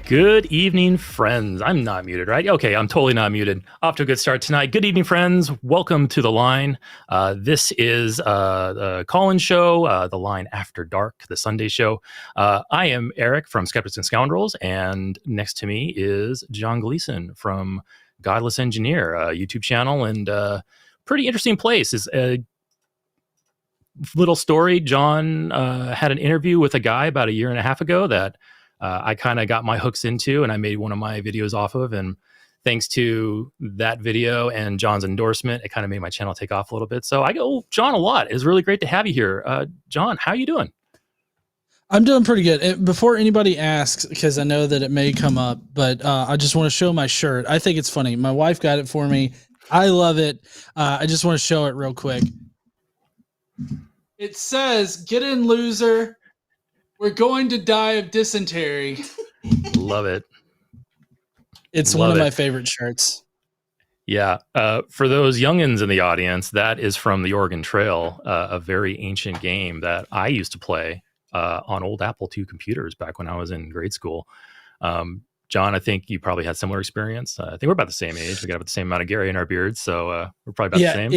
Good evening, friends. I'm not muted, right? Okay, I'm totally not muted. Off to a good start tonight. Good evening, friends. Welcome to The Line. This is the call-in show, The Line After Dark, the Sunday show. I am Eric from Skeptics and Scoundrels, and next to me is John Gleason from Godless Engineer, a YouTube channel, and pretty interesting place. Is a little story. John had an interview with a guy about a year and a half ago that I kind of got my hooks into, and I made one of my videos off of. And thanks to that video and John's endorsement, it kind of made my channel take off a little bit. So I go John a lot. It's really great to have you here. John, how are you doing? I'm doing pretty good. Before anybody asks, because I know that it may come up, but I just want to show my shirt. I think it's funny. My wife got it for me. I love it. I just want to show it real quick. It says, "Get in, loser. We're going to die of dysentery." Love it. It's one of my favorite shirts. Yeah. For those youngins in the audience, that is from the Oregon Trail, a very ancient game that I used to play on old Apple II computers back when I was in grade school. John, I think you probably had similar experience. I think we're about the same age. We got about the same amount of Gary in our beards, so we're probably about the same.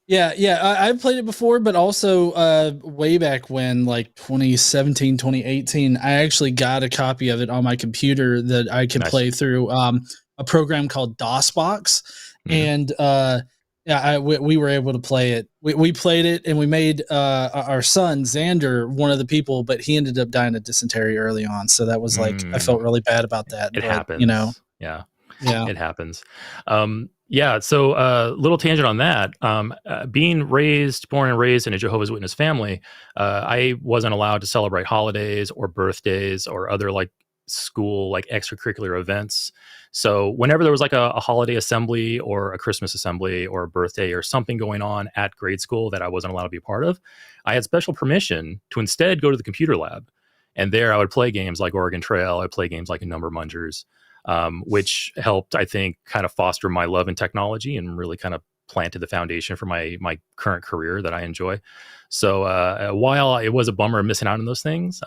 Yeah. I've played it before, but also way back when, like 2017, 2018, I actually got a copy of it on my computer that I could play through a program called DOSBox. And we were able to play it. We played it, and we made our son, Xander, one of the people, but he ended up dying of dysentery early on. So that was like, I felt really bad about that. It happens. You know? Yeah, it happens. Yeah, so little tangent on that. Being born and raised in a Jehovah's Witness family, I wasn't allowed to celebrate holidays or birthdays or other like school like extracurricular events. So whenever there was like a holiday assembly or a Christmas assembly or a birthday or something going on at grade school that I wasn't allowed to be a part of, I had special permission to instead go to the computer lab. And there I would play games like Oregon Trail. I'd play games like Number Mungers. Which helped, I think, kind of foster my love in technology and really kind of planted the foundation for my current career that I enjoy. So while it was a bummer missing out on those things,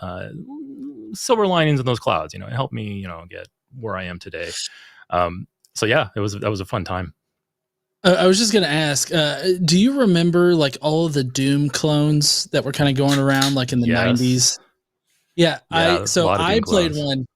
silver linings in those clouds, it helped me, get where I am today. So yeah, that was a fun time. I was just going to ask, do you remember like all of the Doom clones that were kind of going around like in the 90s? Yeah, I played one.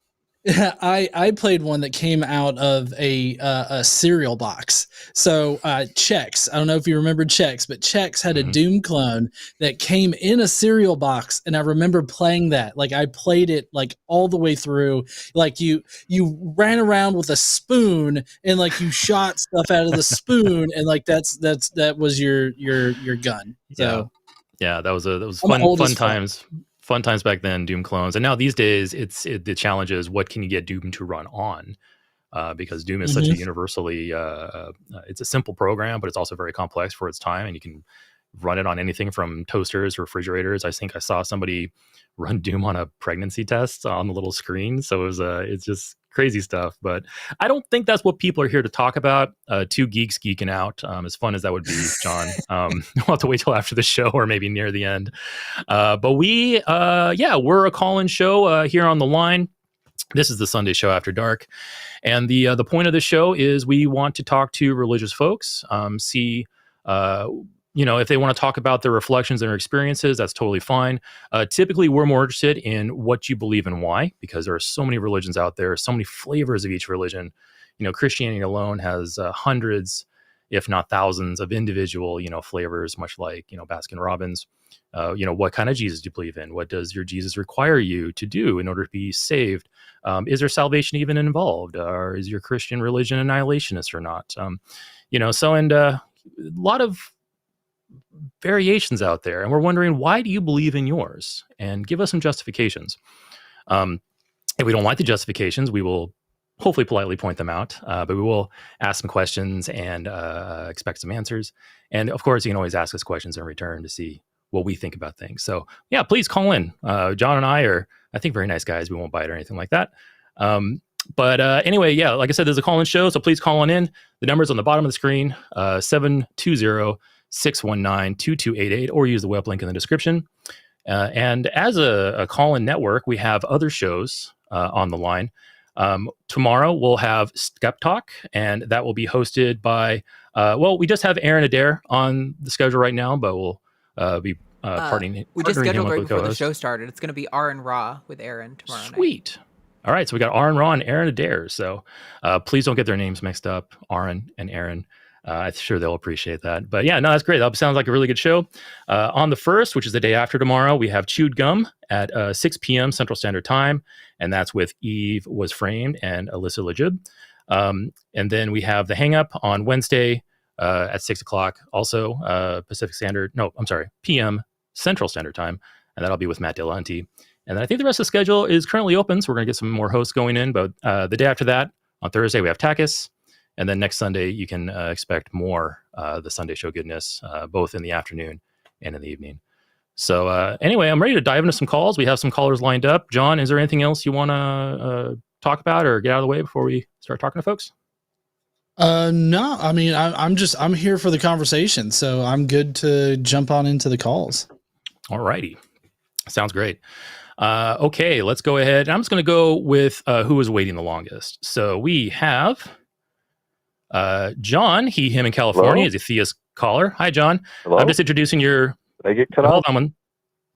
I played one that came out of a cereal box. So Chex, I don't know if you remember Chex, but Chex had a Doom clone that came in a cereal box, and I remember playing that. Like I played it like all the way through. Like you ran around with a spoon and like you shot stuff out of the spoon, and like that was your gun. So yeah, that was fun times. Fun times back then, Doom clones. And now these days, the challenge is what can you get Doom to run on? Because Doom is such a universally, it's a simple program, but it's also very complex for its time. And you can run it on anything from toasters, refrigerators. I think I saw somebody run Doom on a pregnancy test on the little screen. So it's just crazy stuff. But I don't think that's what people are here to talk about. Two geeks geeking out. As fun as that would be, John. We'll have to wait till after the show or maybe near the end. But we're a call-in show here on The Line. This is the Sunday show after dark. And the point of the show is we want to talk to religious folks, see if they want to talk about their reflections and their experiences, that's totally fine. Typically, we're more interested in what you believe and why, because there are so many religions out there, so many flavors of each religion. Christianity alone has hundreds, if not thousands, of individual, flavors, much like, Baskin Robbins. What kind of Jesus do you believe in? What does your Jesus require you to do in order to be saved? Is there salvation even involved? Or is your Christian religion annihilationist or not? A lot of variations out there, and we're wondering, why do you believe in yours? And give us some justifications. If we don't like the justifications, we will hopefully politely point them out, but we will ask some questions and expect some answers. And of course, you can always ask us questions in return to see what we think about things. So yeah, please call in. John and I are, I think, very nice guys. We won't bite or anything like that. But anyway, yeah, like I said, there's a call-in show, so please call on in. The number's on the bottom of the screen, 720 619-2288, or use the web link in the description. And as a call-in network, we have other shows on the line. Tomorrow we'll have Skeptalk, and that will be hosted by, we just have Aron Adair on the schedule right now, but we'll be partnering. We just scheduled right before the show started. It's going to be Aron Ra with Aron tomorrow night. Sweet. All right, so we got Aron Ra and Aron Adair. So please don't get their names mixed up, Aron and Aron. I'm sure they'll appreciate that. But yeah, no, that's great. That sounds like a really good show. On the 1st, which is the day after tomorrow, we have Chewed Gum at 6 p.m. Central Standard Time. And that's with Eve Was Framed and Alyssa Ljub. And then we have the Hang Up on Wednesday at 6 o'clock, also PM Central Standard Time. And that'll be with Matt Dillahunty. And then I think the rest of the schedule is currently open. So we're going to get some more hosts going in. But the day after that, on Thursday, we have TACIS. And then next Sunday, you can expect more the Sunday show goodness, both in the afternoon and in the evening. So anyway, I'm ready to dive into some calls. We have some callers lined up. John, is there anything else you want to talk about or get out of the way before we start talking to folks? No, I mean, I'm here for the conversation. So I'm good to jump on into the calls. All righty. Sounds great. Okay, let's go ahead. I'm just going to go with who is waiting the longest. So we have John, him in California. Is a theist caller. Hi, John. Hello? I'm just introducing your... Did I get cut off? Hold on one.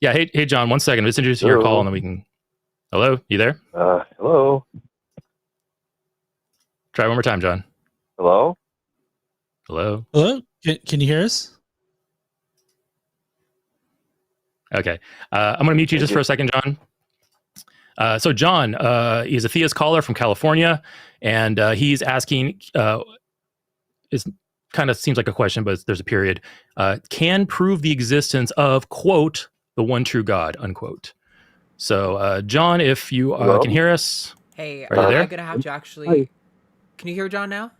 Yeah, hey, John, 1 second. I'm just introducing your call and then we can... Hello? You there? Hello? Try one more time, John. Hello? Hello? Can you hear us? Okay. I'm going to mute you just for a second, John. So John is a theist caller from California, and he's asking, it kind of seems like a question, but there's a period, can prove the existence of, quote, the one true God, unquote. So John, if you can hear us. Hey, I'm going to have to actually... Hi. Can you hear John now?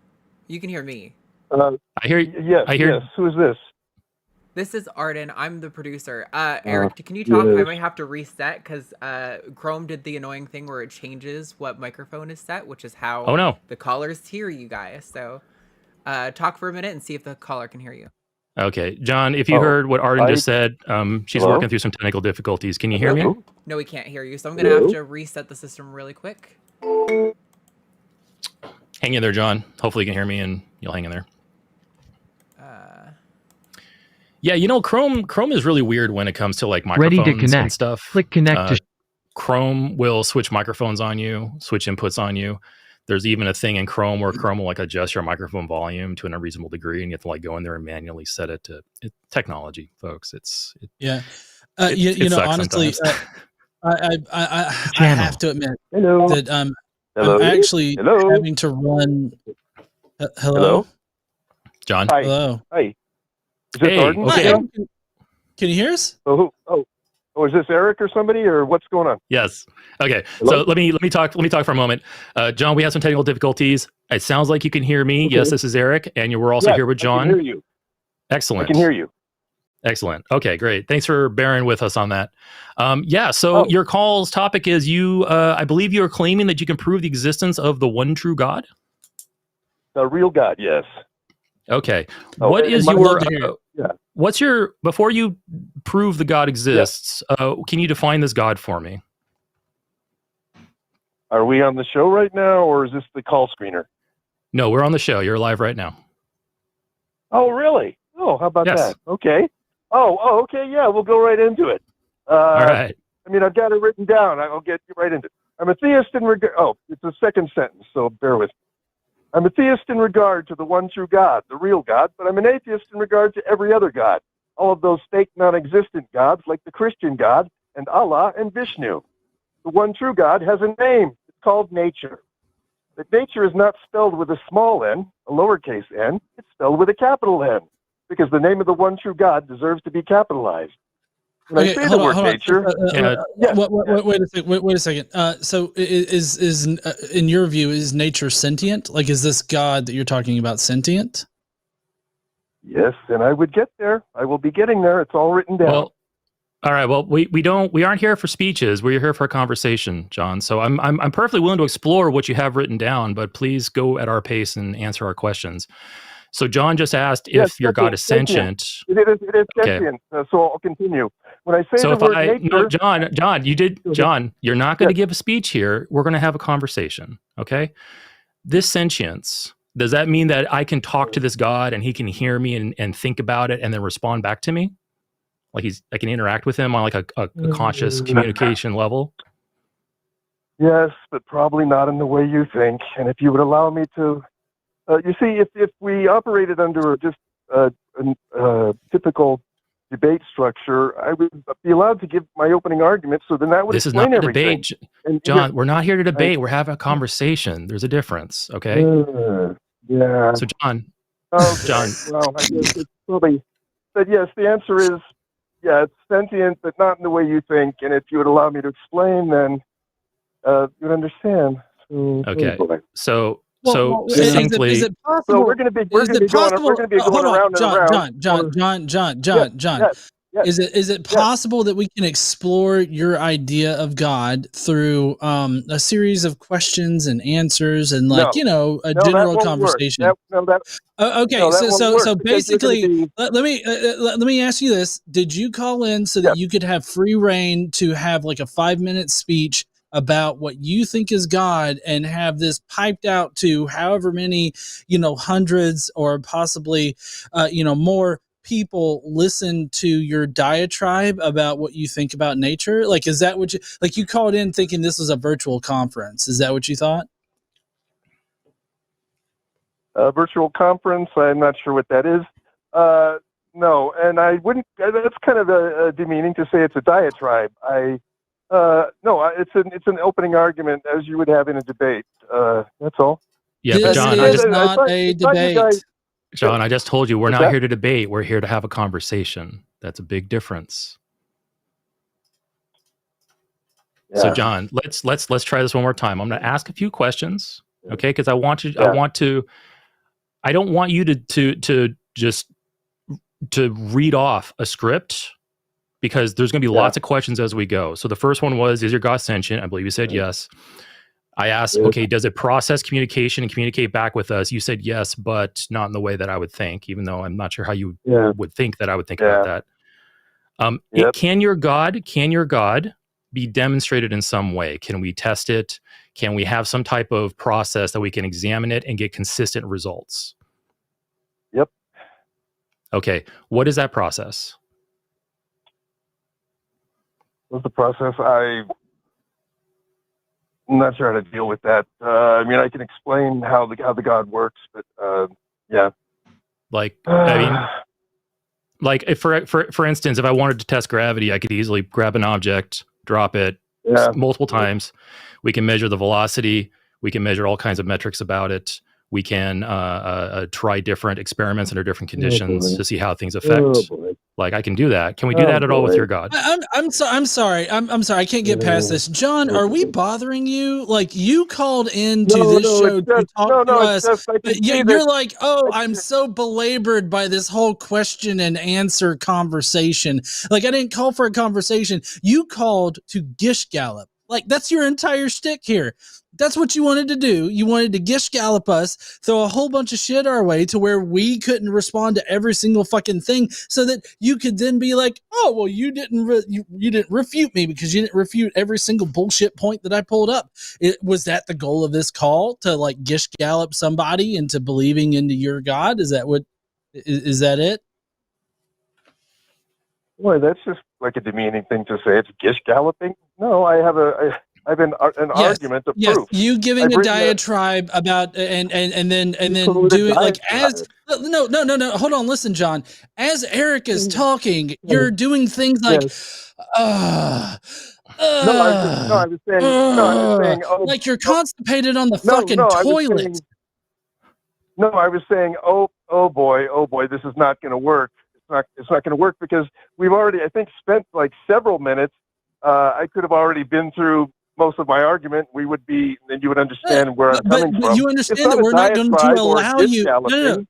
You can hear me. I hear you. Yes, yes. Who is this? This is Arden. I'm the producer. Eric, can you talk? Yes. I might have to reset because Chrome did the annoying thing where it changes what microphone is set, which is how the callers hear you guys. So talk for a minute and see if the caller can hear you. Okay. John, if you heard what Arden just said, she's working through some technical difficulties. Can you hear me? No, we can't hear you. So I'm going to have to reset the system really quick. Hang in there, John. Hopefully you can hear me and you'll hang in there. Yeah, you know, Chrome is really weird when it comes to like microphones and stuff. Click connect. Chrome will switch microphones on you, switch inputs on you. There's even a thing in Chrome where Chrome will like adjust your microphone volume to an unreasonable degree, and you have to like go in there and manually set it to technology, folks. Honestly, I have to admit that I'm actually having to run. Hello, John. Hi. Hello. Hi. Is this Arden? Okay. Can you hear us? Oh, is this Eric or somebody, or what's going on? Yes. Okay. Hello? So let me talk for a moment. John, we have some technical difficulties. It sounds like you can hear me. Okay. Yes, this is Eric, and we're also here with John. I can hear you. Excellent. I can hear you. Excellent. Okay, great. Thanks for bearing with us on that. Your call's topic is I believe you are claiming that you can prove the existence of the one true God? The real God, yes. Okay. What is your, before you prove the God exists, can you define this God for me? Are we on the show right now, or is this the call screener? No, we're on the show. You're live right now. Oh, really? Oh, how about that? Okay. Oh, okay. Yeah, we'll go right into it. All right. I mean, I've got it written down. I'll get right into it. I'm a theist in regard. Oh, it's the second sentence, so bear with me. I'm a theist in regard to the one true God, the real God, but I'm an atheist in regard to every other God, all of those fake non-existent gods like the Christian God and Allah and Vishnu. The one true God has a name. It's called nature. But nature is not spelled with a small n, a lowercase n. It's spelled with a capital N, because the name of the one true God deserves to be capitalized. When I say the word nature, wait a second. So is in your view, is nature sentient? Like, is this God that you're talking about sentient? Yes, and I would get there. I will be getting there. It's all written down. Well, all right. Well, we aren't here for speeches. We're here for a conversation, John. So I'm perfectly willing to explore what you have written down, but please go at our pace and answer our questions. So John just asked if your God is sentient. It is sentient. So I'll continue. When I say John, you're not going to give a speech here. We're going to have a conversation. Okay. This sentience, does that mean that I can talk to this God and he can hear me and think about it and then respond back to me? Like I can interact with him on like a conscious communication level? Yes, but probably not in the way you think. And if you would allow me to, you see, if we operated under just a typical debate structure, I would be allowed to give my opening argument. So then that would explain everything. This is not a debate, John. We're not here to debate. We're having a conversation. There's a difference, okay? Yeah. So John. Well, I guess it's probably. But yes, the answer is it's sentient, but not in the way you think. And if you would allow me to explain, then you'd understand. Okay. So succinctly, is it possible? So we're going to be going around and around. John. Is it possible that we can explore your idea of God through a series of questions and answers and general conversation? So basically, let me ask you this: did you call in so that you could have free reign to have like a 5-minute speech about what you think is God and have this piped out to however many, hundreds or possibly, more people listen to your diatribe about what you think about nature? Like, is that what you called in thinking this was a virtual conference? Is that what you thought? A virtual conference? I'm not sure what that is. No, and I wouldn't, that's kind of demeaning to say it's a diatribe. No, it's an opening argument as you would have in a debate. That's all. Yeah, but John, not a debate. John, I just told you we're not here to debate. We're here to have a conversation. That's a big difference. Yeah. So, John, let's try this one more time. I'm going to ask a few questions, okay? Because I don't want you to just read off a script, because there's going to be lots of questions as we go. So the first one was, is your God sentient? I believe you said yes. I asked, okay, does it process communication and communicate back with us? You said yes, but not in the way that I would think, even though I'm not sure how you would think that I would think about that. Can your God be demonstrated in some way? Can we test it? Can we have some type of process that we can examine it and get consistent results? Yep. Okay. What is that process? What's the process? I'm not sure how to deal with that. I mean, I can explain how the God works, but Like, if for instance, if I wanted to test gravity, I could easily grab an object, drop it multiple times. We can measure the velocity. We can measure all kinds of metrics about it. We can try different experiments under different conditions to see how things affect. Like, I can do that. Can we do that at all with your God? I'm sorry. I'm sorry. I can't get past this. John, are we bothering you? Like, you called into this show to talk to us. You're like, I'm so belabored by this whole question and answer conversation. Like, I didn't call for a conversation. You called to gish gallop. Like, that's your entire shtick here. That's what you wanted to do. You wanted to gish gallop us, throw a whole bunch of shit our way to where we couldn't respond to every single fucking thing, so that you could then be like, oh, well, you didn't refute me because you didn't refute every single bullshit point that I pulled up. Was that the goal of this call, to like gish gallop somebody into believing into your God? Is that it? Boy, that's just like a demeaning thing to say. It's gish galloping. No, I have an argument of proof. You giving a diatribe about and then doing like as no. Hold on, listen, John. As Erika's talking, you're doing things like I was saying like you're constipated on the fucking toilet. I was saying, oh boy, this is not going to work. It's not going to work because we've already, I think, spent like several minutes. I could have already been through most of my argument. Then you would understand where I'm coming from. But you understand that we're not going to allow you. No.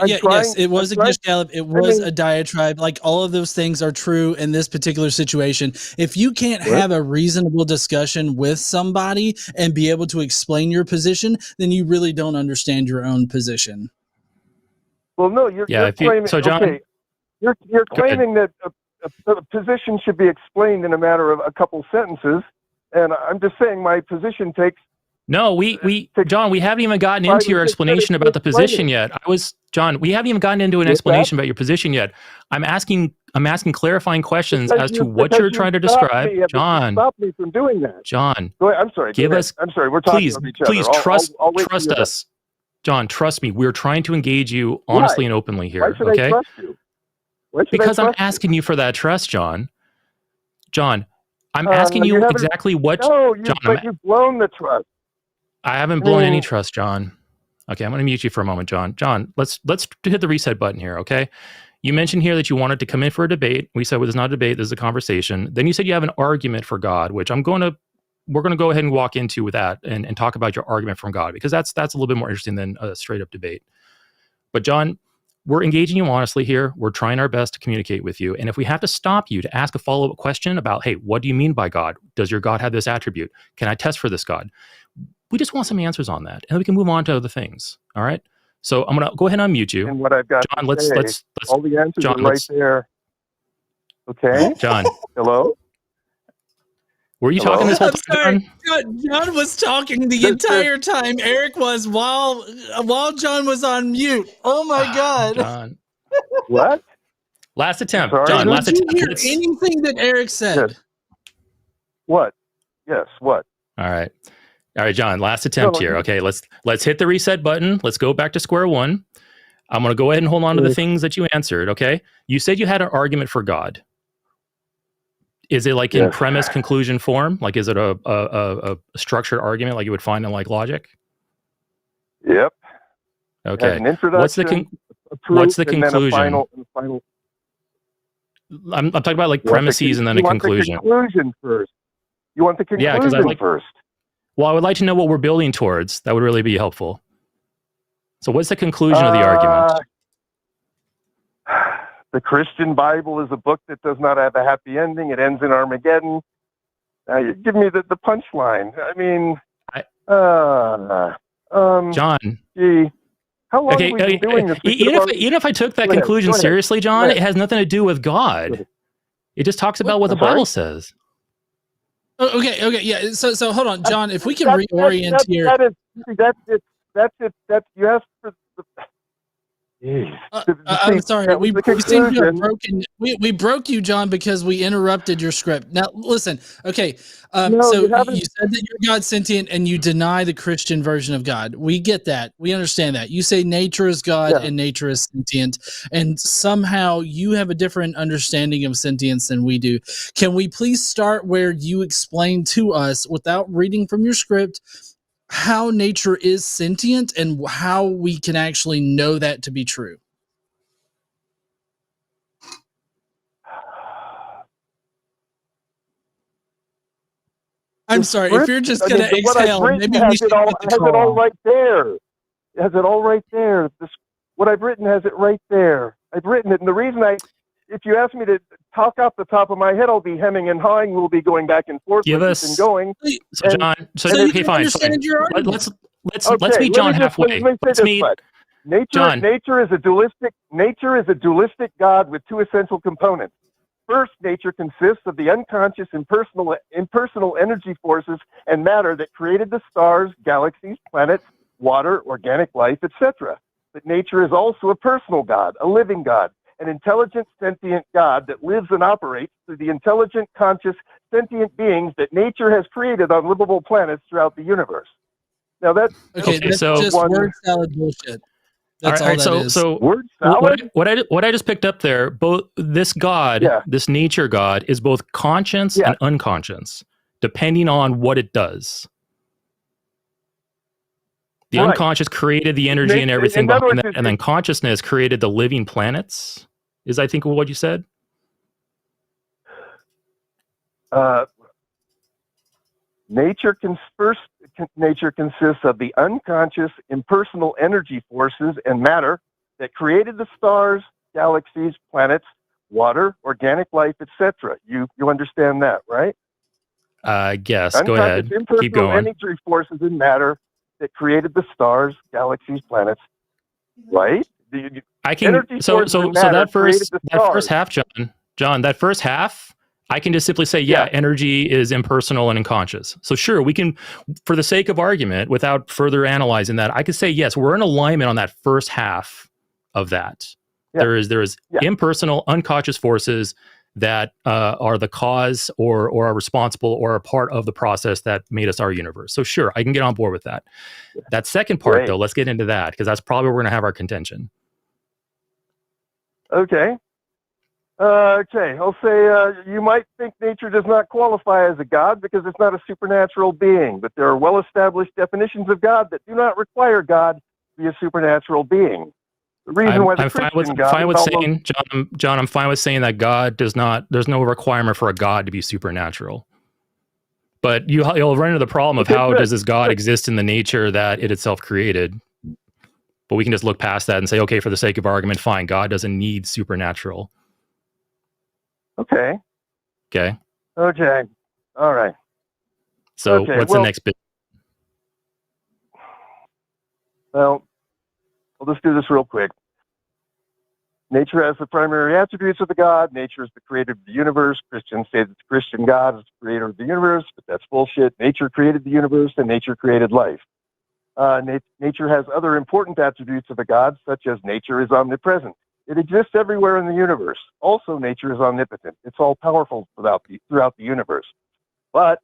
Yes, it was a gish gallop. It was a diatribe. Like, all of those things are true in this particular situation. If you can't have a reasonable discussion with somebody and be able to explain your position, then you really don't understand your own position. Well, no, you're claiming. So, John, okay, you're claiming that a position should be explained in a matter of a couple sentences, and I'm just saying my position takes. No, John, we haven't even gotten into your explanation about the position yet. John, we haven't even gotten into an explanation about your position yet. I'm asking clarifying questions as to what you're trying to describe. John, stop me from doing that. John, go ahead. I'm sorry. I'm sorry. We're talking about each other. Please trust us. John, trust me. We're trying to engage you honestly and openly here. Why should I trust you? Because I'm asking you for that trust, John. John, I'm asking you exactly what. No, you've blown the trust. I haven't blown any trust, John. Okay, I'm going to mute you for a moment, John. John, let's hit the reset button here, okay? You mentioned here that you wanted to come in for a debate. We said, well, this is not a debate, this is a conversation. Then you said you have an argument for God, which we're going to go ahead and walk into with that and talk about your argument from God, because that's a little bit more interesting than a straight up debate. But John, we're engaging you honestly here. We're trying our best to communicate with you. And if we have to stop you to ask a follow-up question about, hey, what do you mean by God? Does your God have this attribute? Can I test for this God? We just want some answers on that, and then we can move on to other things. All right. So I'm going to go ahead and unmute you. And what I've got, John, let's all the answers are right there. Okay. John. Hello. Were you talking this whole time? John was talking the entire time. Eric was while John was on mute. Oh my God. John. What? Last attempt. John, last attempt. Did you hear anything that Eric said? Yes. What? Yes. What? All right, John, last attempt here. Okay, let's hit the reset button. Let's go back to square one. I'm going to go ahead and hold on to the things that you answered, okay? You said you had an argument for God. Is it like in premise conclusion form? Like, is it a structured argument like you would find in like logic? Yep. Okay. An introduction, what's the conclusion? Final. I'm talking about like premises and then a conclusion. The conclusion first. You want the conclusion first. Well, I would like to know what we're building towards. That would really be helpful. So what's the conclusion of the argument? The Christian Bible is a book that does not have a happy ending. It ends in Armageddon. You give me the punchline. I mean, John. Gee, how long have we been doing this? Even if I took that conclusion seriously, John, it has nothing to do with God. It just talks about what the Bible says. Okay, yeah. So hold on, John. If we can reorient here. That's it. You asked for the. I'm sorry. We seem to have broken. We broke you, John, because we interrupted your script. Now, listen. Okay. So you said that you're God sentient, and you deny the Christian version of God. We get that. We understand that. You say nature is God and nature is sentient, and somehow you have a different understanding of sentience than we do. Can we please start where you explain to us, without reading from your script, how nature is sentient and how we can actually know that to be true? I'm sorry, if you're just going to exhale, maybe we should has it all right there. It has it all right there. What I've written has it right there. I've written it, and the reason if you ask me to talk off the top of my head, I'll be hemming and hawing. We'll be going back and forth. Going. So, John, okay, fine. Let's meet John halfway. Nature is a dualistic God with two essential components. First, nature consists of the unconscious, impersonal energy forces and matter that created the stars, galaxies, planets, water, organic life, etc. But nature is also a personal God, a living God, an intelligent, sentient God that lives and operates through the intelligent, conscious, sentient beings that nature has created on livable planets throughout the universe. Now that's just word salad bullshit. That's all that is. So word salad? What I just picked up there, both this God, this nature God, is both conscious and unconscious, depending on what it does. The unconscious created the energy and everything behind that, and then consciousness created the living planets. Is I think what you said? Nature consists of the unconscious, impersonal energy forces and matter that created the stars, galaxies, planets, water, organic life, etc. You understand that, right? I guess. Go ahead. Keep going. Energy forces and matter that created the stars, galaxies, planets, right? I can so that first half, John, that first half, I can just simply say, energy is impersonal and unconscious. So sure, we can, for the sake of argument, without further analyzing that, I could say, yes, we're in alignment on that first half of that. Yeah. There is impersonal, unconscious forces that are the cause or are responsible or are part of the process that made us our universe. So sure, I can get on board with that. Yeah. That second part, though, let's get into that, because that's probably where we're going to have our contention. Okay. I'll say you might think nature does not qualify as a god because it's not a supernatural being, but there are well-established definitions of God that do not require God to be a supernatural being. The reason why I'm fine with saying that God does not, there's no requirement for a God to be supernatural. But you'll run into the problem of how does this God exist in the nature that it itself created? But we can just look past that and say, okay, for the sake of argument, fine, God doesn't need supernatural. Okay. All right. So what's the next bit? Well, we'll just do this real quick. Nature has the primary attributes of the God. Nature is the creator of the universe. Christians say that the Christian God is the creator of the universe, but that's bullshit. Nature created the universe and nature created life. Nature has other important attributes of the God, such as nature is omnipresent. It exists everywhere in the universe. Also, nature is omnipotent. It's all powerful throughout the universe. But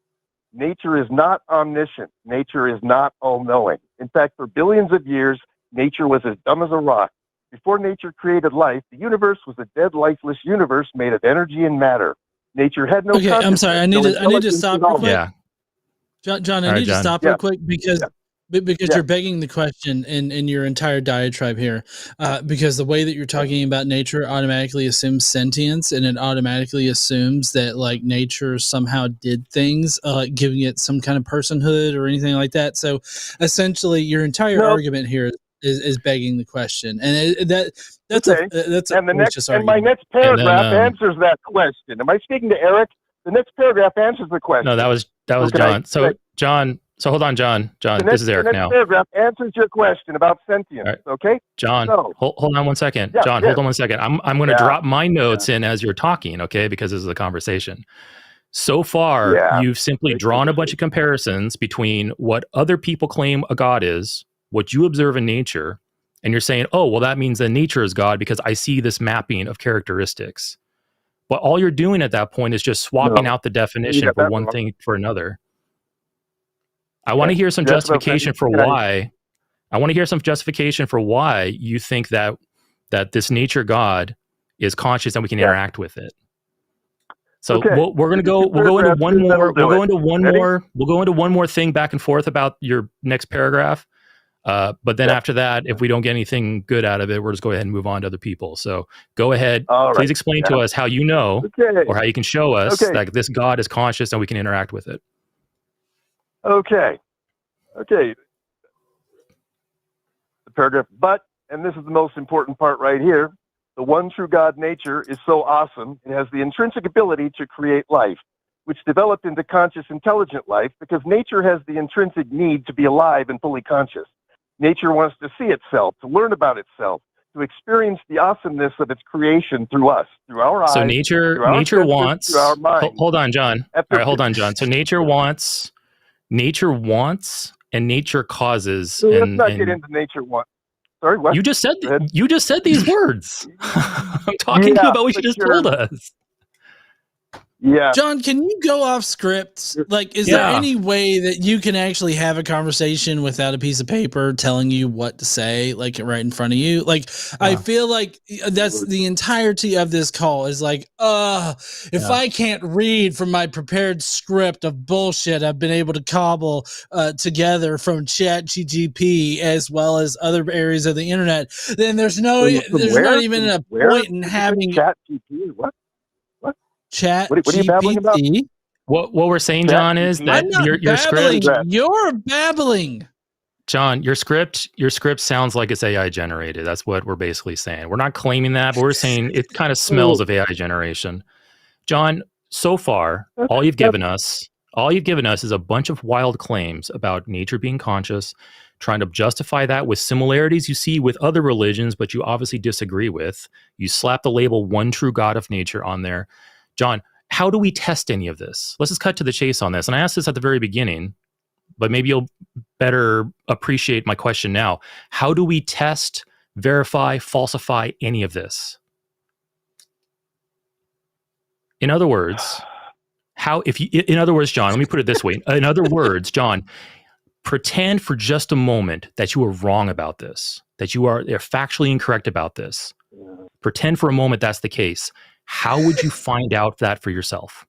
nature is not omniscient. Nature is not all-knowing. In fact, for billions of years, nature was as dumb as a rock. Before nature created life, the universe was a dead, lifeless universe made of energy and matter. Nature had no consciousness. I'm sorry. I need to stop real quick. Yeah. John, I need to stop real quick because you're begging the question in your entire diatribe here, because the way that you're talking about nature automatically assumes sentience, and it automatically assumes that like nature somehow did things, giving it some kind of personhood or anything like that. So essentially your entire argument here is begging the question. And that's okay. And my next paragraph answers that question. Am I speaking to Eric? The next paragraph answers the question. No, that was John. So John, so hold on, John. This is Eric now. The next paragraph answers your question about sentience. Right. Okay, John. So, hold on one second. Yeah, John, hold on 1 second. I'm going to drop my notes in as you're talking. Okay, because this is a conversation. So far, you've simply drawn a bunch of comparisons between what other people claim a God is, what you observe in nature, and you're saying, oh, well, that means that nature is God because I see this mapping of characteristics. But all you're doing at that point is just swapping out the definition for one thing for another. I want to hear some justification for why. I want to hear some justification for why you think that this nature God is conscious and we can interact with it. So we're going to go. We'll go into one more. We'll go into one more. We'll go into one more thing back and forth about your next paragraph. But then after that, if we don't get anything good out of it, we'll just go ahead and move on to other people. So go ahead. Please explain to us how you know or how you can show us that this God is conscious and we can interact with it. Okay. The paragraph, and this is the most important part right here, the one true God nature is so awesome, it has the intrinsic ability to create life, which developed into conscious, intelligent life because nature has the intrinsic need to be alive and fully conscious. Nature wants to see itself, to learn about itself, to experience the awesomeness of its creation through us, through our eyes. So nature wants. Through our mind. Hold on, John. All right, hold on, John. So nature wants, and nature causes. So let's not get into nature wants. Sorry, what? You just said these words. I'm talking to you about what you just told us. Yeah. John, can you go off script? Like, is there any way that you can actually have a conversation without a piece of paper telling you what to say, like right in front of you? Like, I feel like that's the entirety of this call is like, if I can't read from my prepared script of bullshit I've been able to cobble together from ChatGPT as well as other areas of the internet, then there's not even a point in having ChatGPT. What? Chat what are you babbling about? What we're saying, John, is that your script. You're babbling. John, your script sounds like it's AI generated. That's what we're basically saying. We're not claiming that, but we're saying it kind of smells of AI generation. John, so far, all you've given us is a bunch of wild claims about nature being conscious, trying to justify that with similarities you see with other religions, but you obviously disagree with. You slap the label one true God of nature on there. John, how do we test any of this? Let's just cut to the chase on this. And I asked this at the very beginning, but maybe you'll better appreciate my question now. How do we test, verify, falsify any of this? In other words, in other words, John, let me put it this way. In other words, John, pretend for just a moment that you are wrong about this, that you're factually incorrect about this. Pretend for a moment that's the case. How would you find out that for yourself?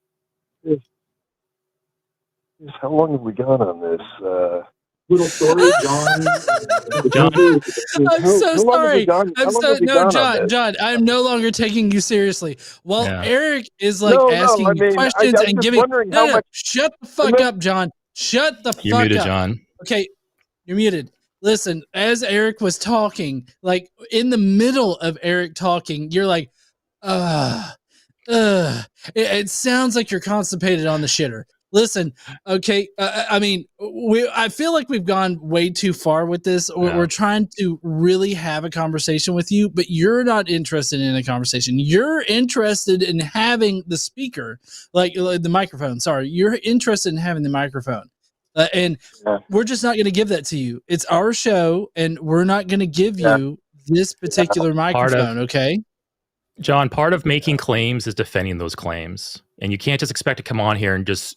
How long have we gone on this? Little story, John. John, I'm so sorry. John, I'm no longer taking you seriously. Well, yeah. Eric is asking you questions and giving. Shut the fuck up, John. Shut the fuck up. You're muted, John. Okay, you're muted. Listen, as Eric was talking, in the middle of Eric talking, you're like, it sounds like you're constipated on the shitter. Listen, okay, I feel like we've gone way too far with this. We're trying to really have a conversation with you, but you're not interested in a conversation. You're interested in having the speaker, like the microphone. Sorry, you're interested in having the microphone. And we're just not going to give that to you. It's our show, and we're not going to give you this particular microphone, okay? John, part of making claims is defending those claims. And you can't just expect to come on here and just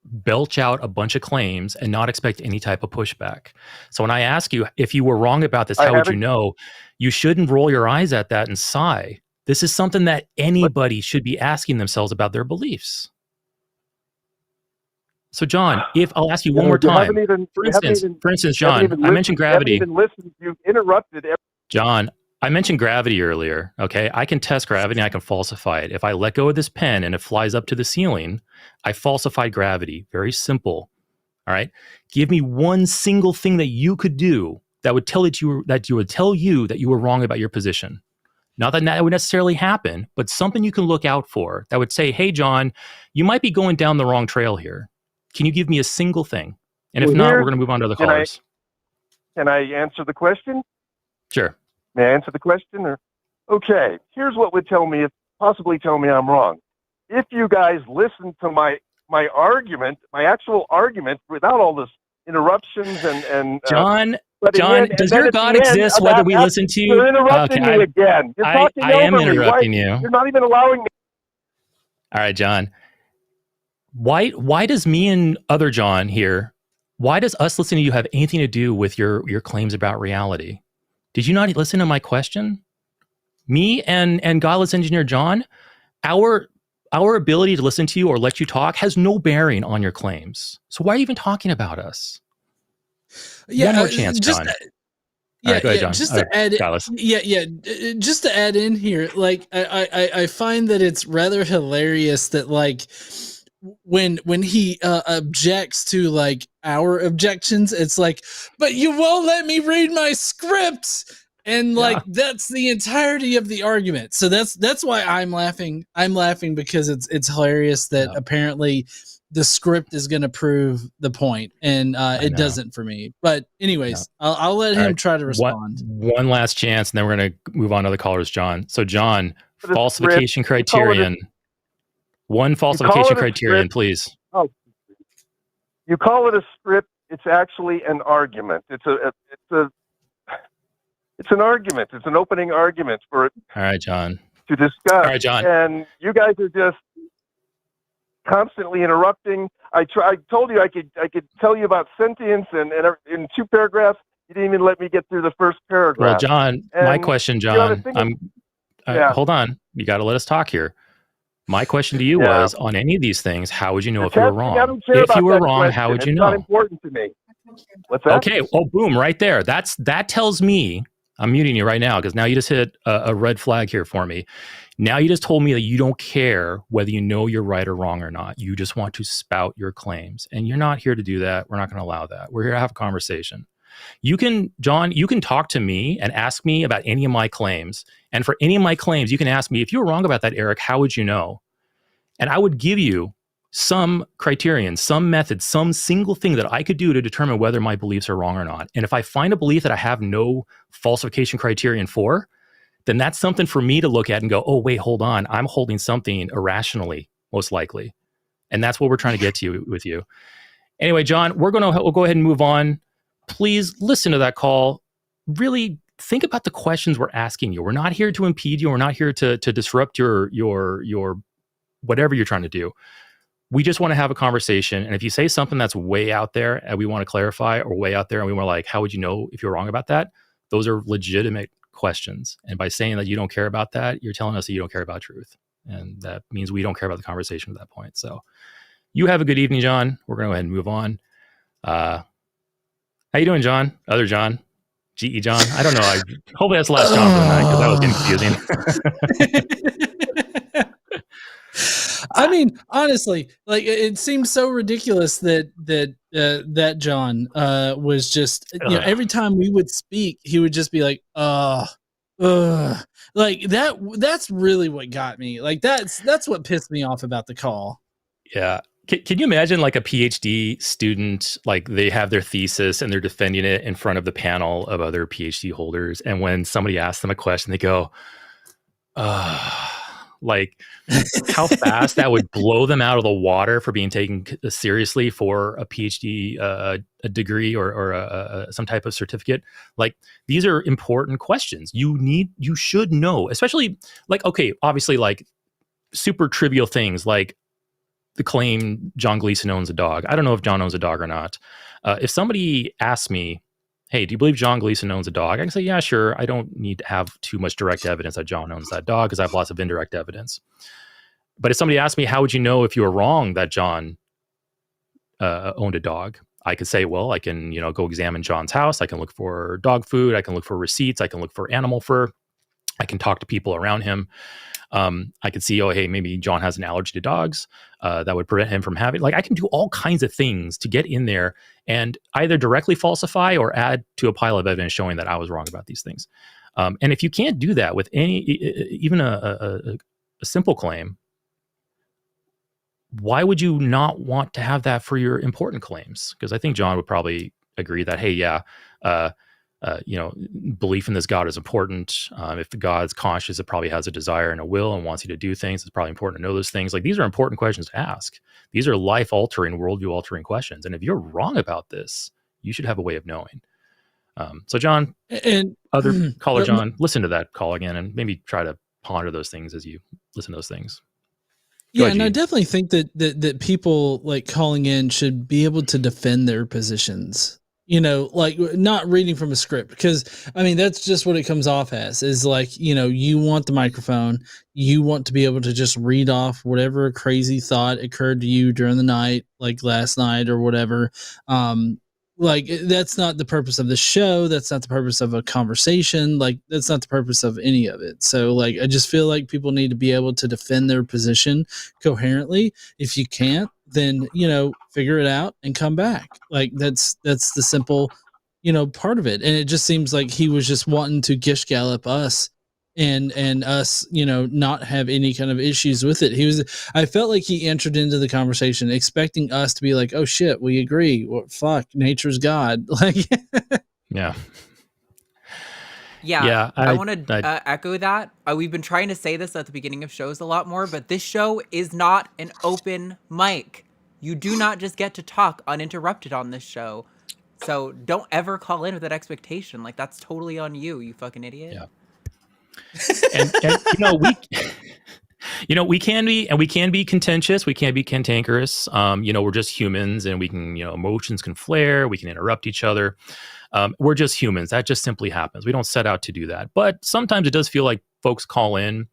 belch out a bunch of claims and not expect any type of pushback. So when I ask you if you were wrong about this, how would you know? You shouldn't roll your eyes at that and sigh. This is something that anybody should be asking themselves about their beliefs. So John, if I'll ask you one more time, for instance, John, I mentioned gravity. You've interrupted. John, I mentioned gravity earlier. Okay, I can test gravity and I can falsify it. If I let go of this pen and it flies up to the ceiling, I falsified gravity. Very simple. All right. Give me one single thing that you could do that would tell you that you were wrong about your position. Not that that would necessarily happen, but something you can look out for that would say, "Hey, John, you might be going down the wrong trail here. Can you give me a single thing?" And if not, we're going to move on to the callers. Can I answer the question? Sure. May I answer the question? Okay, here's what would possibly tell me I'm wrong. If you guys listen to my argument, my actual argument, without all this interruptions and John, does your God exist whether we listen to you? You're interrupting me again. You're talking I am interrupting you. You're not even allowing me. All right, John. Why does me and other John here, why does us listening to you have anything to do with your claims about reality? Did you not listen to my question? Me and Godless Engineer John, our ability to listen to you or let you talk has no bearing on your claims. So why are you even talking about us? Yeah, one more chance, John. Go ahead, John. Just to add, just to add in here, I find that it's rather hilarious that when he objects to our objections, it's but you won't let me read my script, and that's the entirety of the argument. So that's why I'm laughing. I'm laughing because it's hilarious that apparently the script is going to prove the point, and it doesn't for me. But anyways, I'll let him try to respond. One last chance, and then we're going to move on to the callers, John. So John, falsification criterion. One falsification criterion, please. Oh, you call it a script. It's actually an argument. It's an argument. It's an opening argument for it. All right, John. To discuss. All right, John. And you guys are just constantly interrupting. I told you I could tell you about sentience and in 2 paragraphs. You didn't even let me get through the first paragraph. Well, John, my question, John. Hold on. You got to let us talk here. My question to you was, on any of these things, how would you know if you were wrong? If you were wrong, how would you know? It's not important to me. What's that? Okay. Oh, boom, right there. That tells me, I'm muting you right now because now you just hit a red flag here for me. Now you just told me that you don't care whether you know you're right or wrong or not. You just want to spout your claims. And you're not here to do that. We're not going to allow that. We're here to have a conversation. John, you can talk to me and ask me about any of my claims. And for any of my claims, you can ask me, if you were wrong about that, Eric, how would you know? And I would give you some criterion, some method, some single thing that I could do to determine whether my beliefs are wrong or not. And if I find a belief that I have no falsification criterion for, then that's something for me to look at and go, oh, wait, hold on. I'm holding something irrationally, most likely. And that's what we're trying to get to with you. Anyway, John, we'll go ahead and move on. Please listen to that call. Really think about the questions we're asking you. We're not here to impede you. We're not here to disrupt your whatever you're trying to do. We just want to have a conversation. And if you say something that's way out there and we want to clarify, or way out there and we want to like, how would you know if you're wrong about that? Those are legitimate questions. And by saying that you don't care about that, you're telling us that you don't care about truth. And that means we don't care about the conversation at that point. So you have a good evening, John. We're going to go ahead and move on. How you doing, John? Other John? GE John? I don't know. Hopefully that's the last John for the night, because that was getting confusing. I mean, honestly, like it seems so ridiculous that John was just, you know, every time we would speak, he would just be like, like that's really what got me. Like that's what pissed me off about the call. Yeah. Can you imagine like a PhD student, like they have their thesis and they're defending it in front of the panel of other PhD holders, and when somebody asks them a question, they go, like how fast that would blow them out of the water for being taken seriously for a PhD a degree or some type of certificate. Like these are important questions. You should know, especially like, okay, obviously like super trivial things like the claim John Gleason owns a dog. I don't know if John owns a dog or not. If somebody asks me, hey, do you believe John Gleason owns a dog? I can say, yeah, sure. I don't need to have too much direct evidence that John owns that dog, because I have lots of indirect evidence. But if somebody asks me, how would you know if you were wrong that John owned a dog? I could say, well, I can, go examine John's house. I can look for dog food. I can look for receipts. I can look for animal fur. I can talk to people around him. I could see, oh, hey, maybe John has an allergy to dogs that would prevent him from having, like, I can do all kinds of things to get in there and either directly falsify or add to a pile of evidence showing that I was wrong about these things. And if you can't do that with even a simple claim, why would you not want to have that for your important claims? Because I think John would probably agree that, hey, yeah, belief in this God is important. If the God's conscious, it probably has a desire and a will and wants you to do things. It's probably important to know those things. Like, these are important questions to ask. These are life-altering, worldview-altering questions. And if you're wrong about this, you should have a way of knowing. So, John, and other caller, John, listen to that call again and maybe try to ponder those things as you listen to those things. Yeah, and I definitely think that people like calling in should be able to defend their positions. Like not reading from a script, because I mean, that's just what it comes off as, is like, you want the microphone, you want to be able to just read off whatever crazy thought occurred to you during the night, like last night or whatever. Like that's not the purpose of the show. That's not the purpose of a conversation. Like that's not the purpose of any of it. So like, I just feel like people need to be able to defend their position coherently. If you can't, then, figure it out and come back. Like that's the simple, part of it. And it just seems like he was just wanting to gish gallop us and us, not have any kind of issues with it. I felt like he entered into the conversation expecting us to be like, oh shit, we agree. Well, fuck, nature's God. Like, yeah. Yeah, I want to echo that. We've been trying to say this at the beginning of shows a lot more, but this show is not an open mic. You do not just get to talk uninterrupted on this show. So don't ever call in with that expectation. Like, that's totally on you, you fucking idiot. Yeah. And we can be contentious. We can be cantankerous. We're just humans, and we can, emotions can flare. We can interrupt each other. We're just humans. That just simply happens. We don't set out to do that. But sometimes it does feel like folks call in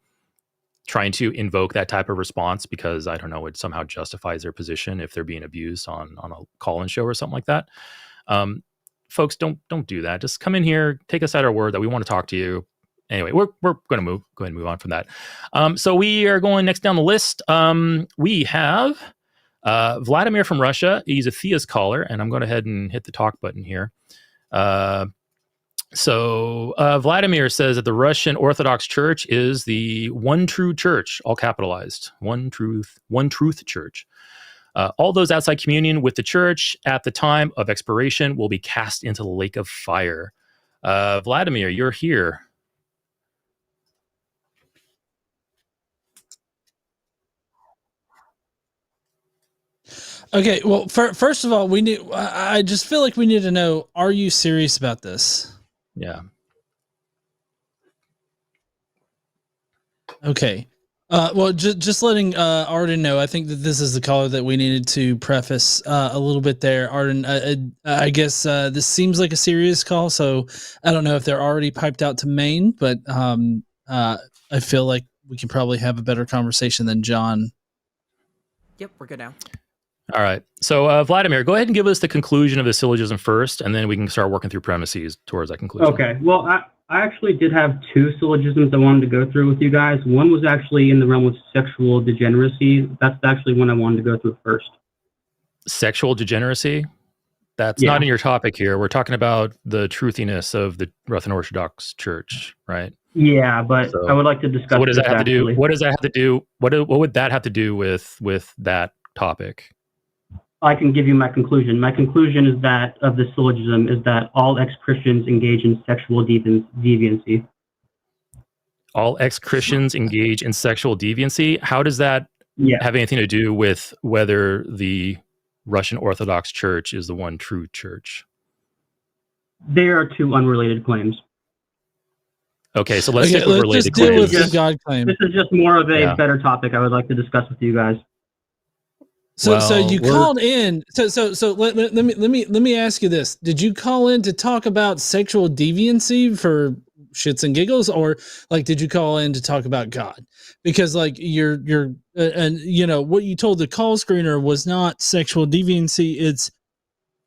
trying to invoke that type of response because, I don't know, it somehow justifies their position if they're being abused on a call-in show or something like that. Folks, don't do that. Just come in here, take us at our word that we want to talk to you. Anyway, we're going to go ahead and move on from that. So we are going next down the list. We have Vladimir from Russia. He's a theist caller, and I'm going to go ahead and hit the talk button here. So Vladimir says that the Russian Orthodox Church is the one true church, all capitalized, one truth church. All those outside communion with the church at the time of expiration will be cast into the lake of fire. Vladimir, you're here. Okay, well, first of all, I just feel like we need to know, are you serious about this? Yeah. Okay. Well, just letting Arden know, I think that this is the caller that we needed to preface a little bit there. Arden, I guess this seems like a serious call, so I don't know if they're already piped out to Maine, but I feel like we can probably have a better conversation than John. Yep, we're good now. All right. So, Vladimir, go ahead and give us the conclusion of the syllogism first, and then we can start working through premises towards that conclusion. Okay. Well, I actually did have two syllogisms I wanted to go through with you guys. One was actually in the realm of sexual degeneracy. That's actually one I wanted to go through first. Sexual degeneracy? That's not in your topic here. We're talking about the truthiness of the Russian Orthodox Church, right? Yeah, but so, I would like to discuss. So what does that have to do? What does that have to do? What would that have to do with that topic? I can give you my conclusion. My conclusion is that of the syllogism is that all ex-Christians engage in sexual deviancy. All ex-Christians engage in sexual deviancy? How does that have anything to do with whether the Russian Orthodox Church is the one true church? They are two unrelated claims. Okay, so let's stick with related claims. With the God claim. This is just more of a better topic I would like to discuss with you guys. So you called in. So let me ask you this: did you call in to talk about sexual deviancy for shits and giggles, or like did you call in to talk about God? Because like you're and you know what you told the call screener was not sexual deviancy. It's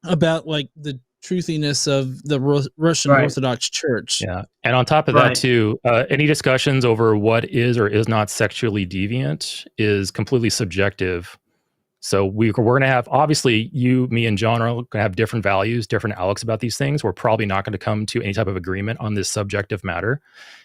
about like the truthiness of the Russian Orthodox Church. Yeah, and on top of that too, any discussions over what is or is not sexually deviant is completely subjective. So we're going to have, obviously, you, me, and John are going to have different values, different outlooks about these things. We're probably not going to come to any type of agreement on this subjective matter.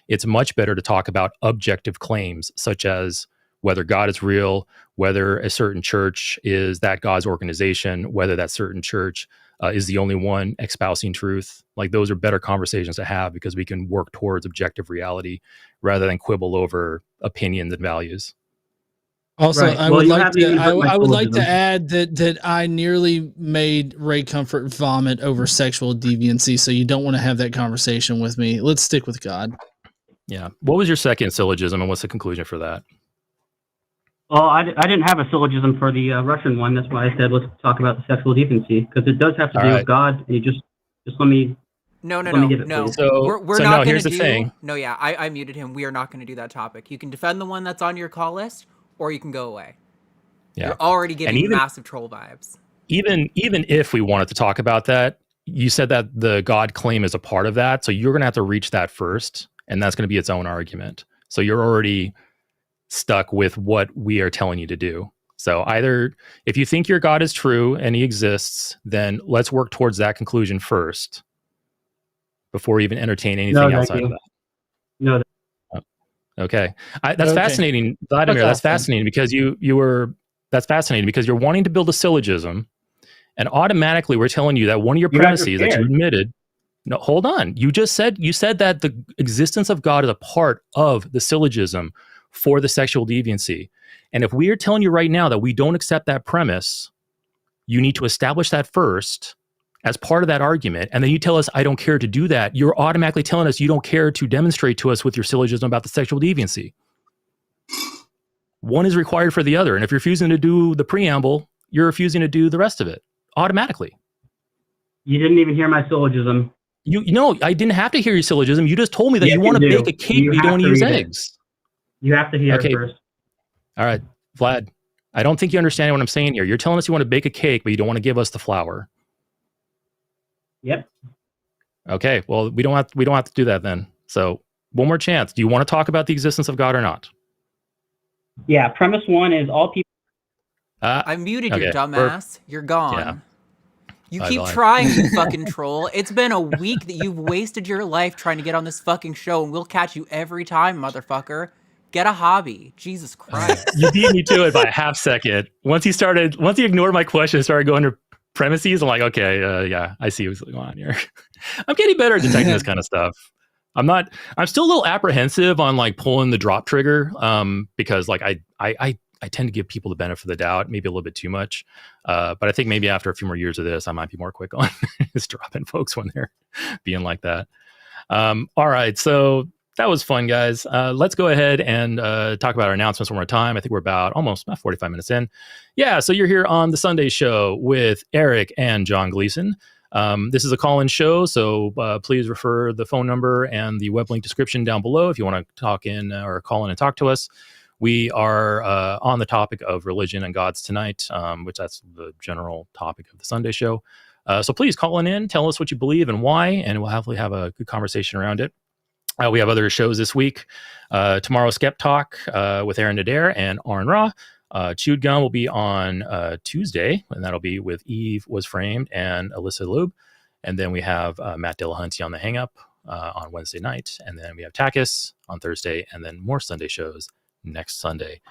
It's much better to talk about objective claims, such as whether God is real, whether a certain church is that God's organization, whether that certain church is the only one espousing truth. Like those are better conversations to have because we can work towards objective reality rather than quibble over opinions and values. Also, I would like to add that I nearly made Ray Comfort vomit over sexual deviancy, so you don't want to have that conversation with me. Let's stick with God. Yeah. What was your second syllogism, and what's the conclusion for that? Well, I didn't have a syllogism for the Russian one. That's why I said let's talk about the sexual deviancy, because it does have to do with God. And you just let me... No. So we're not here's the thing. No, yeah, I muted him. We are not going to do that topic. You can defend the one that's on your call list, or you can go away. Yeah. You're already getting massive troll vibes. Even if we wanted to talk about that, you said that the God claim is a part of that. So you're going to have to reach that first, and that's going to be its own argument. So you're already stuck with what we are telling you to do. So either if you think your God is true and he exists, then let's work towards that conclusion first before we even entertain anything outside of that. No. Okay. That's fascinating, Vladimir. That's fascinating because that's fascinating because you're wanting to build a syllogism, and automatically we're telling you that one of your premises that you admitted. No, hold on. You said that the existence of God is a part of the syllogism for the sexual deviancy. And if we are telling you right now that we don't accept that premise, you need to establish that first as part of that argument. And then you tell us, I don't care to do that. You're automatically telling us you don't care to demonstrate to us with your syllogism about the sexual deviancy. One is required for the other. And if you're refusing to do the preamble, you're refusing to do the rest of it automatically. You didn't even hear my syllogism. No, I didn't have to hear your syllogism. You just told me that you want to bake a cake, but you don't want to use eggs. You have to hear it first. All right, Vlad, I don't think you understand what I'm saying here. You're telling us you want to bake a cake, but you don't want to give us the flour. Yep. Okay, well, we don't have to do that then. So one more chance. Do you want to talk about the existence of God or not? Yeah, premise one is all people... I muted you, dumbass. You're gone. Yeah. You keep trying, you fucking troll. It's been a week that you've wasted your life trying to get on this fucking show, and we'll catch you every time, motherfucker. Get a hobby. Jesus Christ. You beat me to it by a half second. Once he ignored my question and started going to premises, I'm like, okay, yeah, I see what's going on here. I'm getting better at detecting this kind of stuff. I'm still a little apprehensive on like pulling the drop trigger, because like I tend to give people the benefit of the doubt, maybe a little bit too much. But I think maybe after a few more years of this, I might be more quick on just dropping folks when they're being like that. All right. So that was fun, guys. Let's go ahead and talk about our announcements one more time. I think we're about 45 minutes in. Yeah. So you're here on the Sunday show with Eric and John Gleason. This is a call-in show, so please refer the phone number and the web link description down below if you want to talk in or call in and talk to us. We are on the topic of religion and gods tonight, which that's the general topic of the Sunday show. So please call in, tell us what you believe and why, and we'll hopefully have a good conversation around it. We have other shows this week. Tomorrow, Skeptalk with Adair and Aron Ra. Chewed Gum will be on Tuesday, and that'll be with Eve Was Framed and Alyssa Ljub. And then we have Matt Dillahunty on the Hang Up on Wednesday night. And then we have TACIS on Thursday, and then more Sunday shows next Sunday.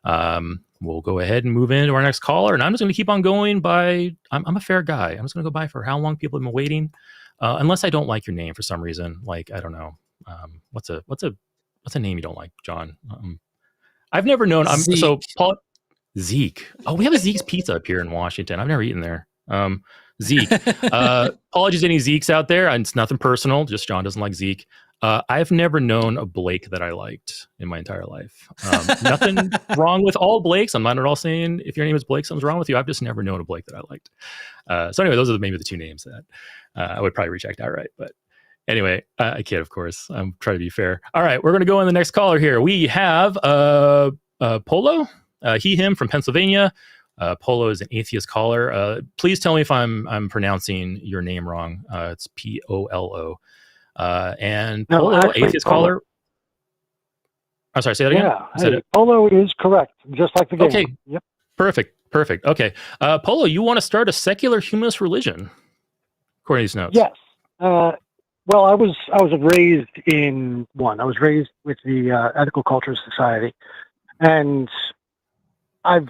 We'll go ahead and move into our next caller. And I'm just going to keep on going by, I'm a fair guy. I'm just going to go by for how long people have been waiting. Unless I don't like your name for some reason. Like, I don't know. What's a name you don't like, John? I've never known. So Paul, Zeke. Oh, we have a Zeke's Pizza up here in Washington. I've never eaten there. Zeke. Apologies to any Zekes out there. It's nothing personal. Just John doesn't like Zeke. I've never known a Blake that I liked in my entire life. Nothing wrong with all Blakes. I'm not at all saying if your name is Blake, something's wrong with you. I've just never known a Blake that I liked. So anyway, those are maybe the two names that I would probably reject outright. But anyway, I kid, of course. I'm trying to be fair. All right, we're going to go in the next caller here. We have Polo, he, him from Pennsylvania. Polo is an atheist caller. Please tell me if I'm pronouncing your name wrong. It's Polo. And no, Polo, actually, atheist Polo. caller. I'm sorry, say that again? Yeah, Polo is correct, just like the game. Okay, yep. Perfect. Okay, Polo, you want to start a secular humanist religion, according to these notes? Yes. Well, I was raised in one. I was raised with the Ethical Culture Society, and I've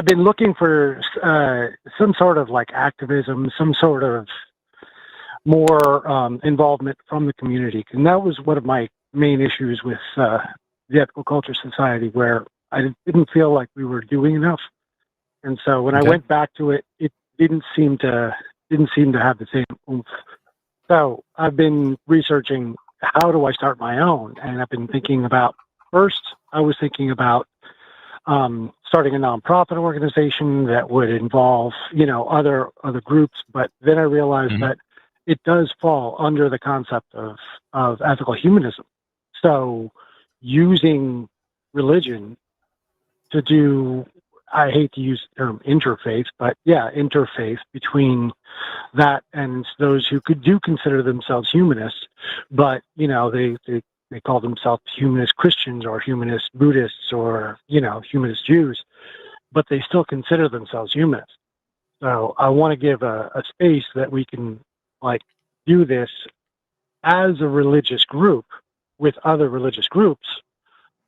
been looking for some sort of like activism, some sort of more involvement from the community, and that was one of my main issues with the Ethical Culture Society, where I didn't feel like we were doing enough. And so when I went back to it, it didn't seem to have the same oomph. So I've been researching how do I start my own, and I've been thinking about, first I was thinking about starting a nonprofit organization that would involve, other groups, but then I realized that it does fall under the concept of ethical humanism. So using religion to do, I hate to use the term interfaith, but yeah, interfaith between that and those who do consider themselves humanists, but they call themselves humanist Christians or humanist Buddhists or humanist Jews, but they still consider themselves humanists. So I want to give a space that we can do this as a religious group with other religious groups,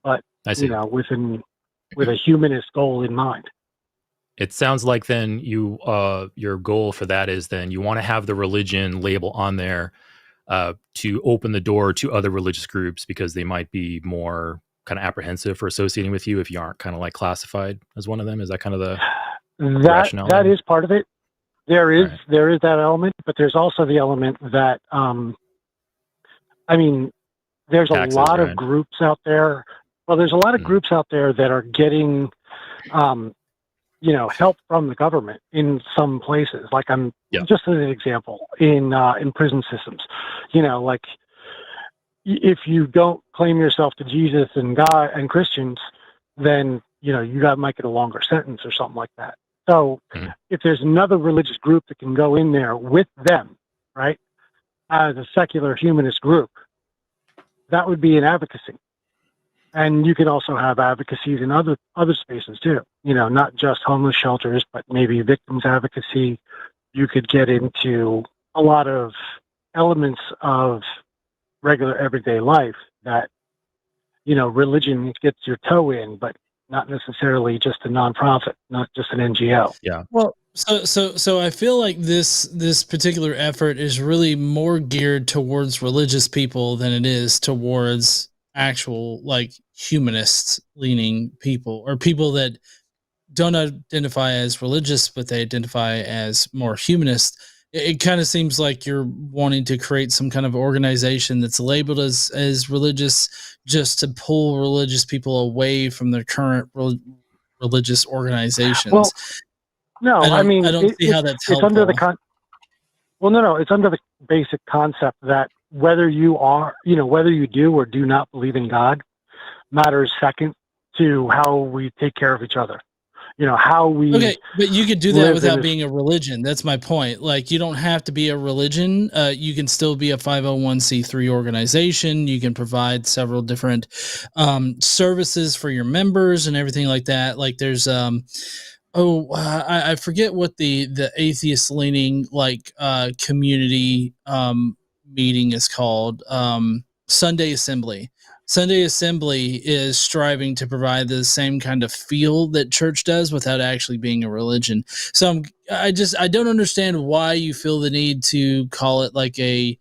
but with a humanist goal in mind. It sounds like then your goal for that is then you want to have the religion label on there to open the door to other religious groups, because they might be more kind of apprehensive for associating with you if you aren't kind of like classified as one of them. Is that kind of the rationale? That is part of it. There is that element, but there's also the element that there's a lot of groups out there. Well, there's a lot of groups out there that are getting help from the government in some places. Like just as an example, in prison systems, if you don't claim yourself to Jesus and God and Christians, then might get a longer sentence or something like that. So if there's another religious group that can go in there with them, right, as a secular humanist group, that would be an advocacy. And you can also have advocacies in other spaces too, not just homeless shelters, but maybe victims advocacy. You could get into a lot of elements of regular everyday life that religion gets your toe in, but not necessarily just a nonprofit, not just an NGO. Yeah. Well, so I feel like this particular effort is really more geared towards religious people than it is towards actual like humanist leaning people or people that don't identify as religious, but they identify as more humanist. It kind of seems like you're wanting to create some kind of organization that's labeled as religious just to pull religious people away from their current religious organizations. Well, no, I don't see how that's helpful. It's under the it's under the basic concept that whether you do or do not believe in God matters second to how we take care of each other. How we. Okay, but you could do that without being a religion. That's my point. Like, you don't have to be a religion. You can still be a 501c3 organization. You can provide several different services for your members and everything like that. Like, there's I forget what the atheist leaning community meeting is called. Sunday Assembly. Sunday Assembly is striving to provide the same kind of feel that church does without actually being a religion. So I don't understand why you feel the need to call it like a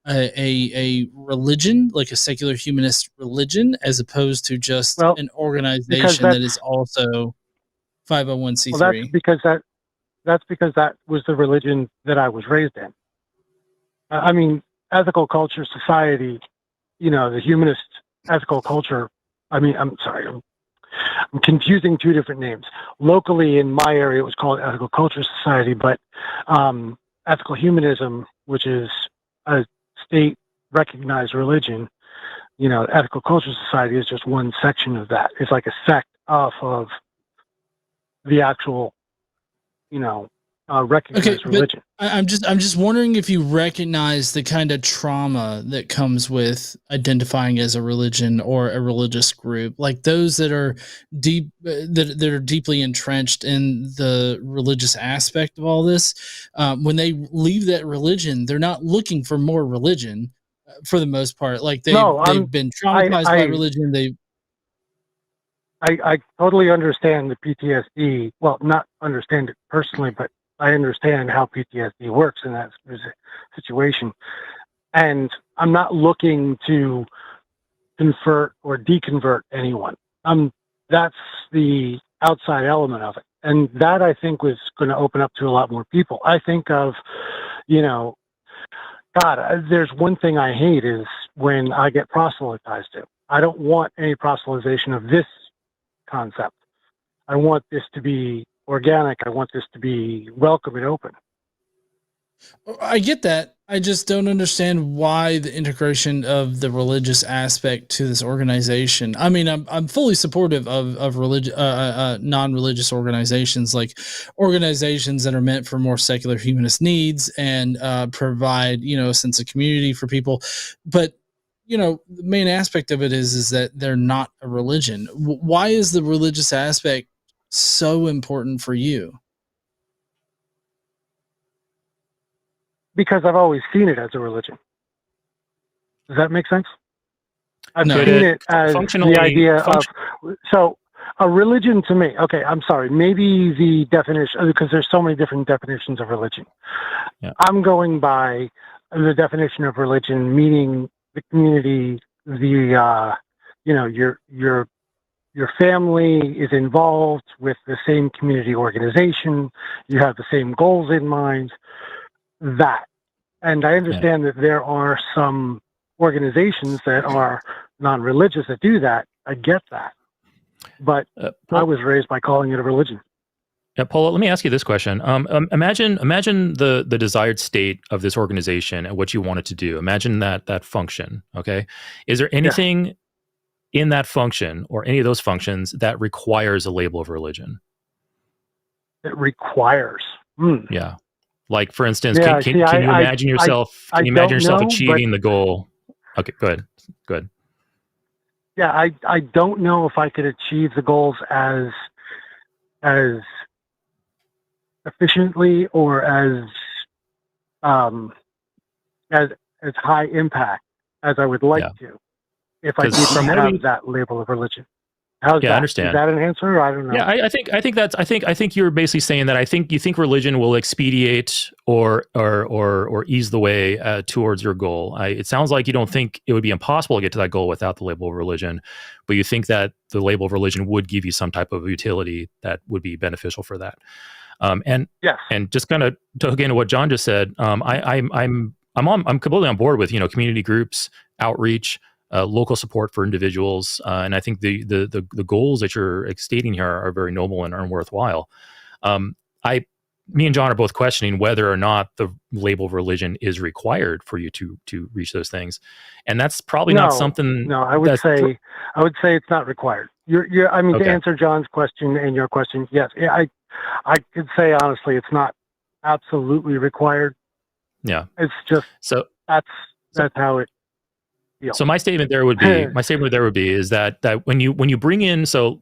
religion, like a secular humanist religion, as opposed to just an organization that is also 501c3. Well, that's because that was the religion that I was raised in. Ethical culture society, the humanist ethical culture. I'm sorry, I'm confusing two different names. Locally in my area, it was called Ethical Culture Society, but ethical humanism, which is a state recognized religion, Ethical Culture Society is just one section of that. It's like a sect off of the actual, recognized religion. I'm just wondering if you recognize the kind of trauma that comes with identifying as a religion or a religious group, like those that are that are deeply entrenched in the religious aspect of all this. When they leave that religion, they're not looking for more religion for the most part. Like they've been traumatized by religion. I totally understand the PTSD. Well, not understand it personally, but I understand how PTSD works in that situation. And I'm not looking to convert or deconvert anyone. That's the outside element of it. And that, I think, was going to open up to a lot more people. I think of, God, there's one thing I hate is when I get proselytized to. I don't want any proselytization of this concept. I want this to be organic. I want this to be welcome and open. I get that. I just don't understand why the integration of the religious aspect to this organization. I'm fully supportive of non-religious organizations, like organizations that are meant for more secular humanist needs and provide, a sense of community for people. But the main aspect of it is that they're not a religion. Why is the religious aspect so important for you? Because I've always seen it as a religion. Does that make sense? I've seen it as the idea of, so a religion to me, okay, I'm sorry, maybe the definition, because there's so many different definitions of religion. Yeah. I'm going by the definition of religion, meaning the community, your family is involved with the same community organization. You have the same goals in mind. That. And I understand that there are some organizations that are non-religious that do that. I get that. But I was raised by calling it a religion. Yeah, Paula, let me ask you this question. Imagine the desired state of this organization and what you want it to do. Imagine that function, okay? Is there anything in that function or any of those functions that requires a label of religion? It requires. Yeah. Like, for instance, can you imagine yourself achieving the goal? Okay, go ahead. Yeah, I don't know if I could achieve the goals as efficiently or as high impact as I would like to. if I didn't have that label of religion. How's that? I understand. Is that an answer? I don't know. Yeah, I think you're basically saying that you think religion will expedite or ease the way towards your goal. It sounds like you don't think it would be impossible to get to that goal without the label of religion, but you think that the label of religion would give you some type of utility that would be beneficial for that. And just kind of to hook into what John just said, I'm completely on board with community groups, outreach. Local support for individuals, and I think the goals that you're stating here are very noble and worthwhile. Me and John are both questioning whether or not the label of religion is required for you to reach those things, and that's probably not something. No, I would say it's not required. I mean, to answer John's question and your question, yes, I could say honestly, it's not absolutely required. Yeah, it's just that's how it. So my statement there would be is that when you bring in, so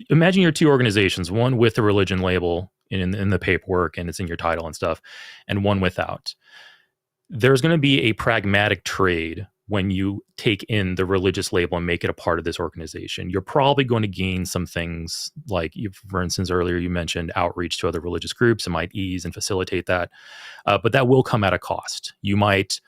imagine your two organizations, one with the religion label in the paperwork and it's in your title and stuff, and one without. There's going to be a pragmatic trade when you take in the religious label and make it a part of this organization. You're probably going to gain some things like, for instance, earlier you mentioned outreach to other religious groups. It might ease and facilitate that, but that will come at a cost. You might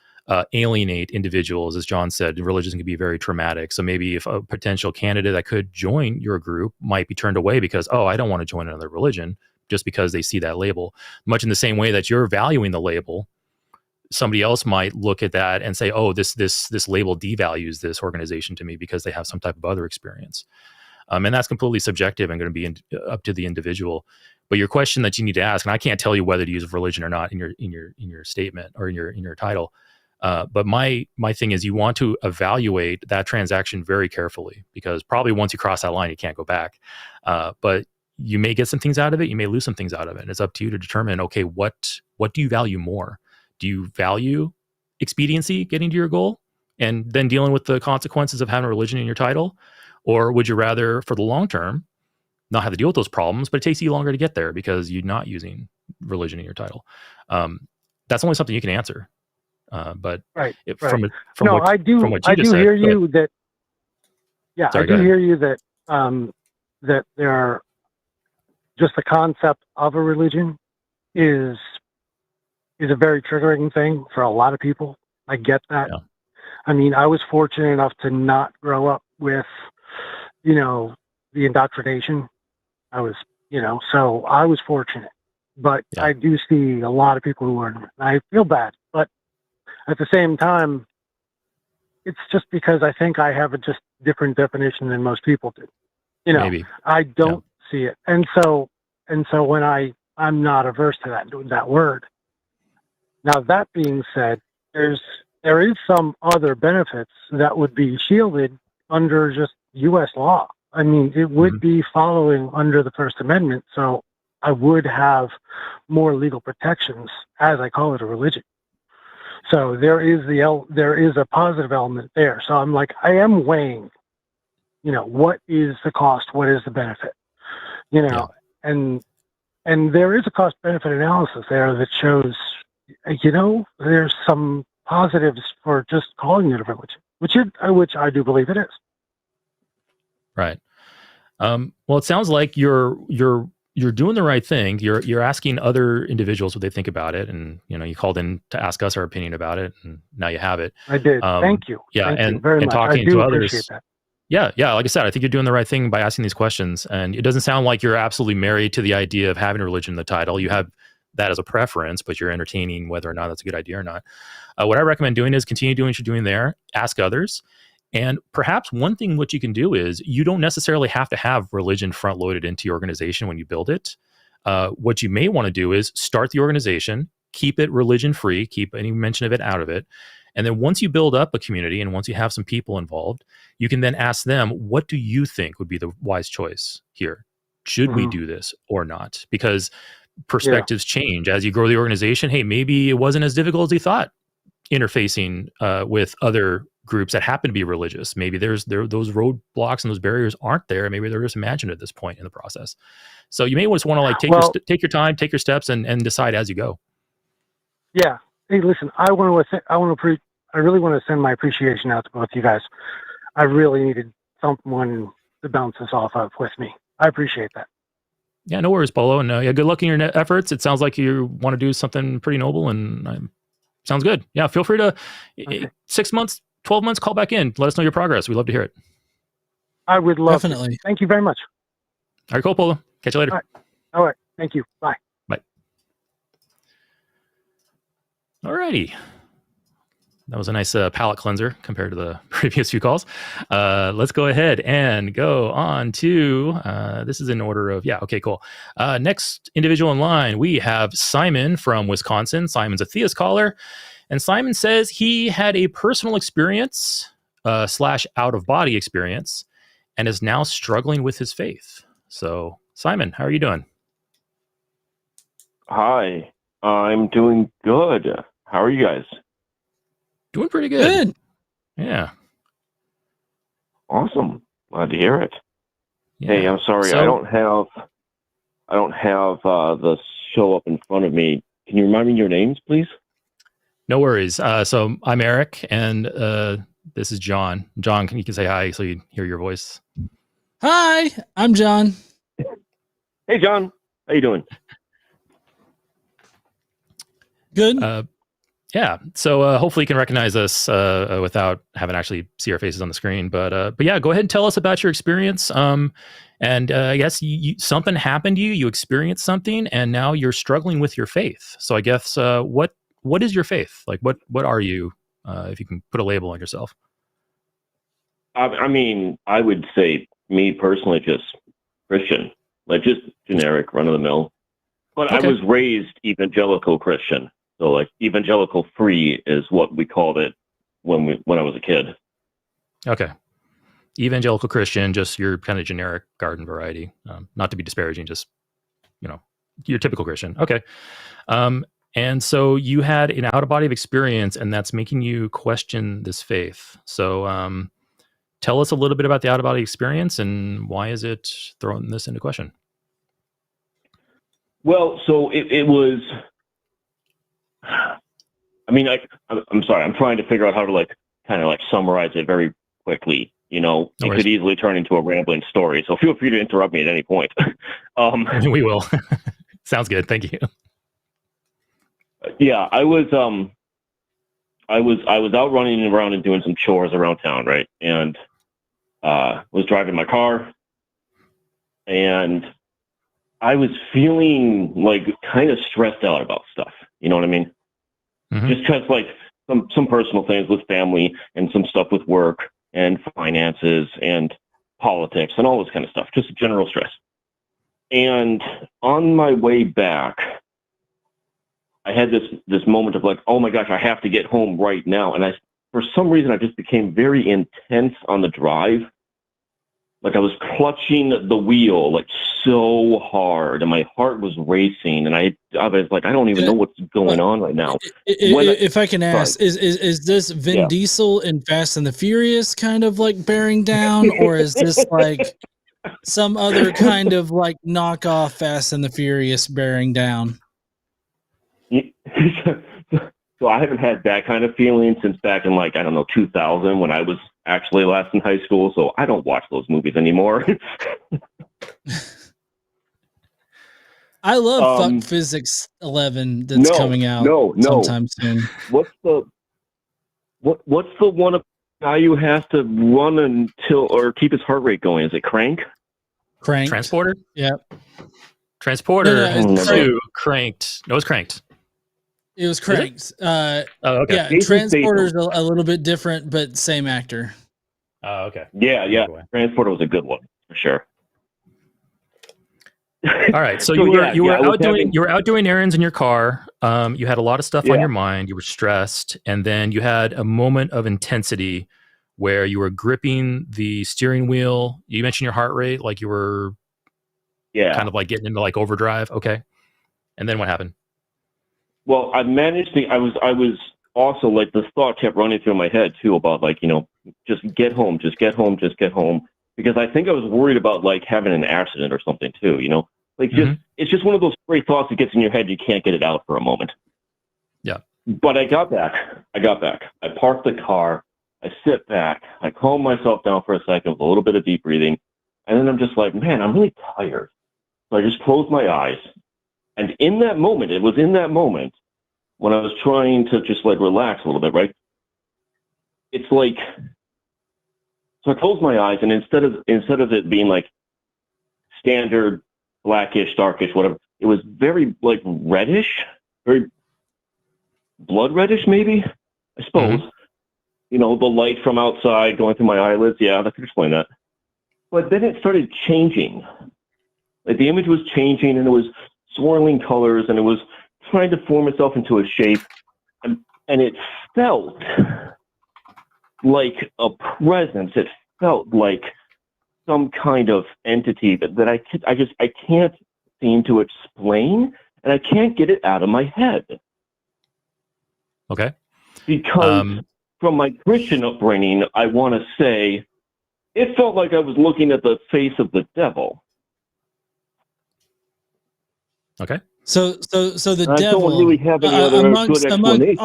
alienate individuals, as John said. Religion can be very traumatic. So maybe if a potential candidate that could join your group might be turned away because, I don't want to join another religion, just because they see that label. Much in the same way that you're valuing the label, somebody else might look at that and say, this label devalues this organization to me because they have some type of other experience. And that's completely subjective and going to be up to the individual. But your question that you need to ask, and I can't tell you whether to use religion or not in your statement or in your title. But my thing is, you want to evaluate that transaction very carefully, because probably once you cross that line, you can't go back. But you may get some things out of it. You may lose some things out of it. And it's up to you to determine, okay, what do you value more? Do you value expediency, getting to your goal, and then dealing with the consequences of having a religion in your title? Or would you rather, for the long term, not have to deal with those problems, but it takes you longer to get there because you're not using religion in your title? That's only something you can answer. But I do hear you that. Yeah, I do hear you that that there are just the concept of a religion is a very triggering thing for a lot of people. I get that. Yeah. I mean, I was fortunate enough to not grow up with, the indoctrination. I was, so I was fortunate. But I do see a lot of people who aren't. I feel bad, but at the same time, it's just because I think I have a just different definition than most people do. Maybe. I don't see it. And so when I'm not averse to that word. Now, that being said, there is some other benefits that would be shielded under just U.S. law. I mean, it would be following under the First Amendment. So I would have more legal protections, as I call it, a religion. So there is a positive element there. So I'm like, I am weighing, what is the cost? What is the benefit? And there is a cost benefit analysis there that shows, there's some positives for just calling it a religion, which I do believe it is. Right. Well, it sounds like you're doing the right thing. You're asking other individuals what they think about it, and you called in to ask us our opinion about it, and now you have it. I did. Thank you. Yeah, Thank you very much. Talking I do to appreciate others. That. Yeah. Like I said, I think you're doing the right thing by asking these questions, and it doesn't sound like you're absolutely married to the idea of having a religion in the title. You have that as a preference, but you're entertaining whether or not that's a good idea or not. What I recommend doing is continue doing what you're doing there. Ask others. And perhaps one thing what you can do is you don't necessarily have to have religion front loaded into your organization when you build it. What you may want to do is start the organization, keep it religion free, keep any mention of it out of it. And then once you build up a community and once you have some people involved, you can then ask them, what do you think would be the wise choice here? Should we do this or not? Because perspectives change as you grow the organization. Hey, maybe it wasn't as difficult as you thought interfacing with other groups that happen to be religious. Maybe those roadblocks and those barriers aren't there. Maybe they're just imagined at this point in the process. So you may just want to take your time, take your steps, and decide as you go. Yeah. Hey, listen, I really want to send my appreciation out to both you guys. I really needed someone to bounce this off of with me. I appreciate that. Yeah, no worries, Paulo. And yeah, good luck in your efforts. It sounds like you want to do something pretty noble, and sounds good. Yeah, feel free to 6 months, 12 months, call back in. Let us know your progress. We'd love to hear it. I would love Definitely. to. Thank you very much. All right, cool, Paulo. Catch you later. All right. Thank you. Bye. Bye. All righty. That was a nice palate cleanser compared to the previous few calls. Let's go ahead and go on to, this is in order of, okay, cool. Next individual in line, we have Simon from Wisconsin. Simon's a theist caller. And Simon says he had a personal experience / out-of-body experience and is now struggling with his faith. So, Simon, how are you doing? Hi, I'm doing good. How are you guys? Doing pretty good. Yeah. Awesome. Glad to hear it. Yeah. Hey, I'm sorry. I don't have the show up in front of me. Can you remind me your names, please? No worries. So I'm Eric, and this is John. John, you can say hi so you hear your voice. Hi, I'm John. Hey, John. How you doing? Good. Yeah. So hopefully you can recognize us without having to actually see our faces on the screen. But yeah, go ahead and tell us about your experience. And I guess something happened to you. You experienced something, and now you're struggling with your faith. So I guess what is your faith? Like, what are you? If you can put a label on yourself. I mean, I would say me personally, just Christian, like just generic, run of the mill. But okay. I was raised evangelical Christian. So like evangelical free is what we called it when I was a kid. Okay. Evangelical Christian, just your kind of generic garden variety. Not to be disparaging, just, your typical Christian. Okay. And so you had an out-of-body experience, and that's making you question this faith. So tell us a little bit about the out-of-body experience, and why is it throwing this into question? Well, so it was... I mean, I'm sorry. I'm trying to figure out how to kind of summarize it very quickly. It could easily turn into a rambling story. So feel free to interrupt me at any point. We will. Sounds good. Thank you. Yeah, I was out running around and doing some chores around town, right? And was driving my car, and I was feeling kind of stressed out about stuff. You know what I mean? Mm-hmm. Just because some personal things with family and some stuff with work and finances and politics and all this kind of stuff. Just general stress. And on my way back, I had this moment of oh my gosh, I have to get home right now. And for some reason, I just became very intense on the drive. I was clutching the wheel so hard, and my heart was racing, and I was I don't even know what's going on right now. If I can ask, is this Vin Diesel in Fast and the Furious kind of bearing down, or is this some other kind of knockoff Fast and the Furious bearing down? So I haven't had that kind of feeling since back in 2000 when I was actually last in high school. So I don't watch those movies anymore. I love Fuck Physics 11 that's coming out sometime soon. What's the one guy who has to run until or keep his heart rate going? Is it Crank? Transporter? Yeah. Transporter 2 Cranked. No, it's Cranked. It was Cranked. Okay. Yeah, Transporter's a little bit different, but same actor. Oh, okay. Yeah. Transporter was a good one for sure. All right. So you were out doing errands in your car. You had a lot of stuff on your mind. You were stressed, and then you had a moment of intensity where you were gripping the steering wheel. You mentioned your heart rate, you were kind of getting into overdrive. Okay. And then what happened? Well, I managed to. I was also this thought kept running through my head too about just get home, because I think I was worried about having an accident or something too. It's just one of those great thoughts that gets in your head. You can't get it out for a moment. Yeah. But I got back. I parked the car, I sit back, I calm myself down for a second with a little bit of deep breathing, and then I'm just like, man, I'm really tired. So I just closed my eyes. And in that moment, it was in that moment when I was trying to just like relax a little bit, right? It's like, so I closed my eyes, and instead of it being like standard blackish, darkish, whatever, it was very like reddish, very blood reddish, maybe, I suppose. Mm-hmm. You know, the light from outside going through my eyelids. Yeah, that could explain that. But then it started changing. Like the image was changing, and it was swirling colors, and it was trying to form itself into a shape, and it felt like a presence. It felt like some kind of entity that I can't seem to explain, and I can't get it out of my head. Okay. Because from my Christian upbringing, I want to say it felt like I was looking at the face of the devil. Okay. So the I devil. I don't really have any other good explanation.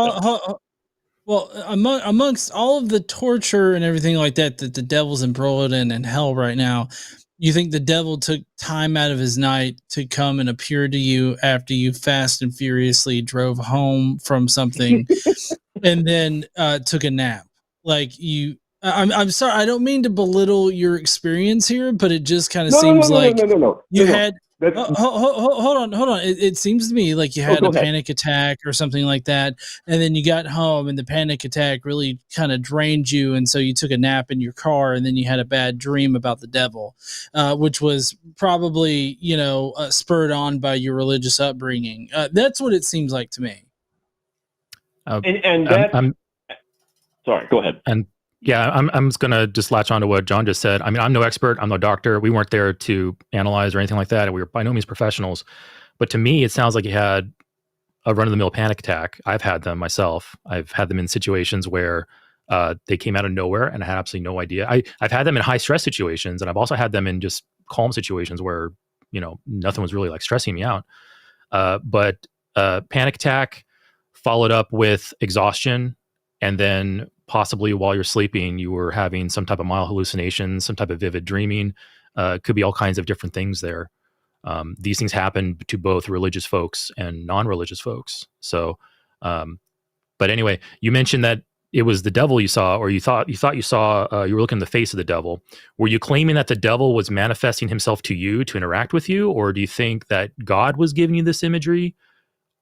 Amongst all of the torture and everything like that the devil's embroiled in hell right now, you think the devil took time out of his night to come and appear to you after you fast and furiously drove home from something and then took a nap? Like you, I'm sorry, I don't mean to belittle your experience here, but it just kind of seems like you had. Hold on. It seems to me like you had a panic attack or something like that, and then you got home, and the panic attack really kind of drained you, and so you took a nap in your car, and then you had a bad dream about the devil, which was probably spurred on by your religious upbringing. That's what it seems like to me. Sorry, go ahead. And yeah, I'm just gonna just latch on to what John just said. I mean, I'm no expert, I'm no doctor. We weren't there to analyze or anything like that, and we were by no means professionals. But to me, it sounds like you had a run-of-the-mill panic attack. I've had them myself. I've had them in situations where they came out of nowhere, and I had absolutely no idea. I've had them in high stress situations, and I've also had them in just calm situations where nothing was really like stressing me out. But panic attack followed up with exhaustion, and then possibly while you're sleeping, you were having some type of mild hallucination, some type of vivid dreaming. Could be all kinds of different things there. These things happen to both religious folks and non-religious folks. So, but anyway, you mentioned that it was the devil you saw, or you thought you saw, you were looking in the face of the devil. Were you claiming that the devil was manifesting himself to you to interact with you? Or do you think that God was giving you this imagery?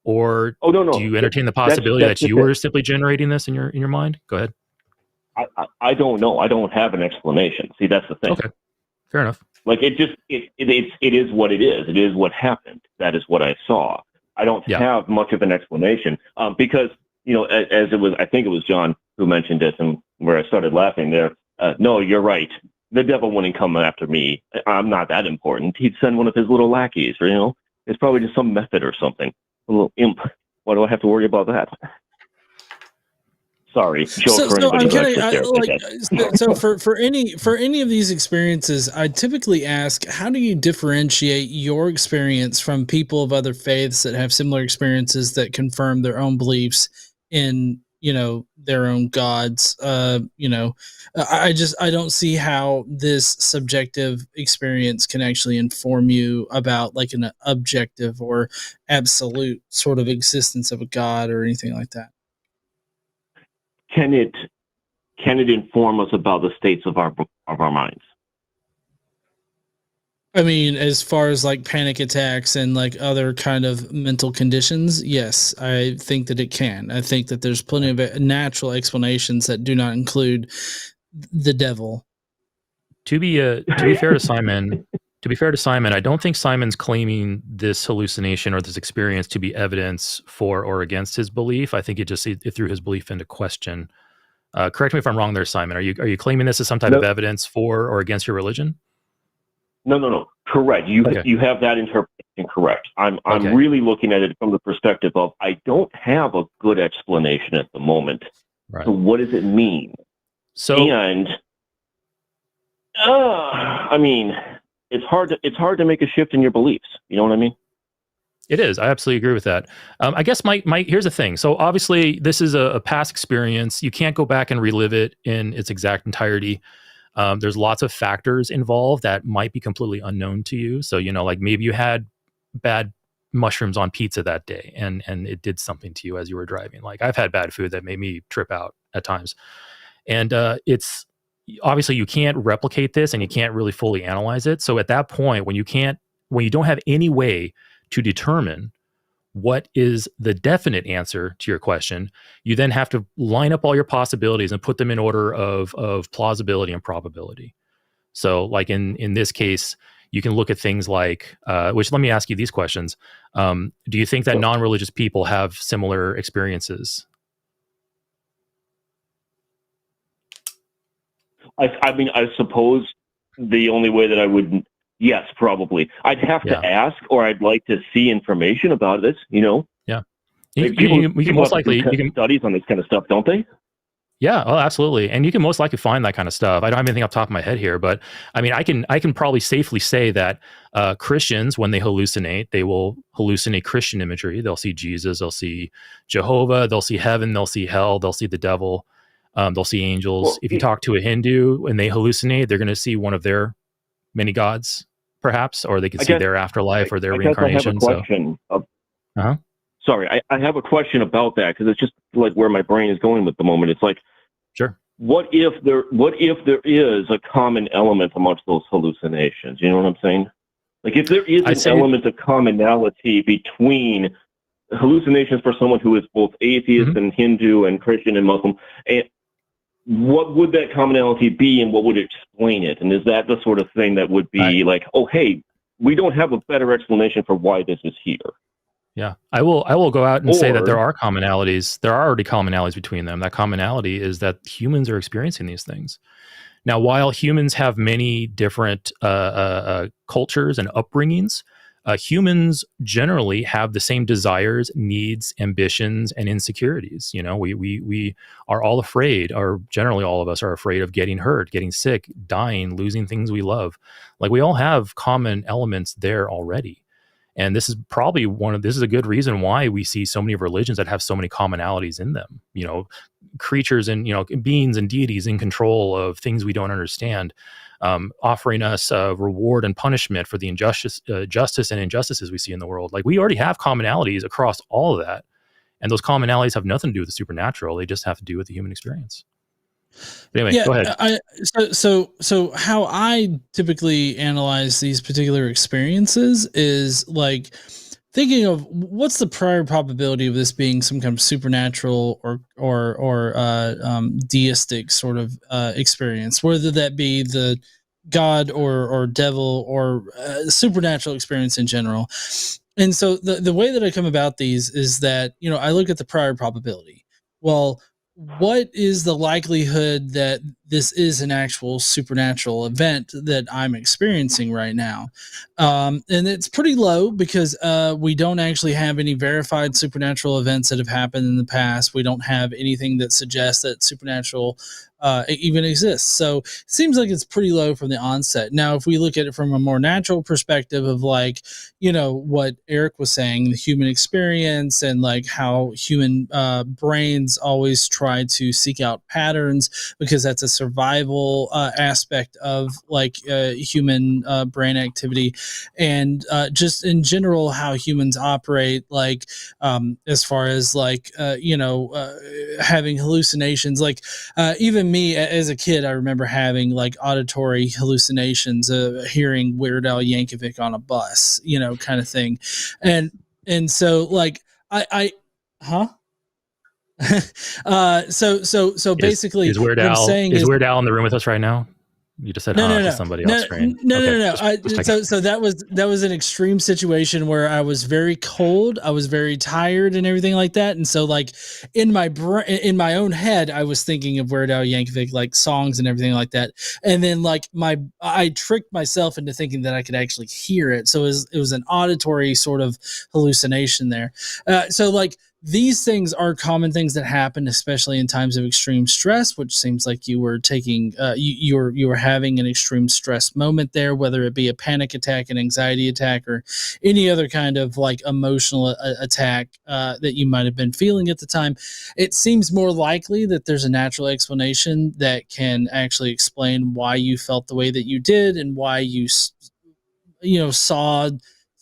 Or no. Do you entertain the possibility that you were simply generating this in your mind? Go ahead. I don't know. I don't have an explanation. See, that's the thing. Okay, fair enough. Like it is what it is. It is what happened. That is what I saw. I don't have much of an explanation because as it was. I think it was John who mentioned it, and where I started laughing there. No, you're right. The devil wouldn't come after me. I'm not that important. He'd send one of his little lackeys, or it's probably just some method or something. A little imp. Why do I have to worry about that? Sorry. So for any of these experiences, I typically ask, how do you differentiate your experience from people of other faiths that have similar experiences that confirm their own beliefs in their own gods? I don't see how this subjective experience can actually inform you about like an objective or absolute sort of existence of a god or anything like that. Can it inform us about the states of our minds? I mean, as far as like panic attacks and like other kind of mental conditions, yes, I think that it can. I think that there's plenty of natural explanations that do not include the devil. To be fair to Simon, I don't think Simon's claiming this hallucination or this experience to be evidence for or against his belief. I think it threw his belief into question. Correct me if I'm wrong there, Simon. Are you claiming this as some type of evidence for or against your religion? No. Correct. You have that interpretation correct. I'm really looking at it from the perspective of I don't have a good explanation at the moment. Right. So what does it mean? And I mean, it's hard to make a shift in your beliefs. You know what I mean? It is. I absolutely agree with that. I guess here's the thing. So obviously this is a past experience. You can't go back and relive it in its exact entirety. There's lots of factors involved that might be completely unknown to you. So, like maybe you had bad mushrooms on pizza that day and it did something to you as you were driving. Like I've had bad food that made me trip out at times. And it's obviously you can't replicate this and you can't really fully analyze it. So at that point, when you don't have any way to determine what is the definite answer to your question, you then have to line up all your possibilities and put them in order of plausibility and probability. So like in this case, you can look at things like, which let me ask you these questions. Do you think that non-religious people have similar experiences? I mean, I suppose the only way that I would, yes, probably. I'd have to ask, or I'd like to see information about this, Yeah. You can most likely studies on this kind of stuff, don't they? Yeah, oh, absolutely. And you can most likely find that kind of stuff. I don't have anything off the top of my head here, but I mean, I can probably safely say that Christians, when they hallucinate, they will hallucinate Christian imagery. They'll see Jesus, they'll see Jehovah, they'll see heaven, they'll see hell, they'll see the devil, they'll see angels. Well, if you talk to a Hindu and they hallucinate, they're going to see one of their many gods, perhaps, or they could see their afterlife or their reincarnation. I have a question. Sorry, I have a question about that because it's just like where my brain is going at the moment. It's like, sure. What if there is a common element amongst those hallucinations? You know what I'm saying? Like if there is an element of commonality between hallucinations for someone who is both atheist and Hindu and Christian and Muslim, and what would that commonality be and what would explain it? And is that the sort of thing that would be like, oh, hey, we don't have a better explanation for why this is here? Yeah, I will go out and say that there are commonalities. There are already commonalities between them. That commonality is that humans are experiencing these things. Now, while humans have many different cultures and upbringings, humans generally have the same desires, needs, ambitions, and insecurities. We are all afraid, or generally all of us are afraid of getting hurt, getting sick, dying, losing things we love. Like we all have common elements there already. And this is probably this is a good reason why we see so many religions that have so many commonalities in them. Creatures and, beings and deities in control of things we don't understand, offering us reward and punishment for the justice and injustices we see in the world. Like we already have commonalities across all of that. And those commonalities have nothing to do with the supernatural. They just have to do with the human experience. But anyway, go ahead. So how I typically analyze these particular experiences is like thinking of what's the prior probability of this being some kind of supernatural or deistic sort of experience, whether that be the God or devil or supernatural experience in general. And so the way that I come about these is that, I look at the prior probability. Well, what is the likelihood that this is an actual supernatural event that I'm experiencing right now? And it's pretty low because we don't actually have any verified supernatural events that have happened in the past. We don't have anything that suggests that supernatural even exists. So it seems like it's pretty low from the onset. Now, if we look at it from a more natural perspective of like, what Eric was saying, the human experience and like how human brains always try to seek out patterns because that's a survival aspect of like human brain activity, and just in general how humans operate, like as far as like having hallucinations. Like even me as a kid, I remember having like auditory hallucinations, hearing Weird Al Yankovic on a bus, kind of thing, and so like so basically is Weird Al in the room with us right now? You just said to somebody else. No. So that was an extreme situation where I was very cold, I was very tired, and everything like that. And so, like in my own head, I was thinking of Weird Al Yankovic like songs and everything like that. And then like I tricked myself into thinking that I could actually hear it. So it was an auditory sort of hallucination there. So like these things are common things that happen, especially in times of extreme stress, which seems like you were taking, you were having an extreme stress moment there, whether it be a panic attack, an anxiety attack, or any other kind of like emotional attack that you might have been feeling at the time. It seems more likely that there's a natural explanation that can actually explain why you felt the way that you did and why you saw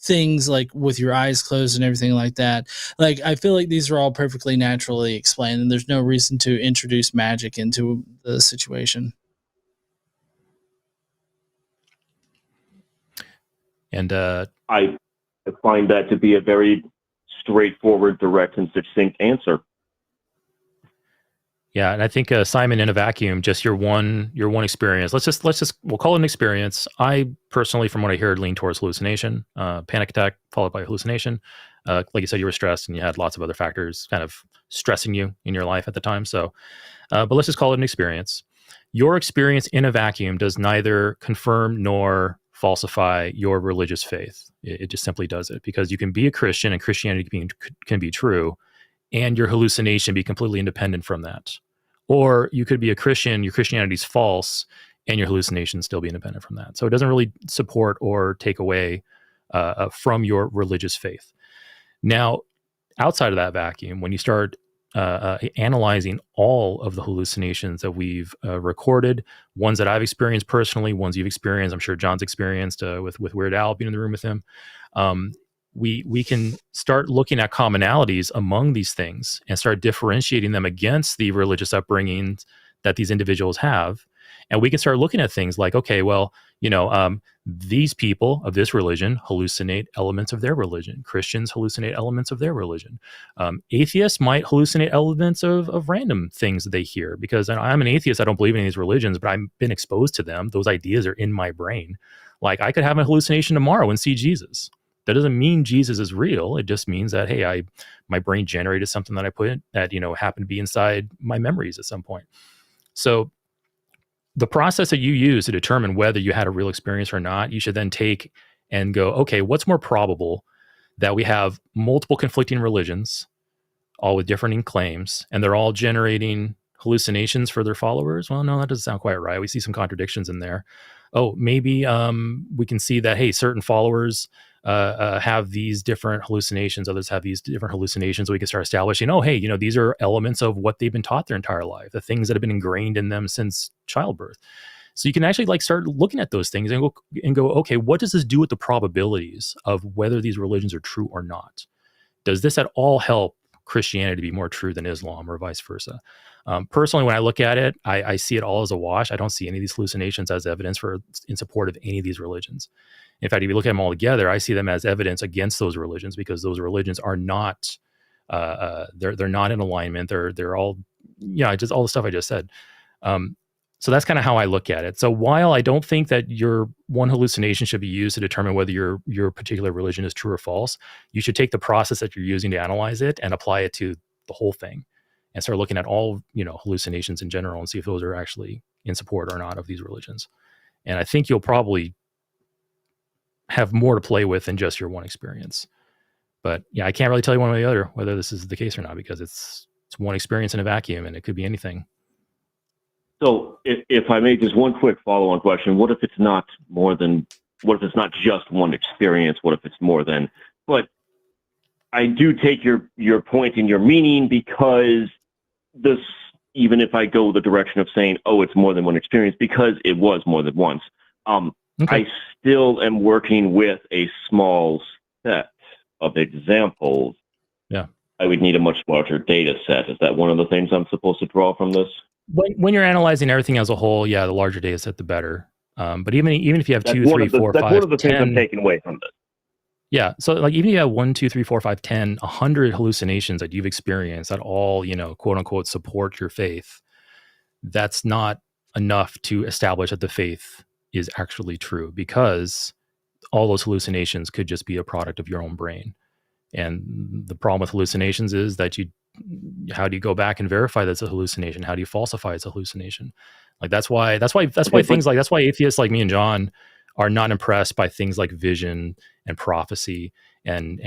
things like with your eyes closed and everything like that. Like, I feel like these are all perfectly naturally explained, and there's no reason to introduce magic into the situation. And I find that to be a very straightforward, direct, and succinct answer. Yeah, and I think Simon, in a vacuum, just your one experience. We'll call it an experience. I personally, from what I heard, lean towards hallucination, panic attack followed by hallucination. Like you said, you were stressed and you had lots of other factors kind of stressing you in your life at the time. So, but let's just call it an experience. Your experience in a vacuum does neither confirm nor falsify your religious faith. It just simply does it, because you can be a Christian and Christianity can be true, and your hallucination be completely independent from that. Or you could be a Christian, your Christianity's false, and your hallucination still be independent from that. So it doesn't really support or take away from your religious faith. Now, outside of that vacuum, when you start analyzing all of the hallucinations that we've recorded, ones that I've experienced personally, ones you've experienced, I'm sure John's experienced with Weird Al being in the room with him, we can start looking at commonalities among these things and start differentiating them against the religious upbringings that these individuals have. And we can start looking at things like, okay, well, these people of this religion hallucinate elements of their religion. Christians hallucinate elements of their religion. Atheists might hallucinate elements of random things that they hear, because I'm an atheist. I don't believe in these religions, but I've been exposed to them. Those ideas are in my brain. Like, I could have a hallucination tomorrow and see Jesus. That doesn't mean Jesus is real. It just means that, hey, my brain generated something that I put in, that, happened to be inside my memories at some point. So the process that you use to determine whether you had a real experience or not, you should then take and go, okay, what's more probable, that we have multiple conflicting religions, all with differing claims, and they're all generating hallucinations for their followers? Well, no, that doesn't sound quite right. We see some contradictions in there. Oh, maybe we can see that, hey, certain followers have these different hallucinations, others have these different hallucinations. We can start establishing, oh, hey, these are elements of what they've been taught their entire life, the things that have been ingrained in them since childbirth. So you can actually start looking at those things and go, okay, what does this do with the probabilities of whether these religions are true or not? Does this at all help Christianity to be more true than Islam, or vice versa? Personally, when I look at it, I see it all as a wash. I don't see any of these hallucinations as evidence in support of any of these religions. In fact, if you look at them all together, I see them as evidence against those religions, because those religions are not, they're not in alignment. They're all, just all the stuff I just said. So that's kind of how I look at it. So while I don't think that your one hallucination should be used to determine whether your particular religion is true or false, you should take the process that you're using to analyze it and apply it to the whole thing, and start looking at all, hallucinations in general, and see if those are actually in support or not of these religions. And I think you'll probably have more to play with than just your one experience. But yeah, I can't really tell you one way or the other whether this is the case or not, because it's one experience in a vacuum, and it could be anything. So if I may, just one quick follow-on question. What if it's not just one experience? What if it's more than? But I do take your point and your meaning, because this, even if I go the direction of saying, oh, it's more than one experience, because it was more than once, I still am working with a small set of examples. Yeah. I would need a much larger data set. Is that one of the things I'm supposed to draw from this? When you're analyzing everything as a whole, yeah, the larger data set, the better. But even if you have 2, 3, 4, 5, that's one of the things I'm taking away from this. Yeah. So even if you have 1, 2, 3, 4, 5, 10, 100 hallucinations that you've experienced that all, quote unquote, support your faith, that's not enough to establish that the faith is actually true, because all those hallucinations could just be a product of your own brain. And the problem with hallucinations is that how do you go back and verify that's a hallucination? How do you falsify it's a hallucination? Like that's why atheists like me and John are not impressed by things like vision and prophecy and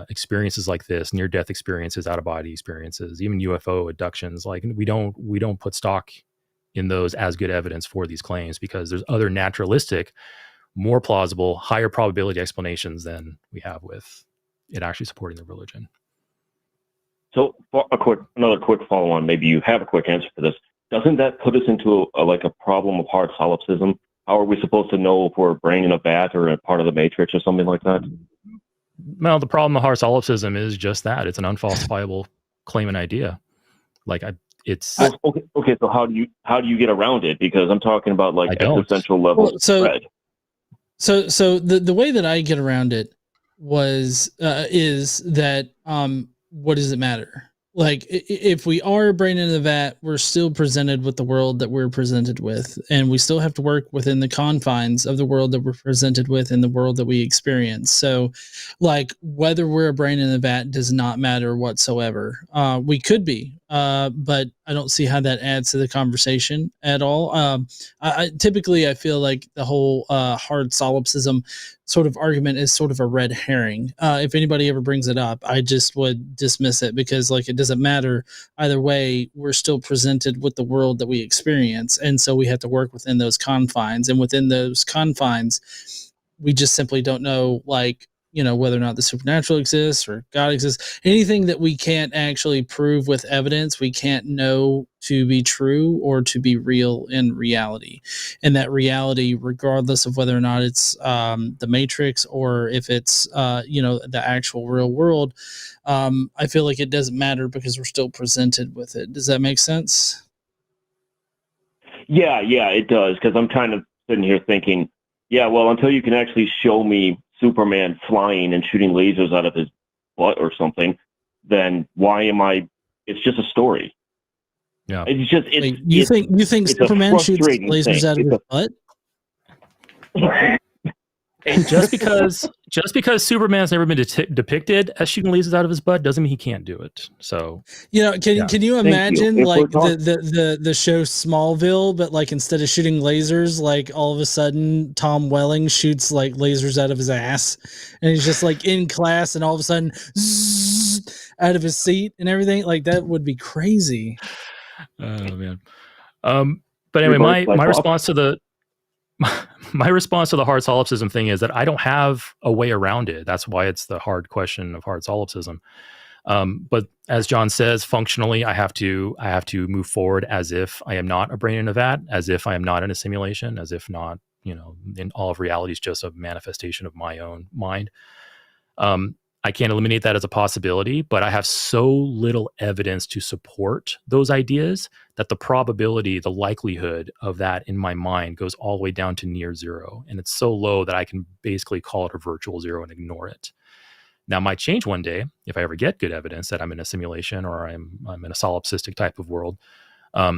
experiences like this, near-death experiences, out-of-body experiences, even UFO abductions, like we don't put stock in those as good evidence for these claims, because there's other naturalistic, more plausible, higher probability explanations than we have with it actually supporting the religion. So another quick follow-on, maybe you have a quick answer for this. Doesn't that put us into a problem of hard solipsism? How are we supposed to know if we're a brain in a vat or a part of the matrix or something like that? Well, the problem of hard solipsism is just that. It's an unfalsifiable claim and idea. Okay, so how do you get around it? Because I'm talking about existential levels of threat. So the way that I get around it is that what does it matter? Like, if we are a brain in the vat, we're still presented with the world that we're presented with, and we still have to work within the confines of the world that we're presented with and the world that we experience. So, like, whether we're a brain in the vat does not matter whatsoever. We could be, but I don't see how that adds to the conversation at all. Typically, I feel like the whole hard solipsism sort of argument is sort of a red herring. If anybody ever brings it up, I just would dismiss it, because it doesn't matter either way. We're still presented with the world that we experience, and so we have to work within those confines. And within those confines, we just simply don't know, whether or not the supernatural exists or God exists. Anything that we can't actually prove with evidence, we can't know to be true or to be real in reality. And that reality, regardless of whether or not it's the Matrix or if it's the actual real world, I feel like it doesn't matter because we're still presented with it. Does that make sense? Yeah, it does. Because I'm kind of sitting here thinking, until you can actually show me Superman flying and shooting lasers out of his butt or something, then why am I? It's just a story. Yeah. It's just you think Superman shoots lasers out of his butt? Just because Superman's never been depicted as shooting lasers out of his butt doesn't mean he can't do it. So can you imagine the show Smallville, but instead of shooting lasers, all of a sudden Tom Welling shoots lasers out of his ass, and he's just in class, and all of a sudden zzz, out of his seat and everything. That would be crazy. Oh man. But anyway, my response to the hard solipsism thing is that I don't have a way around it. That's why it's the hard question of hard solipsism. But as John says, functionally, I have to move forward as if I am not a brain in a vat, as if I am not in a simulation, as if not, in all of reality is just a manifestation of my own mind. I can't eliminate that as a possibility, but I have so little evidence to support those ideas that the probability, the likelihood of that in my mind goes all the way down to near zero. And it's so low that I can basically call it a virtual zero and ignore it. Now, it might change one day if I ever get good evidence that I'm in a simulation or I'm in a solipsistic type of world. But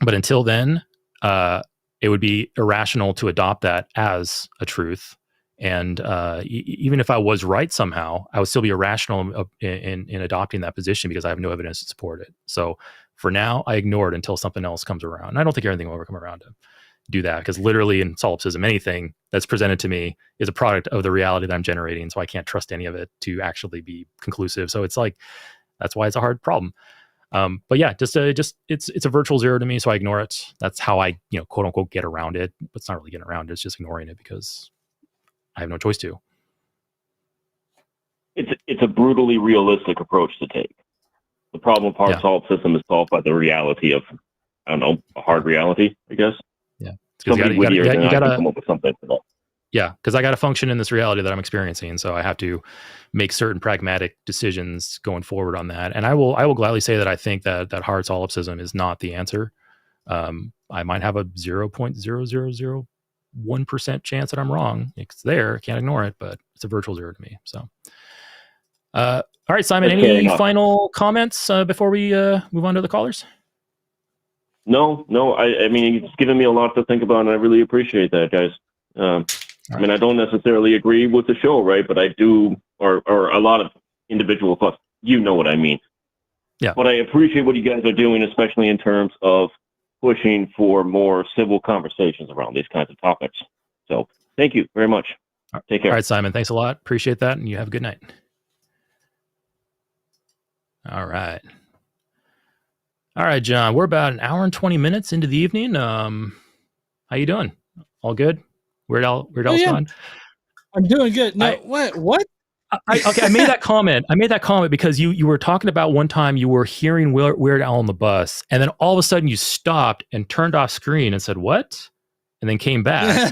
until then, it would be irrational to adopt that as a truth. And even if I was right somehow, I would still be irrational in adopting that position because I have no evidence to support it. So for now, I ignore it until something else comes around. And I don't think everything will ever come around to do that, because literally in solipsism, anything that's presented to me is a product of the reality that I'm generating. So I can't trust any of it to actually be conclusive. So it's that's why it's a hard problem. But yeah, it's a virtual zero to me. So I ignore it. That's how I, quote unquote, get around it. But it's not really getting around it. It's just ignoring it because I have no choice to. It's a brutally realistic approach to take. The problem of hard solipsism is solved by the reality of, I don't know, a hard reality, I guess. Yeah. Somebody wittier than I can come up with something for that. Yeah, because I got to function in this reality that I'm experiencing, so I have to make certain pragmatic decisions going forward on that. And I will gladly say that I think that hard solipsism is not the answer. I might have a 0.0001% chance that I'm wrong. It's there, can't ignore it, but it's a virtual zero to me. So, all right, Simon, any final comments before we move on to the callers? No. I mean, it's given me a lot to think about, and I really appreciate that, guys. I mean, I don't necessarily agree with the show, right? But I do, or a lot of individual thoughts. You know what I mean? Yeah. But I appreciate what you guys are doing, especially in terms of pushing for more civil conversations around these kinds of topics. So, thank you very much. Take care. All right, Simon. Thanks a lot. Appreciate that, and you have a good night. All right. All right, John. We're about an hour and 20 minutes into the evening. How you doing? All good? Weird Al's gone? I'm doing good. No, what? I made that comment. Because you were talking about one time you were hearing Weird Al on the bus, and then all of a sudden you stopped and turned off screen and said, "What?" And then came back.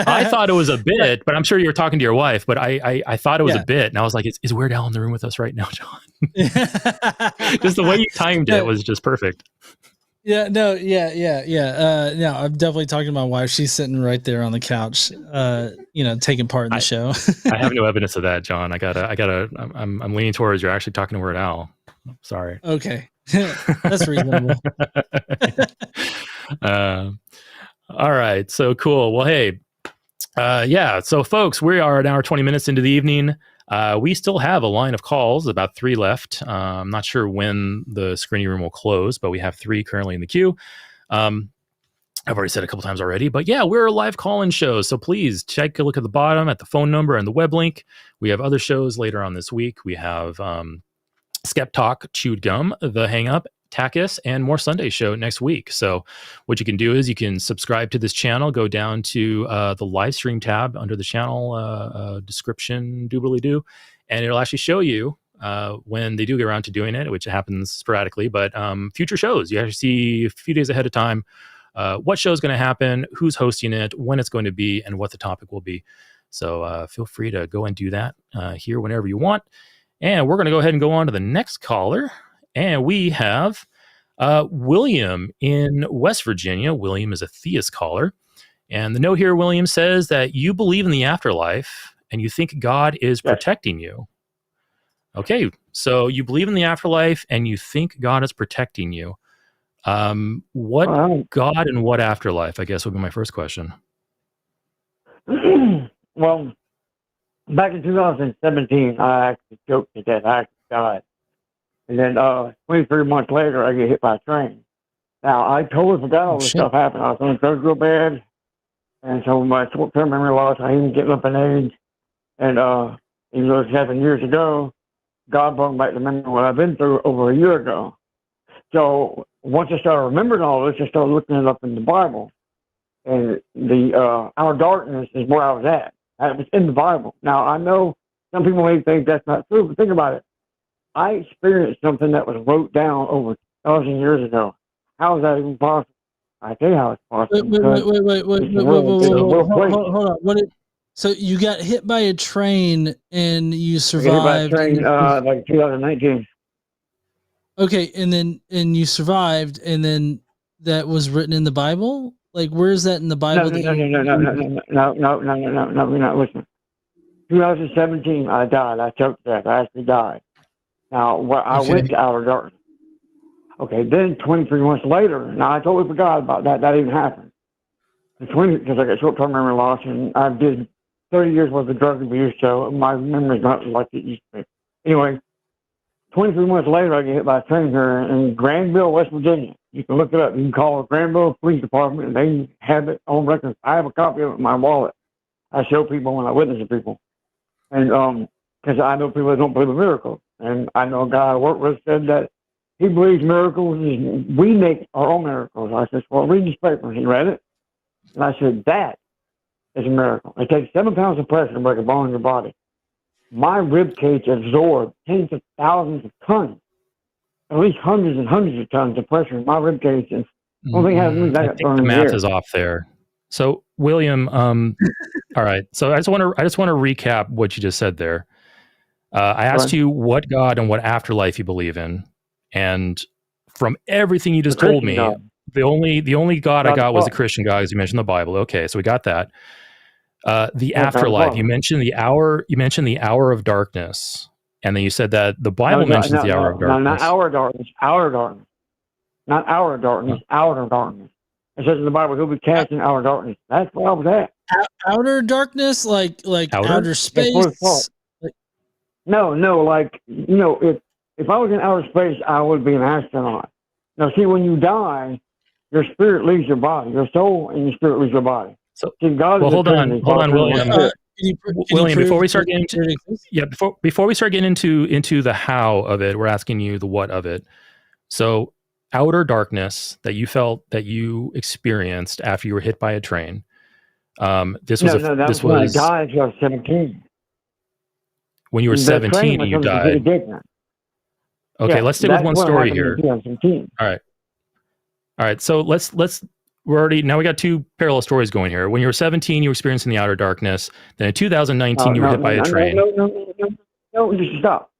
I thought it was a bit, but I'm sure you were talking to your wife, but I thought it was a bit. And I was like, is Weird Al in the room with us right now, John? Just the way you timed it was just perfect. No, I'm definitely talking to my wife. She's sitting right there on the couch, taking part in the show. I have no evidence of that, John. I'm leaning towards you're actually talking to Weird Al. Sorry. Okay. That's reasonable. All right. So cool. Well, hey, so folks, we are an hour, 20 minutes into the evening. We still have a line of calls, about 3 left. I'm not sure when the screening room will close, but we have 3 currently in the queue. I've already said a couple times already, but yeah, we're a live call-in show. So please take a look at the bottom at the phone number and the web link. We have other shows later on this week. We have Skeptalk, Chewed Gum, The Hang Up, TACIS, and more Sunday show next week. So what you can do is you can subscribe to this channel, go down to the live stream tab under the channel description, doobly-doo, and it'll actually show you when they do get around to doing it, which happens sporadically, but future shows. You actually see a few days ahead of time what show is going to happen, who's hosting it, when it's going to be, and what the topic will be. So feel free to go and do that here whenever you want. And we're going to go ahead and go on to the next caller. And we have William in West Virginia. William is a theist caller. And the note here, William, says that you believe in the afterlife and you think God is protecting you. Okay, so you believe in the afterlife and you think God is protecting you. What God and what afterlife, I guess, would be my first question. Well, back in 2017, I actually joked to death. I actually died. And then 23 months later, I get hit by a train. Now, I totally forgot all this stuff happened. I was on drugs real bad. And so my short-term memory loss, I even getting up in age. And even though it happened years ago, God brought back the memory of what I've been through over a year ago. So once I started remembering all this, I started looking it up in the Bible. And the our darkness is where I was at. It was in the Bible. Now, I know some people may think that's not true, but think about it. I experienced something that was wrote down over 1,000 years ago. How is that even possible? I tell you how it's possible. Wait. Hold on. So you got hit by a train and you survived? Hit by a train like 2019. Okay, and you survived, and then that was written in the Bible? Like, where is that in the Bible? No, listen. 2017, I died. I choked to death. I actually died. Now, I went to outer darkness. Okay, then 23 months later, now I totally forgot about that. That even happened. Because I got short-term memory loss, and I did 30 years worth of drug abuse, so my memory's not like it used to be. Anyway, 23 months later, I get hit by a train here in Granville, West Virginia. You can look it up. You can call the Granville Police Department, and they have it on record. I have a copy of it in my wallet. I show people when I witness to people. And because I know people that don't believe in miracles. And I know a guy I work with said that he believes miracles, we make our own miracles. I said, well, read this paper. He read it. And I said, that is a miracle. It takes 7 pounds of pressure to break a bone in your body. My rib cage absorbed tens of thousands of tons, at least hundreds and hundreds of tons of pressure in my rib cage. And only has me I think the math is off there. So, William, all right. So I just want to recap what you just said there. I asked you what God and what afterlife you believe in, and from everything you just told me, God. the only God I got was the Christian God, as you mentioned the Bible. Okay, so we got that. The afterlife. You mentioned the hour. You mentioned the hour of darkness, and then you said that the Bible mentions the hour of darkness. No, not hour darkness. Outer darkness. Not outer darkness. Outer darkness. It says in the Bible, he'll be cast in outer darkness. That's where I was at. Outer darkness, like outer space. No, like if I was in outer space, I would be an astronaut. Now, see, when you die, your spirit leaves your body, your soul and your spirit leaves your body. So, see, God hold on, William. William, before we start getting before we start getting into the how of it, we're asking you the what of it. So, outer darkness that you felt that you experienced after you were hit by a train. This was when I died. I was 17. When you were 17, you died. Okay, let's stick with one story here. All right. So we got two parallel stories going here. When you were 17, you were experiencing the outer darkness. Then in 2019, you were hit by a train. No, just stop.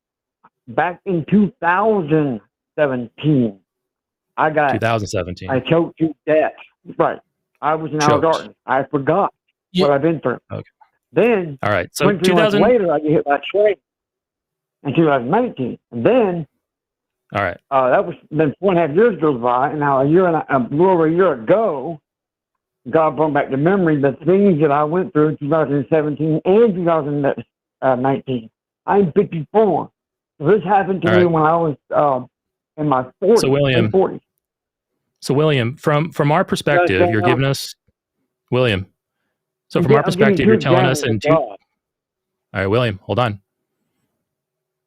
Back in 2017, I got 2017. I choked to death. Right. I was in outer darkness. I forgot what I've been through. Okay. Then, all right. So 23 months later, I get hit by a train in 2019, and then. All right. That was then 4.5 years goes by, and now a little over a year ago, God brought back to memory the things that I went through in 2017 and 2019. I'm 54. So this happened to me when I was in my 40s. So William, from our perspective, you're giving us William. So from our perspective, you're telling us all right, William, hold on.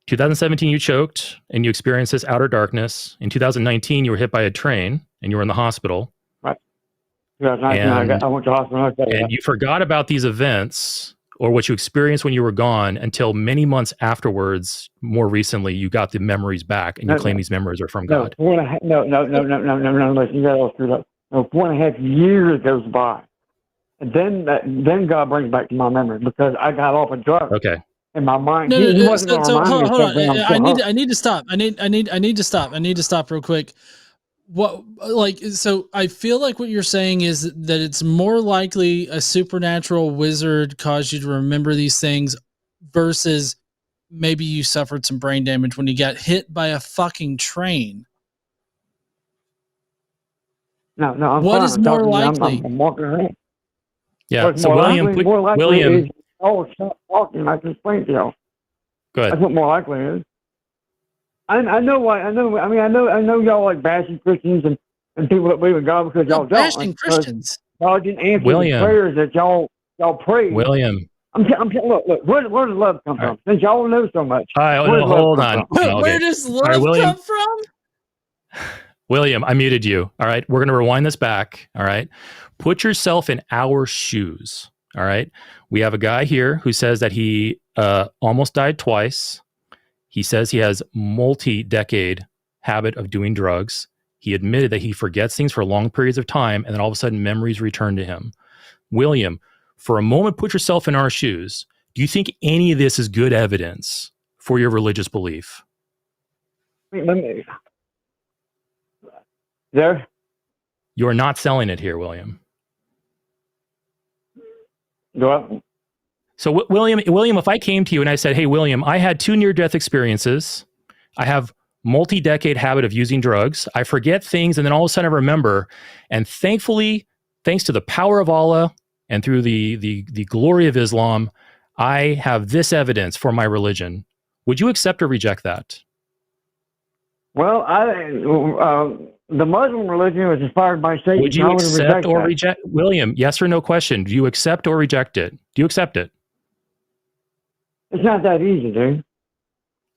2017, you choked and you experienced this outer darkness. In 2019, you were hit by a train and you were in the hospital. Right. 2019, I went to hospital. And you forgot about these events or what you experienced when you were gone until many months afterwards. More recently, you got the memories back and you claim these memories are from God. No, listen, you got all screwed up. No, 4.5 years goes by. And then God brings back to my memory because I got off a drug. Okay. In my mind, hold on. I need to stop. I need to stop. I need to stop real quick. So I feel like what you're saying is that it's more likely a supernatural wizard caused you to remember these things versus maybe you suffered some brain damage when you got hit by a fucking train. No, I'm what fine. is more likely? I'm walking around. Yeah. So William, stop talking. I can explain to y'all. Go ahead. That's what more likely is. I know why. I know y'all like bashing Christians and people that believe in God because y'all don't. Bashing Christians. God didn't answer the prayers that y'all prayed. William. I'm look. Where does love come from? Since y'all know so much. All right, hold on. Where does love come from? William, I muted you. All right, we're going to rewind this back. All right, put yourself in our shoes. All right, we have a guy here who says that he almost died twice. He says he has multi-decade habit of doing drugs. He admitted that he forgets things for long periods of time, and then all of a sudden memories return to him. William, for a moment, put yourself in our shoes. Do you think any of this is good evidence for your religious belief? There? You're not selling it here, William. What? So, William, if I came to you and I said, hey, William, I had 2 near-death experiences. I have multi-decade habit of using drugs. I forget things, and then all of a sudden I remember. And thankfully, thanks to the power of Allah and through the glory of Islam, I have this evidence for my religion. Would you accept or reject that? Well, the Muslim religion was inspired by Satan. Would you accept or reject? William, yes or no question. Do you accept or reject it? Do you accept it? It's not that easy, dude.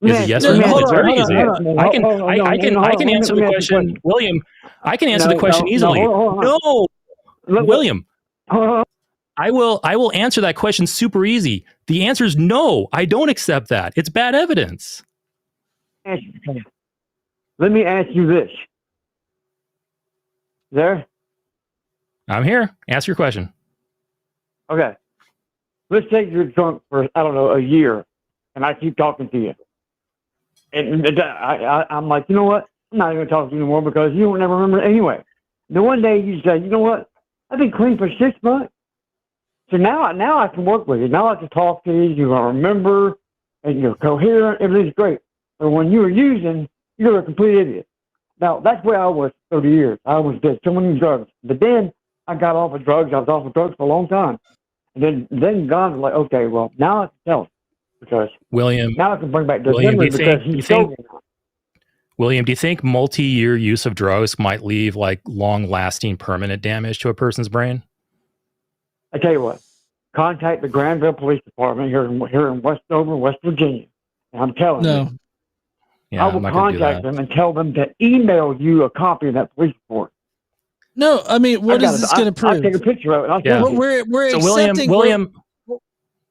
Is it yes or no? It's very easy. I can answer the question. William, I can answer the question easily. No, William. I will answer that question super easy. The answer is no. I don't accept that. It's bad evidence. Let me ask you this. There? I'm here. Ask your question. Okay. Let's take you're drunk for, I don't know, a year, and I keep talking to you. And I'm like, you know what? I'm not even going to talk to you anymore because you don't never remember anyway. Then one day you say, you know what? I've been clean for 6 months. So now I can work with you. Now I can talk to you. You're going to remember, and you're coherent. Everything's great. But when you were using, you're a complete idiot. Now, that's where I was 30 years. I was dead, so many drugs. But then I got off of drugs. I was off of drugs for a long time. And then God was like, okay, well, now I can tell him. Because William, now I can bring back the memory because he showed me. William, do you think multi-year use of drugs might leave like long-lasting permanent damage to a person's brain? I tell you what, contact the Granville Police Department here in Westover, West Virginia. And I'm telling you. Yeah, I will contact them and tell them to email you a copy of that police report. No, I mean, what is this going to prove? I'll take a picture of it. I'll send it. We're so accepting. William.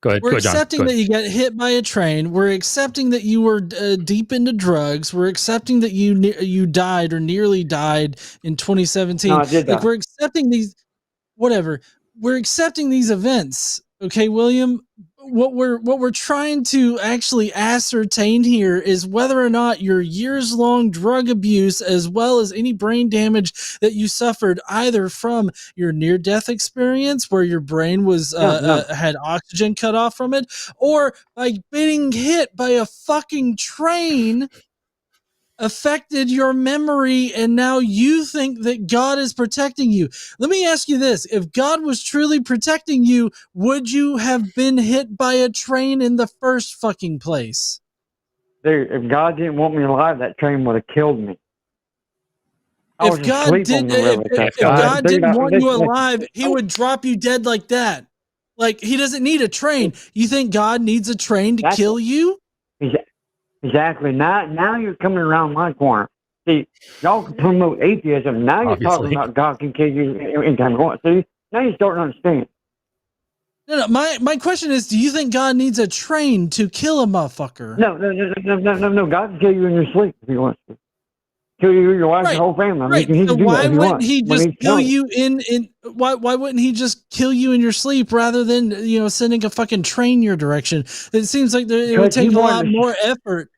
Go ahead. We're accepting that you got hit by a train. We're accepting that you were deep into drugs. We're accepting that you died or nearly died in 2017. No, I did die. We're accepting these. Whatever. We're accepting these events. Okay, William. What we're trying to actually ascertain here is whether or not your years-long drug abuse, as well as any brain damage that you suffered either from your near-death experience where your brain was had oxygen cut off from it, or by being hit by a fucking train, affected your memory, and now you think that God is protecting you. Let me ask you this. If God was truly protecting you, would you have been hit by a train in the first fucking place? Dude, if God didn't want me alive, that train would have killed me. If God didn't want you alive, he would drop you dead like that. Like, he doesn't need a train. You think God needs a train to kill you? Exactly. Now you're coming around my corner. See, y'all can promote atheism. Now you're talking about God can kill you anytime you want. See, now you're starting to understand. No. My question is, do you think God needs a train to kill a motherfucker? No. God can kill you in your sleep if he wants to. Kill you, your wife, your whole family. Right. He so why wouldn't he just kill you why wouldn't he just kill you in your sleep rather than, sending a fucking train your direction? It seems like it would take a lot more effort.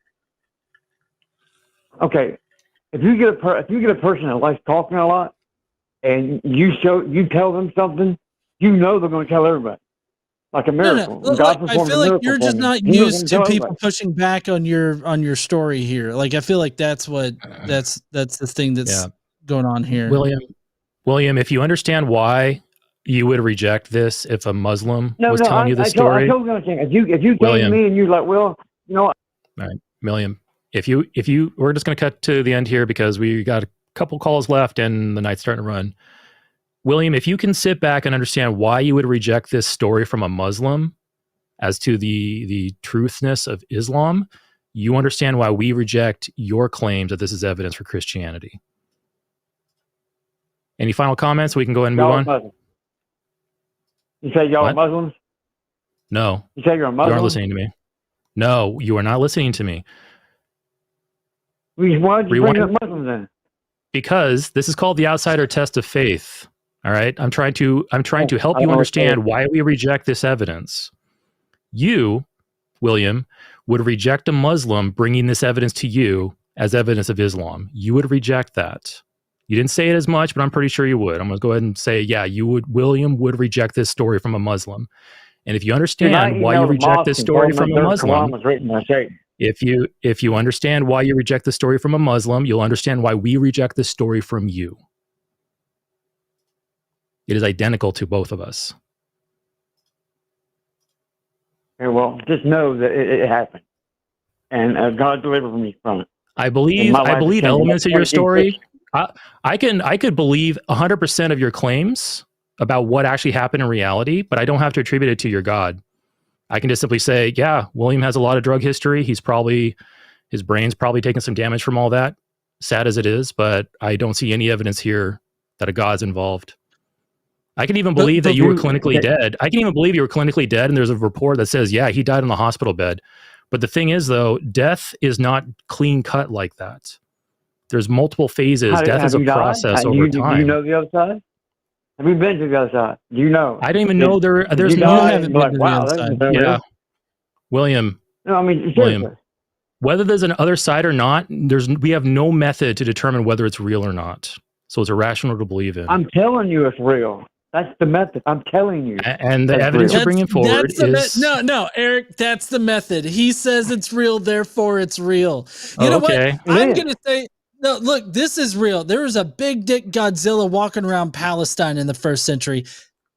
Okay, if you get a person that likes talking a lot, and you tell them something, they're going to tell everybody, like a miracle. No. I feel like you're just not used to people pushing back on your story here. Like, I feel like that's the thing that's going on here. William, if you understand why you would reject this if a Muslim was telling you the story, I totally understand. If you came to me and you're like, well, all right, William. If you, we're just going to cut to the end here because we got a couple calls left and the night's starting to run. William, if you can sit back and understand why you would reject this story from a Muslim as to the truthness of Islam, you understand why we reject your claims that this is evidence for Christianity. Any final comments? We can go ahead and move on. Muslim. You say y'all are Muslims? No. You say you're a Muslim? You aren't listening to me. No, you are not listening to me. Why did you bring up Muslims then? Because this is called the outsider test of faith. All right, I'm trying to help you understand why we reject this evidence. You, William, would reject a Muslim bringing this evidence to you as evidence of Islam. You would reject that. You didn't say it as much, but I'm pretty sure you would. I'm going to go ahead and say, William would reject this story from a Muslim. And if you understand why you reject this story from a Muslim, if you understand why you reject the story from a Muslim, you'll understand why we reject this story from you. It is identical to both of us. Okay, well, just know that it happened, and God delivered me from it. I believe elements of your story. I could believe 100% of your claims about what actually happened in reality, but I don't have to attribute it to your God. I can just simply say, yeah, William has a lot of drug history. His brain's probably taken some damage from all that, sad as it is, but I don't see any evidence here that a God's involved. I can even believe that you were clinically dead. I can even believe you were clinically dead, and there's a report that says, yeah, he died in the hospital bed. But the thing is, though, death is not clean cut like that. There's multiple phases. Death is a process over time. Do you know the other side? Have you been to the other side? Do you know? I don't even know there's no. Haven't been to the other side. Yeah, William. No, I mean, William. Whether there's an other side or not, we have no method to determine whether it's real or not. So it's irrational to believe in. I'm telling you, it's real. That's the method. I'm telling you. And the evidence you're bringing forward is... No, Eric, that's the method. He says it's real, therefore it's real. You know what? I'm going to say... No, look, this is real. There was a big dick Godzilla walking around Palestine in the 1st century.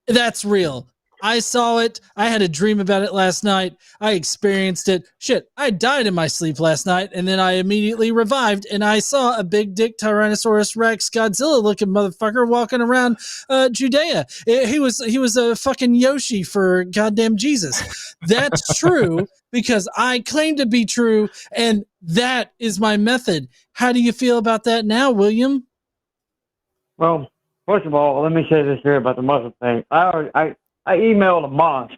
That's real. I saw it. I had a dream about it last night. I experienced it. Shit, I died in my sleep last night, and then I immediately revived, and I saw a big dick Tyrannosaurus Rex Godzilla-looking motherfucker walking around Judea. He was a fucking Yoshi for goddamn Jesus. That's true because I claim to be true, and that is my method. How do you feel about that now, William? Well, first of all, let me say this here about the Muslim thing. I emailed a mosque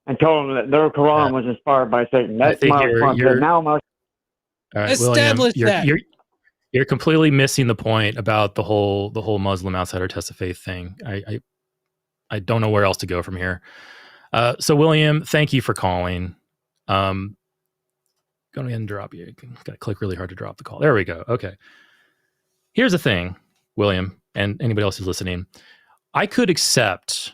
and told them that their Quran was inspired by Satan. That's my response. Now all right, establish William, that. You're completely missing the point about the whole Muslim outsider test of faith thing. I don't know where else to go from here. So William, thank you for calling. Go ahead and drop you. Got to click really hard to drop the call. There we go. Okay. Here's the thing, William, and anybody else who's listening. I could accept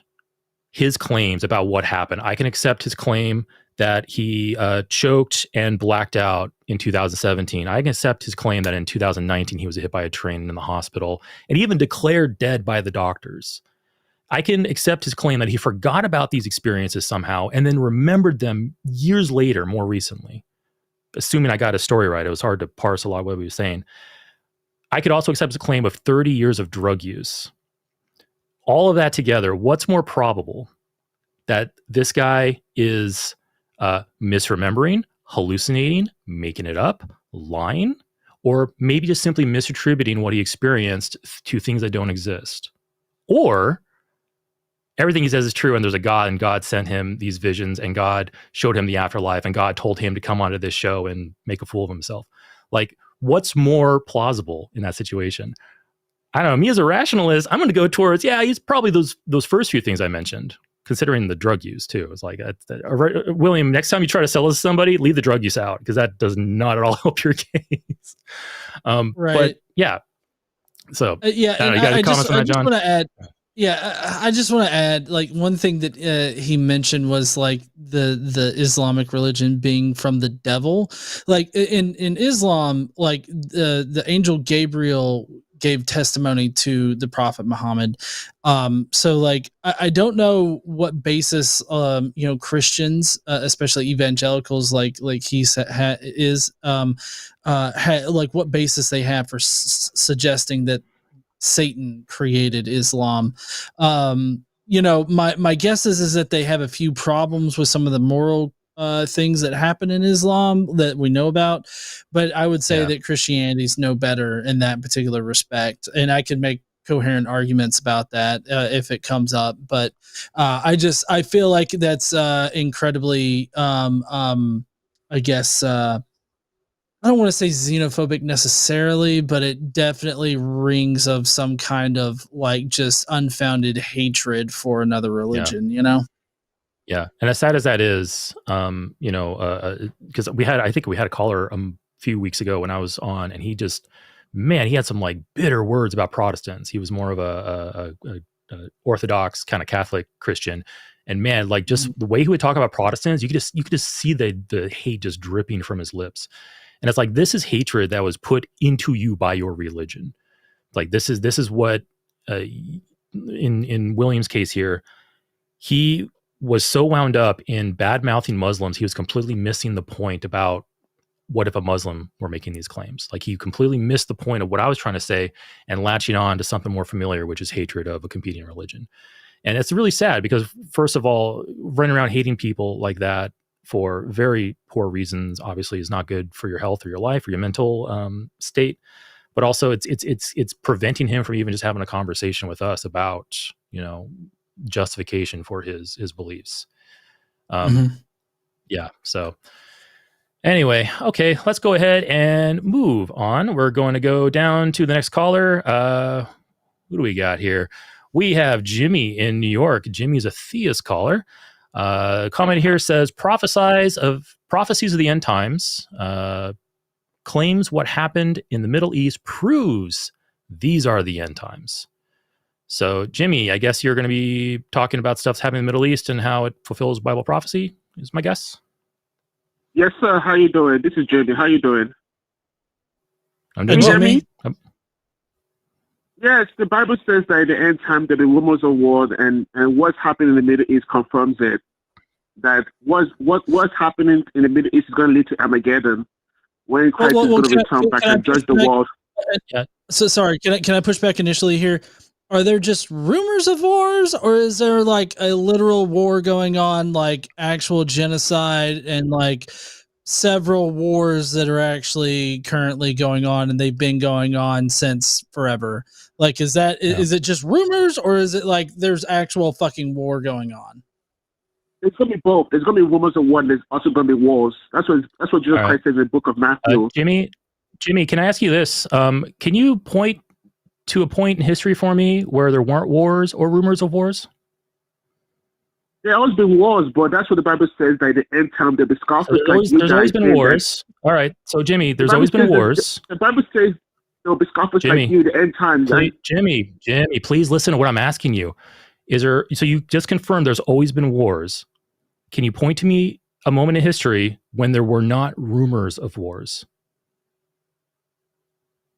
his claims about what happened. I can accept his claim that he choked and blacked out in 2017. I can accept his claim that in 2019 he was hit by a train in the hospital and even declared dead by the doctors. I can accept his claim that he forgot about these experiences somehow and then remembered them years later, more recently. Assuming I got his story right, it was hard to parse a lot of what he was saying. I could also accept his claim of 30 years of drug use. All of that together, what's more probable? That this guy is misremembering, hallucinating, making it up, lying, or maybe just simply misattributing what he experienced to things that don't exist? Or everything he says is true and there's a God and God sent him these visions and God showed him the afterlife and God told him to come onto this show and make a fool of himself. Like, what's more plausible in that situation? I don't know. Me as a rationalist, I'm going to go towards, he's probably those first few things I mentioned, considering the drug use too. It's like, William, next time you try to sell this to somebody, leave the drug use out because that does not at all help your case. Right. But yeah. So you got any comments on that, John? I just want to add, like, one thing that he mentioned was like the Islamic religion being from the devil. Like in Islam, like the angel Gabriel gave testimony to the Prophet Muhammad. So like, I don't know what basis, Christians, especially evangelicals, like he said, like what basis they have for suggesting that Satan created Islam. My guess is that they have a few problems with some of the moral things that happen in Islam that we know about, but I would say that Christianity's no better in that particular respect, and I could make coherent arguments about that if it comes up. But I feel like that's incredibly, I guess. I don't want to say xenophobic necessarily, but it definitely rings of some kind of like just unfounded hatred for another religion, Yeah. And as sad as that is, because I think we had a caller a few weeks ago when I was on, and he had some like bitter words about Protestants. He was more of a Orthodox kind of Catholic Christian. And man, like just the way he would talk about Protestants, you could just see the hate just dripping from his lips. And it's like, this is hatred that was put into you by your religion. Like this is what, in William's case here, he was so wound up in bad mouthing Muslims, he was completely missing the point about what if a Muslim were making these claims. Like he completely missed the point of what I was trying to say and latching on to something more familiar, which is hatred of a competing religion. And it's really sad because, first of all, running around hating people like that for very poor reasons, obviously, is not good for your health or your life or your mental state. But also, it's preventing him from even just having a conversation with us about, justification for his beliefs. Yeah. So anyway, okay, let's go ahead and move on. We're going to go down to the next caller. Who do we got here? We have Jimmy in New York. Jimmy's a theist caller. Comment here says, Prophecies of the End Times claims what happened in the Middle East proves these are the end times. So, Jimmy, I guess you're going to be talking about stuff happening in the Middle East and how it fulfills Bible prophecy, is my guess. Yes, sir. How you doing? This is Jimmy. How you doing? I'm doing Can you hear me? Yes, the Bible says that at the end time there'll be rumors of wars, and what's happening in the Middle East confirms it. That what's happening in the Middle East is going to lead to Armageddon, when Christ is going to return back and judge the world. So sorry, can I push back initially here? Are there just rumors of wars, or is there like a literal war going on, like actual genocide and like several wars that are actually currently going on and they've been going on since forever? Like, is it just rumors, or is it like there's actual fucking war going on? It's going to be both. There's going to be rumors of war, and there's also going to be wars. That's what Jesus Christ says in the book of Matthew. Jimmy, can I ask you this? Can you point to a point in history for me where there weren't wars or rumors of wars? There always been wars, but that's what the Bible says that at the end time there'll be scoffers. There's always been wars. All right, so Jimmy, there's always been wars. The Bible says there'll be scoffers like you at the end time. Jimmy, please listen to what I'm asking you. So you just confirmed there's always been wars. Can you point to me a moment in history when there were not rumors of wars?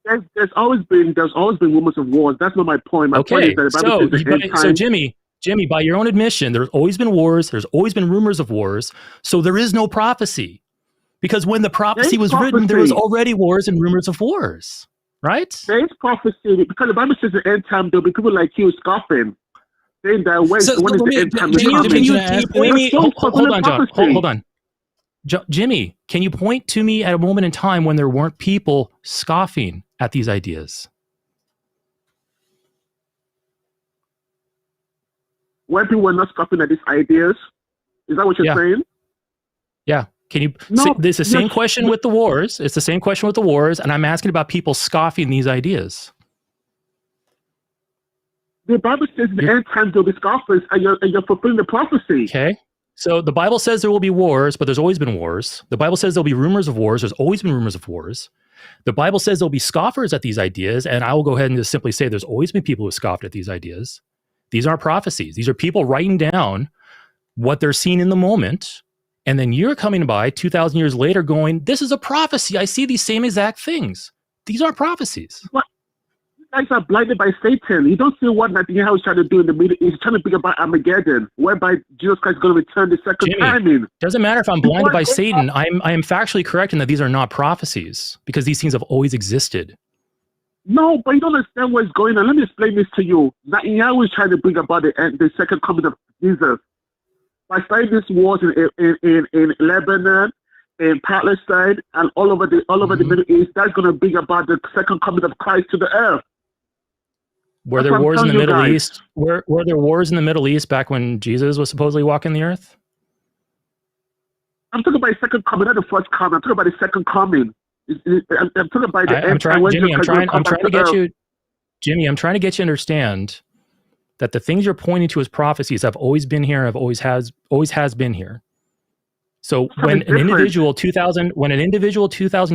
There's always been rumors of wars. That's not my point. My point is that the Bible says so Jimmy, by your own admission, there's always been wars. There's always been rumors of wars. So there is no prophecy, because when the prophecy was written, there was already wars and rumors of wars, right? There is prophecy because the Bible says at the end time there'll be people like you scoffing. Saying that when is the end time? Hold on. Jimmy, can you point to me at a moment in time when there weren't people scoffing at these ideas? When people were not scoffing at these ideas? Is that what you're saying? Yeah. Can you? It's the same question with the wars. It's the same question with the wars, and I'm asking about people scoffing these ideas. The Bible says in the end time there'll be scoffers, and you're fulfilling the prophecy. Okay. So the Bible says there will be wars, but there's always been wars. The Bible says there'll be rumors of wars. There's always been rumors of wars. The Bible says there'll be scoffers at these ideas, and I will go ahead and just simply say there's always been people who have scoffed at these ideas. These aren't prophecies. These are people writing down what they're seeing in the moment, and then you're coming by 2,000 years later going, this is a prophecy. I see these same exact things. These aren't prophecies. What? You guys are blinded by Satan. You don't see what Netanyahu is trying to do in the Middle East. He's trying to bring about Armageddon, whereby Jesus Christ is going to return the second time in. Doesn't matter if I'm blinded by Satan. I am factually correct in that these are not prophecies, because these things have always existed. No, but you don't understand what's going on. Let me explain this to you. Netanyahu is trying to bring about the second coming of Jesus. By starting these wars in Lebanon, in Palestine, and all over the Middle East, that's going to bring about the second coming of Christ to the earth. Were there wars in the Middle East? Were there wars in the Middle East back when Jesus was supposedly walking the earth? I'm talking about the second coming, not the first coming. I'm talking about the second coming. I'm talking about the end. Jimmy, I'm trying to get you. Jimmy, I'm trying to get you to understand that the things you're pointing to as prophecies have always been here. Have always has been here. So when an individual 2,000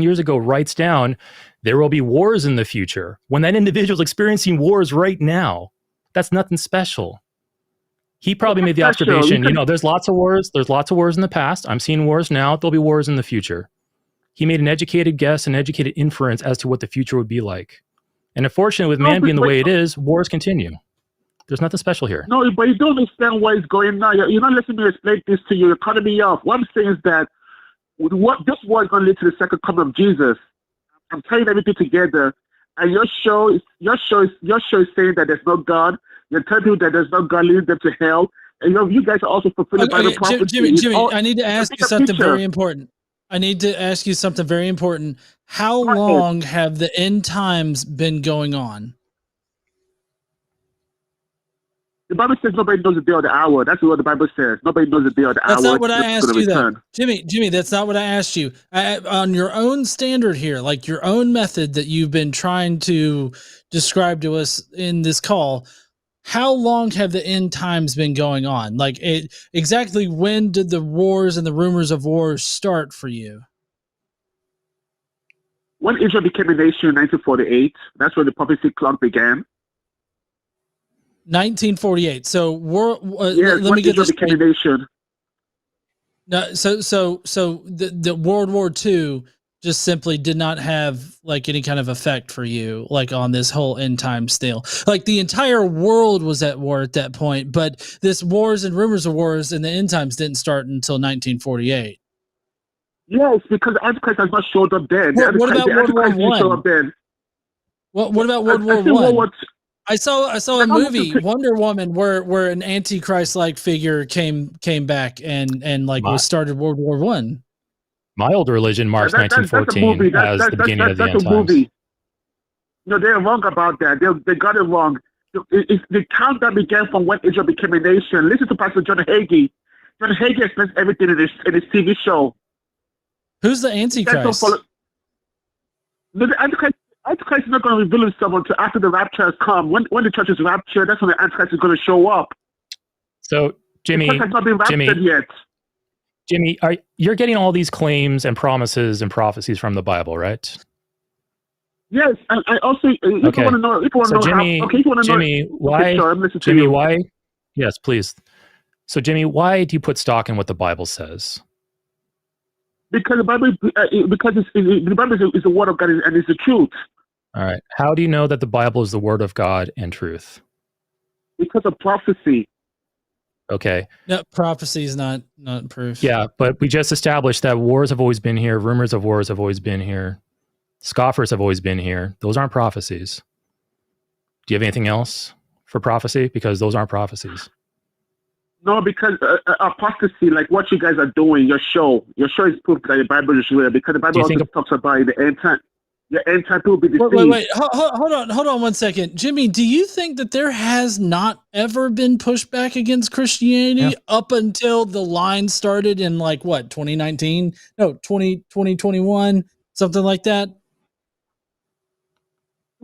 years ago writes down, there will be wars in the future, when that individual is experiencing wars right now, that's nothing special. He probably made the observation, there's lots of wars. There's lots of wars in the past. I'm seeing wars now. There'll be wars in the future. He made an educated guess, an educated inference as to what the future would be like. And unfortunately, with man being the way it is, wars continue. There's nothing special here. No, but you don't understand what is going on. You're not listening to me explain this to you. You're cutting me off. What I'm saying is that this war is going to lead to the second coming of Jesus. I'm tying everything together, and your show is saying that there's no God. You're telling people that there's no God, leading them to hell. And you guys are also fulfilling Bible prophecy. Jimmy, I need to ask you something very important. How long have the end times been going on? The Bible says nobody knows the day or the hour. That's what the Bible says. Nobody knows the day or the hour. That's not what I asked you, though. Jimmy, that's not what I asked you. On your own standard here, like your own method that you've been trying to describe to us in this call, how long have the end times been going on? Like, exactly when did the wars and the rumors of wars start for you? When Israel became a nation in 1948, that's when the prophecy clock began. 1948. So let me get this straight. No, so the World War II just simply did not have like any kind of effect for you, like on this whole end time deal. Like the entire world was at war at that point, but this wars and rumors of wars in the end times didn't start until 1948. Yes, because the Antichrist has not showed up then. What about World War One? What about World War One? I saw a movie, Wonder Woman, where an Antichrist-like figure came back and like was started World War One. My old religion marks 1914 as the beginning of the end times. No, they're wrong about that. They got it wrong. It's the countdown began from when Israel became a nation. Listen to Pastor John Hagee. John Hagee explains everything in his TV show. Who's the Antichrist? The Antichrist is not going to reveal himself until after the rapture has come. When the church is raptured, that's when the Antichrist is going to show up. So, Jimmy, the church has not been raptured yet. Jimmy, you're getting all these claims and promises and prophecies from the Bible, right? Yes, and I also, if you want to know, why? Yes, please. So, Jimmy, why do you put stock in what the Bible says? Because the Bible, the Bible is the word of God and it's the truth. All right. How do you know that the Bible is the word of God and truth? Because of prophecy. Okay. No, prophecy is not proof. Yeah, but we just established that wars have always been here. Rumors of wars have always been here. Scoffers have always been here. Those aren't prophecies. Do you have anything else for prophecy? Because those aren't prophecies. No, because apostasy, like what you guys are doing, your show is proof that the Bible is real. Because the Bible also talks about the end time. The end time people will be deceived. Wait. Hold on 1 second. Jimmy, do you think that there has not ever been pushback against Christianity up until the line started in like what, 2019? No, 2021, something like that?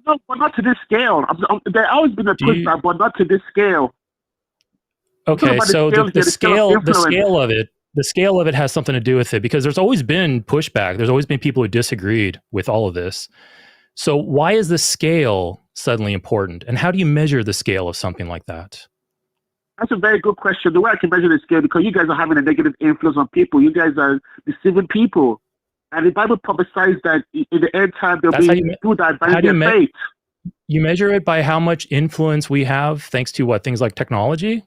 No, but not to this scale. There's always been a pushback, but not to this scale. Okay, so the scale of it has something to do with it, because there's always been pushback. There's always been people who disagreed with all of this. So why is the scale suddenly important? And how do you measure the scale of something like that? That's a very good question. The way I can measure the scale, because you guys are having a negative influence on people. You guys are deceiving people. And the Bible prophesies that in the end time, there'll be people that abandon their faith. You measure it by how much influence we have thanks to what? Things like technology?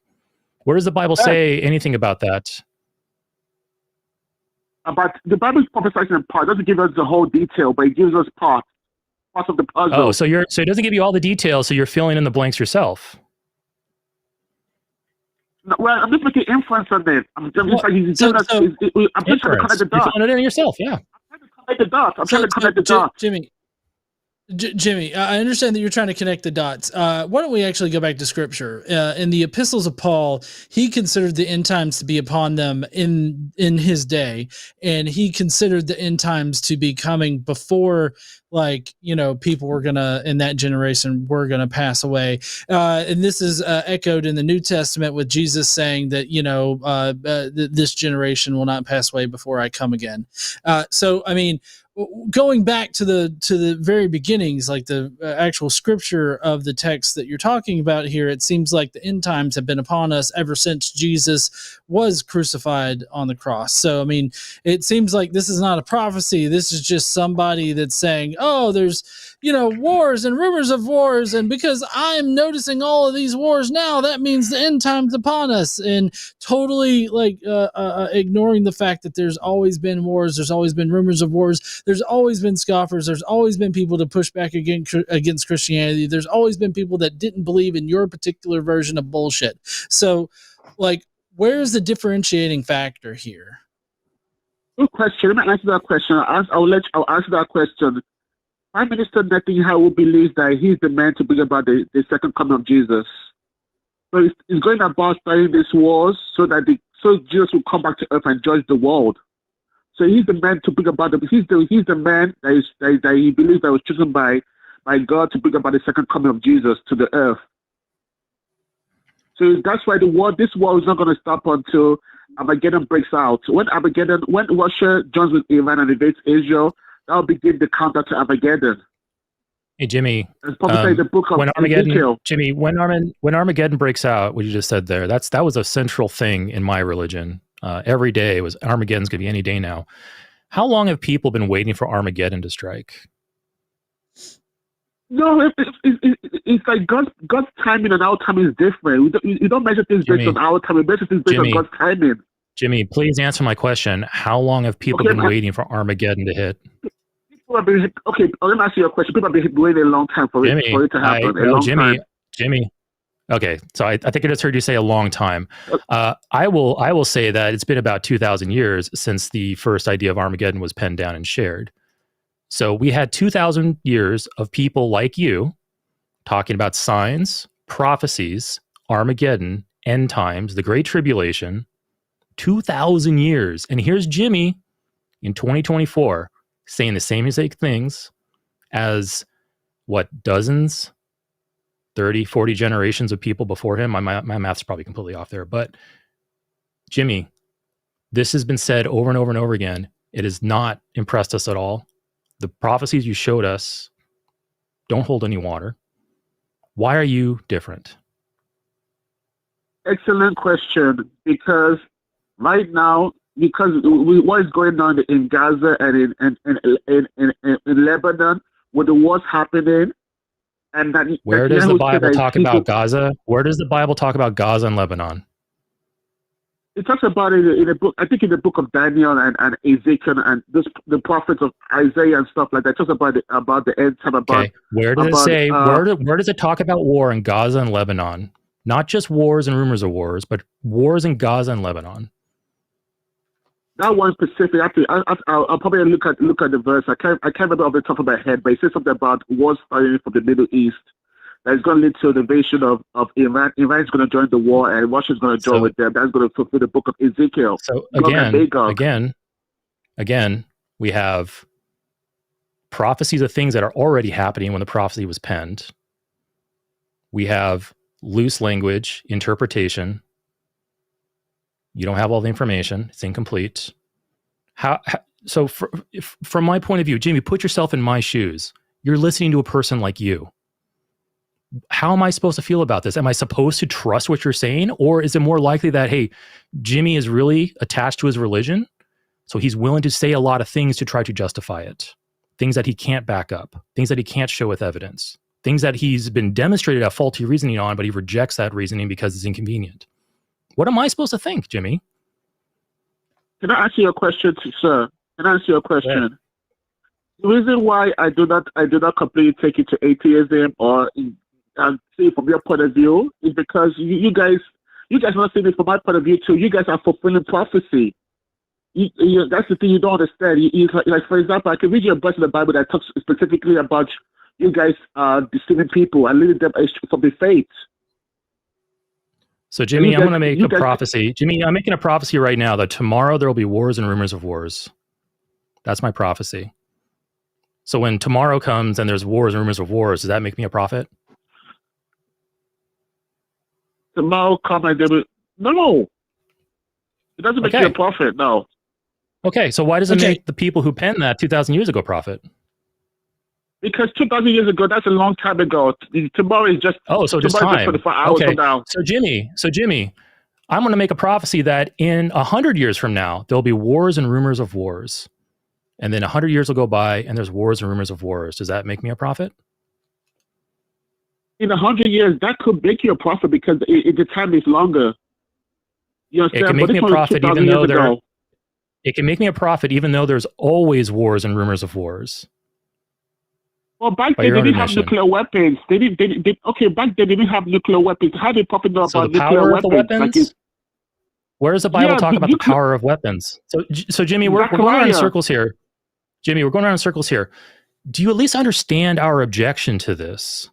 Where does the Bible say anything about that? About the Bible prophesies in part. It doesn't give us the whole detail, but it gives us parts of the puzzle. Oh, so it doesn't give you all the details, so you're filling in the blanks yourself. No, well, I'm just making inference on it. I'm just trying to connect the dots. You're filling it in yourself, yeah. I'm trying to connect the dots. Jimmy, I understand that you're trying to connect the dots. Why don't we actually go back to Scripture? In the epistles of Paul, he considered the end times to be upon them in his day, and he considered the end times to be coming before, like, people were gonna, in that generation, were gonna pass away. And this is echoed in the New Testament with Jesus saying that this generation will not pass away before I come again. So, I mean, going back to the very beginnings, like the actual scripture of the text that you're talking about here, it seems like the end times have been upon us ever since Jesus was crucified on the cross. So, I mean, it seems like this is not a prophecy. This is just somebody that's saying, oh, there's, wars and rumors of wars. And because I'm noticing all of these wars now, that means the end time's upon us, and totally ignoring the fact that there's always been wars. There's always been rumors of wars. There's always been scoffers. There's always been people to push back against Christianity. There's always been people that didn't believe in your particular version of bullshit. So, where's the differentiating factor here? Good question. Let me answer that question. I'll answer that question. Prime Minister Netanyahu believes that he's the man to bring about the second coming of Jesus. So he's going about starting these wars so Jesus will come back to earth and judge the world. So he's the man to bring about he's the man that he believes that was chosen by God to bring about the second coming of Jesus to the earth. So that's why this war is not going to stop until Armageddon breaks out. When Russia joins with Iran and invades Israel, that will begin the countdown to Armageddon. Hey, Jimmy, the book of Jimmy, when Armageddon breaks out, what you just said there, that was a central thing in my religion. Every day was Armageddon's going to be any day now. How long have people been waiting for Armageddon to strike? No, it's like God's timing and our timing is different. You don't measure things based on our timing. We measure things based on God's timing. Jimmy, please answer my question. How long have people been waiting for Armageddon to hit? Let me ask you a question. People have been waiting a long time for it to happen. Jimmy. Okay, so I think I just heard you say a long time. I will say that it's been about 2,000 years since the first idea of Armageddon was penned down and shared. So we had 2,000 years of people like you talking about signs, prophecies, Armageddon, end times, the Great Tribulation. 2,000 years. And here's Jimmy in 2024 saying the same exact things as dozens, 30, 40 generations of people before him. My math's probably completely off there. But Jimmy, this has been said over and over and over again. It has not impressed us at all. The prophecies you showed us don't hold any water. Why are you different? Excellent question. Because right now, what is going on in Gaza and in Lebanon, with the wars happening, and that where does the Bible talk about Gaza? Where does the Bible talk about Gaza and Lebanon? It talks about it in a book. I think in the book of Daniel and Ezekiel and the prophets of Isaiah and stuff like that. It talks about the end time. Where does it say? Where does it talk about war in Gaza and Lebanon? Not just wars and rumors of wars, but wars in Gaza and Lebanon. That one specific. I'll probably look at the verse. I can't remember off the top of my head, but it says something about wars starting from the Middle East. That's going to lead to the invasion of Iran. Iran is going to join the war, and Russia is going to join with them. That's going to fulfill the book of Ezekiel. So again, we have prophecies of things that are already happening when the prophecy was penned. We have loose language, interpretation. You don't have all the information. It's incomplete. So from my point of view, Jimmy, put yourself in my shoes. You're listening to a person like you. How am I supposed to feel about this? Am I supposed to trust what you're saying? Or is it more likely that, hey, Jimmy is really attached to his religion, so he's willing to say a lot of things to try to justify it? Things that he can't back up, things that he can't show with evidence, things that he's been demonstrated a faulty reasoning on, but he rejects that reasoning because it's inconvenient. What am I supposed to think, Jimmy? Can I ask you a question, sir? Can I ask you a question? Yeah. The reason why I do not completely take it to atheism or see from your point of view is because you guys not seeing it from my point of view too. You guys are fulfilling prophecy. That's the thing you don't understand. Like for example, I can read you a verse in the Bible that talks specifically about you guys deceiving people and leading them from the faith. So Jimmy, I'm going to make a prophecy. Jimmy, I'm making a prophecy right now that tomorrow there will be wars and rumors of wars. That's my prophecy. So when tomorrow comes and there's wars and rumors of wars, does that make me a prophet? Tomorrow come and no. It doesn't make you a prophet, no. Okay, so why does it make the people who penned that 2,000 years ago prophet? Because 2,000 years ago, that's a long time ago. Tomorrow is just just time. 24 hours from now. So Jimmy, I'm going to make a prophecy that in 100 years from now, there'll be wars and rumors of wars. And then 100 years will go by and there's wars and rumors of wars. Does that make me a prophet? In 100 years, that could make you a prophet because the time is longer. You understand? It can make me a prophet even though it can make me a prophet even though there's always wars and rumors of wars. Well, back then they didn't have nuclear weapons. Back then they didn't have nuclear weapons. How did prophet know about nuclear weapons? Where does the Bible talk about the power of weapons? So Jimmy, we're going around in circles here. Jimmy, we're going around in circles here. Do you at least understand our objection to this?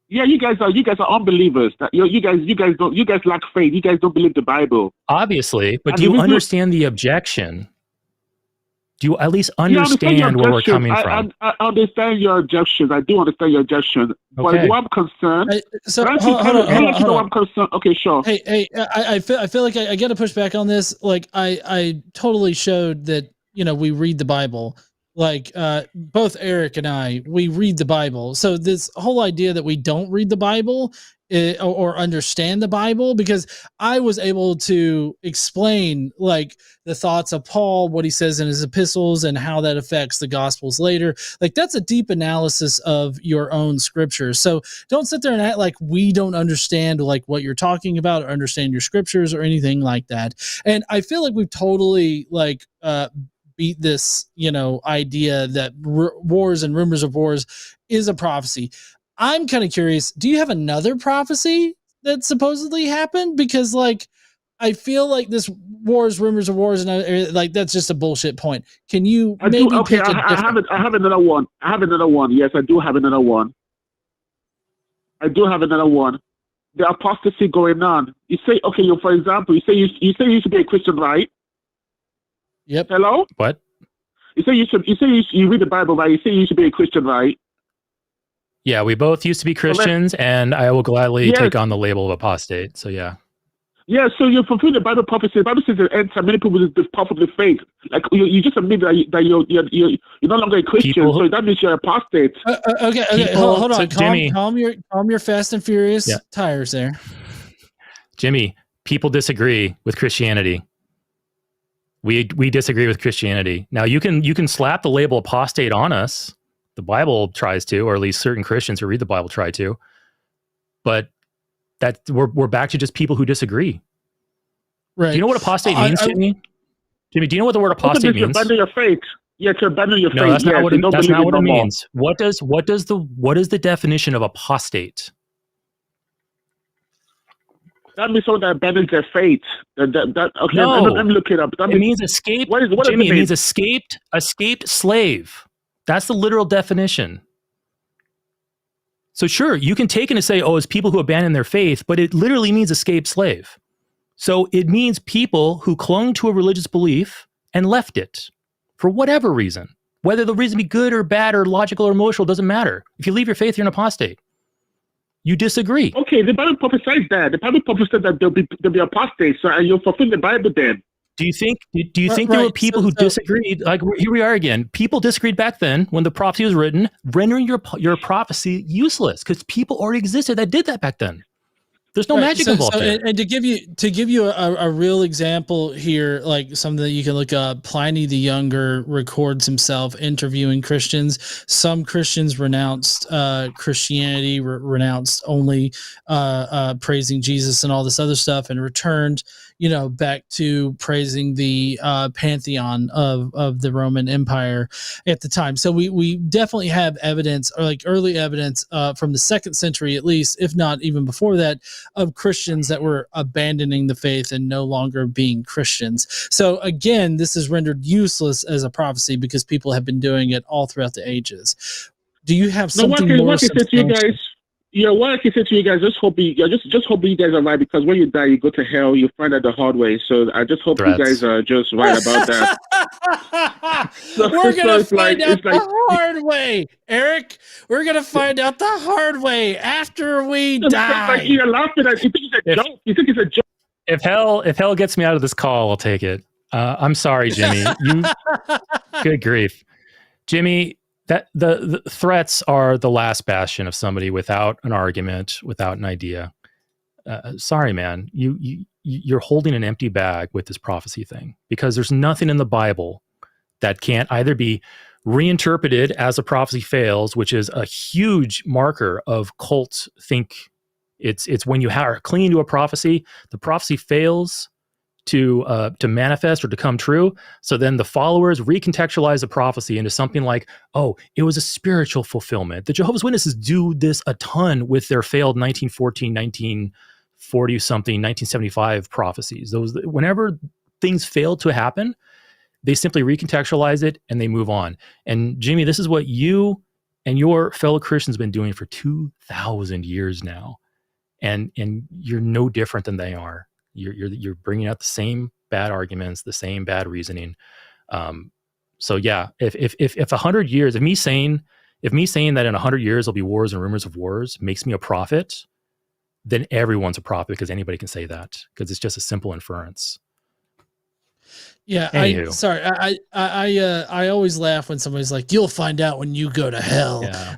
Yeah, you guys are unbelievers. You guys lack faith. You guys don't believe the Bible. Obviously, but do you understand the objection? Do you at least understand where we're coming from? I understand your objections. I do understand your objections. But what I'm concerned... hold on. I'm concerned. Okay, sure. Hey, I feel like I got to push back on this. Like, I totally showed that, we read the Bible. like both Eric and I, we read the Bible. So this whole idea that we don't read the Bible or understand the Bible, because I was able to explain like the thoughts of Paul, what he says in his epistles and how that affects the gospels later. Like that's a deep analysis of your own scriptures. So don't sit there and act like we don't understand like what you're talking about or understand your scriptures or anything like that. And I feel like we've totally like, beat this, idea that wars and rumors of wars is a prophecy. I'm kind of curious, do you have another prophecy that supposedly happened? Because like, I feel like this wars, rumors of wars, and like, that's just a bullshit point. Can you I have another one. Yes, I do have another one. The apostasy going on. You say, okay, for example, you say you used to be a Christian, right? Yep. Hello? What? You read the Bible, right? You say you should be a Christian, right? Yeah, we both used to be Christians, and I will gladly take on the label of apostate. So yeah. Yeah, so you're fulfilling the Bible prophecy. The Bible says at the end time, many people will depart from the faith. Like you just admit that you're no longer a Christian, so that means you're apostate. Okay. Hold on. Jimmy, calm your Fast and Furious tires there. Jimmy, people disagree with Christianity. We disagree with Christianity. Now you can slap the label apostate on us. The Bible tries to, or at least certain Christians who read the Bible try to. But that we're back to just people who disagree. Right. Do you know what apostate means, Jimmy? Jimmy, do you know what the word apostate means? To abandon your faith. Yeah, to abandon your faith. No, that's not what it means. What is the definition of apostate? That means someone that abandons their faith. Okay, no. Let me look it up. It means escaped. Jimmy, it means escaped slave. That's the literal definition. So sure, you can take it and say, oh, it's people who abandon their faith, but it literally means escaped slave. So it means people who clung to a religious belief and left it for whatever reason. Whether the reason be good or bad or logical or emotional doesn't matter. If you leave your faith, you're an apostate. You disagree. Okay, the Bible prophesies that. The Bible prophesies that there'll be apostates, so you'll fulfill the Bible then. Do you think there were people who disagreed? Like here we are again. People disagreed back then when the prophecy was written, rendering your prophecy useless because people already existed that did that back then. There's no magic involved there. And to give you a real example here, like something that you can look up, Pliny the Younger records himself interviewing Christians. Some Christians renounced Christianity, renounced only praising Jesus and all this other stuff, and returned, back to praising the pantheon of the Roman Empire at the time. So we definitely have evidence, or like early evidence from the 2nd century, at least, if not even before that, of Christians that were abandoning the faith and no longer being Christians. So again, this is rendered useless as a prophecy because people have been doing it all throughout the ages. Do you have something more? What I can say to you guys, what I can say to you guys, just hope you guys are right, because when you die, you go to hell. You find out the hard way. So I just hope you guys are just right about that. We're gonna find out the hard way, Eric. We're gonna find out the hard way after we die. Like you're laughing at. You think it's a joke? You think it's a joke? If hell gets me out of this call, I'll take it. I'm sorry, Jimmy. Good grief, Jimmy. That the threats are the last bastion of somebody without an argument, without an idea. Sorry, man. You're holding an empty bag with this prophecy thing, because there's nothing in the Bible that can't either be reinterpreted as a prophecy fails, which is a huge marker of cult think. It's when you are clinging to a prophecy, the prophecy fails to manifest or to come true. So then the followers recontextualize the prophecy into something like, oh, it was a spiritual fulfillment. The Jehovah's Witnesses do this a ton with their failed 1914, 1940 something, 1975 prophecies. Those, whenever things fail to happen, they simply recontextualize it and they move on. And Jimmy, this is what you and your fellow Christians have been doing for 2,000 years now. And you're no different than they are. You're bringing out the same bad arguments, the same bad reasoning. So yeah, if 100 years, if me saying that in 100 years there'll be wars and rumors of wars makes me a prophet, then everyone's a prophet, because anybody can say that, because it's just a simple inference. Yeah, I always laugh when somebody's like, "You'll find out when you go to hell." Yeah.